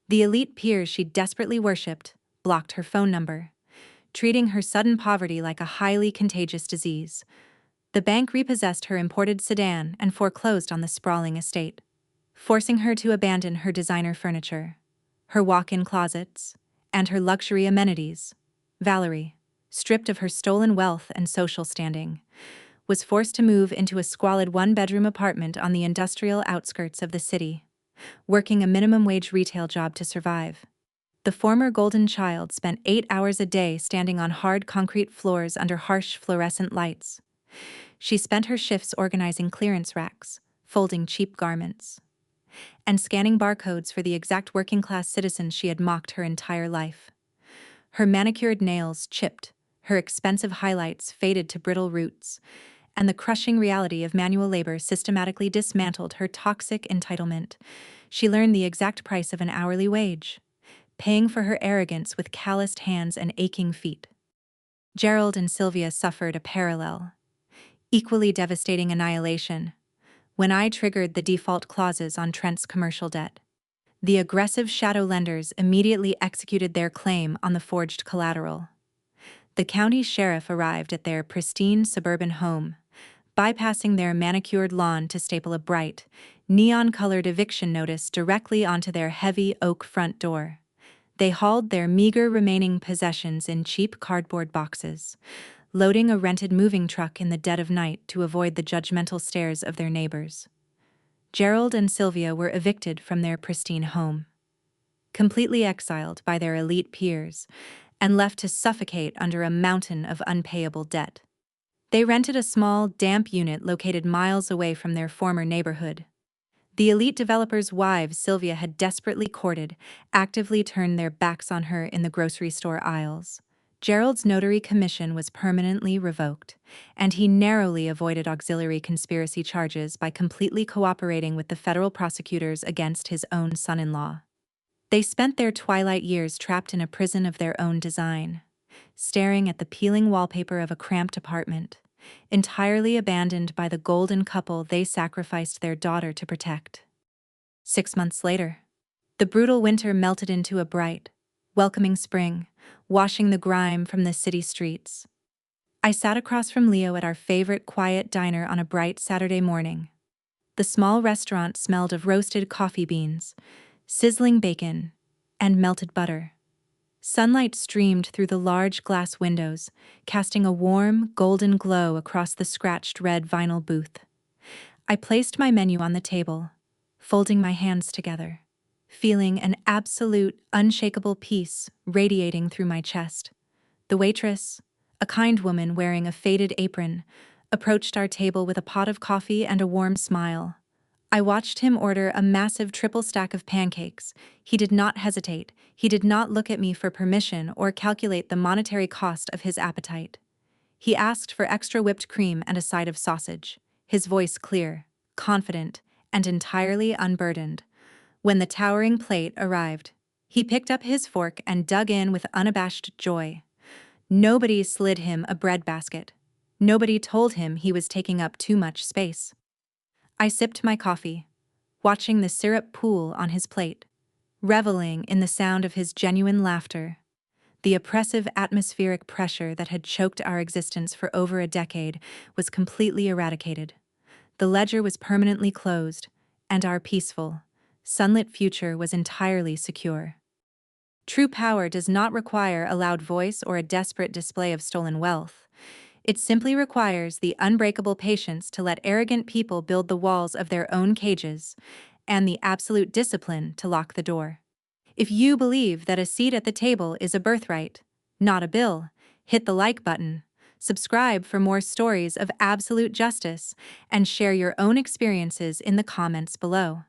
The elite peers she desperately worshipped blocked her phone number, treating her sudden poverty like a highly contagious disease. The bank repossessed her imported sedan and foreclosed on the sprawling estate, forcing her to abandon her designer furniture, her walk-in closets, and her luxury amenities. Valerie, stripped of her stolen wealth and social standing, was forced to move into a squalid one-bedroom apartment on the industrial outskirts of the city, working a minimum-wage retail job to survive. The former golden child spent 8 hours a day standing on hard concrete floors under harsh fluorescent lights. She spent her shifts organizing clearance racks, folding cheap garments, and scanning barcodes for the exact working-class citizens she had mocked her entire life. Her manicured nails chipped, her expensive highlights faded to brittle roots, and the crushing reality of manual labor systematically dismantled her toxic entitlement. She learned the exact price of an hourly wage, paying for her arrogance with calloused hands and aching feet. Gerald and Sylvia suffered a parallel, equally devastating annihilation when I triggered the default clauses on Trent's commercial debt. The aggressive shadow lenders immediately executed their claim on the forged collateral. The county sheriff arrived at their pristine suburban home, bypassing their manicured lawn to staple a bright, neon-colored eviction notice directly onto their heavy oak front door. They hauled their meager remaining possessions in cheap cardboard boxes, loading a rented moving truck in the dead of night to avoid the judgmental stares of their neighbors. Gerald and Sylvia were evicted from their pristine home, completely exiled by their elite peers, and left to suffocate under a mountain of unpayable debt. They rented a small, damp unit located miles away from their former neighborhood. The elite developers' wives Sylvia had desperately courted actively turned their backs on her in the grocery store aisles. Gerald's notary commission was permanently revoked, and he narrowly avoided auxiliary conspiracy charges by completely cooperating with the federal prosecutors against his own son-in-law. They spent their twilight years trapped in a prison of their own design, staring at the peeling wallpaper of a cramped apartment, entirely abandoned by the golden couple they sacrificed their daughter to protect. 6 months later, the brutal winter melted into a bright, welcoming spring, washing the grime from the city streets. I sat across from Leo at our favorite quiet diner on a bright Saturday morning. The small restaurant smelled of roasted coffee beans, sizzling bacon, and melted butter. Sunlight streamed through the large glass windows, casting a warm, golden glow across the scratched red vinyl booth. I placed my menu on the table, folding my hands together, feeling an absolute, unshakable peace radiating through my chest. The waitress, a kind woman wearing a faded apron, approached our table with a pot of coffee and a warm smile. I watched him order a massive triple stack of pancakes. He did not hesitate. He did not look at me for permission or calculate the monetary cost of his appetite. He asked for extra whipped cream and a side of sausage, his voice clear, confident, and entirely unburdened. When the towering plate arrived, he picked up his fork and dug in with unabashed joy. Nobody slid him a breadbasket. Nobody told him he was taking up too much space. I sipped my coffee, watching the syrup pool on his plate, reveling in the sound of his genuine laughter. The oppressive atmospheric pressure that had choked our existence for over a decade was completely eradicated. The ledger was permanently closed, and our peaceful, sunlit future was entirely secure. True power does not require a loud voice or a desperate display of stolen wealth. It simply requires the unbreakable patience to let arrogant people build the walls of their own cages, and the absolute discipline to lock the door. If you believe that a seat at the table is a birthright, not a bill, hit the like button, subscribe for more stories of absolute justice, and share your own experiences in the comments below.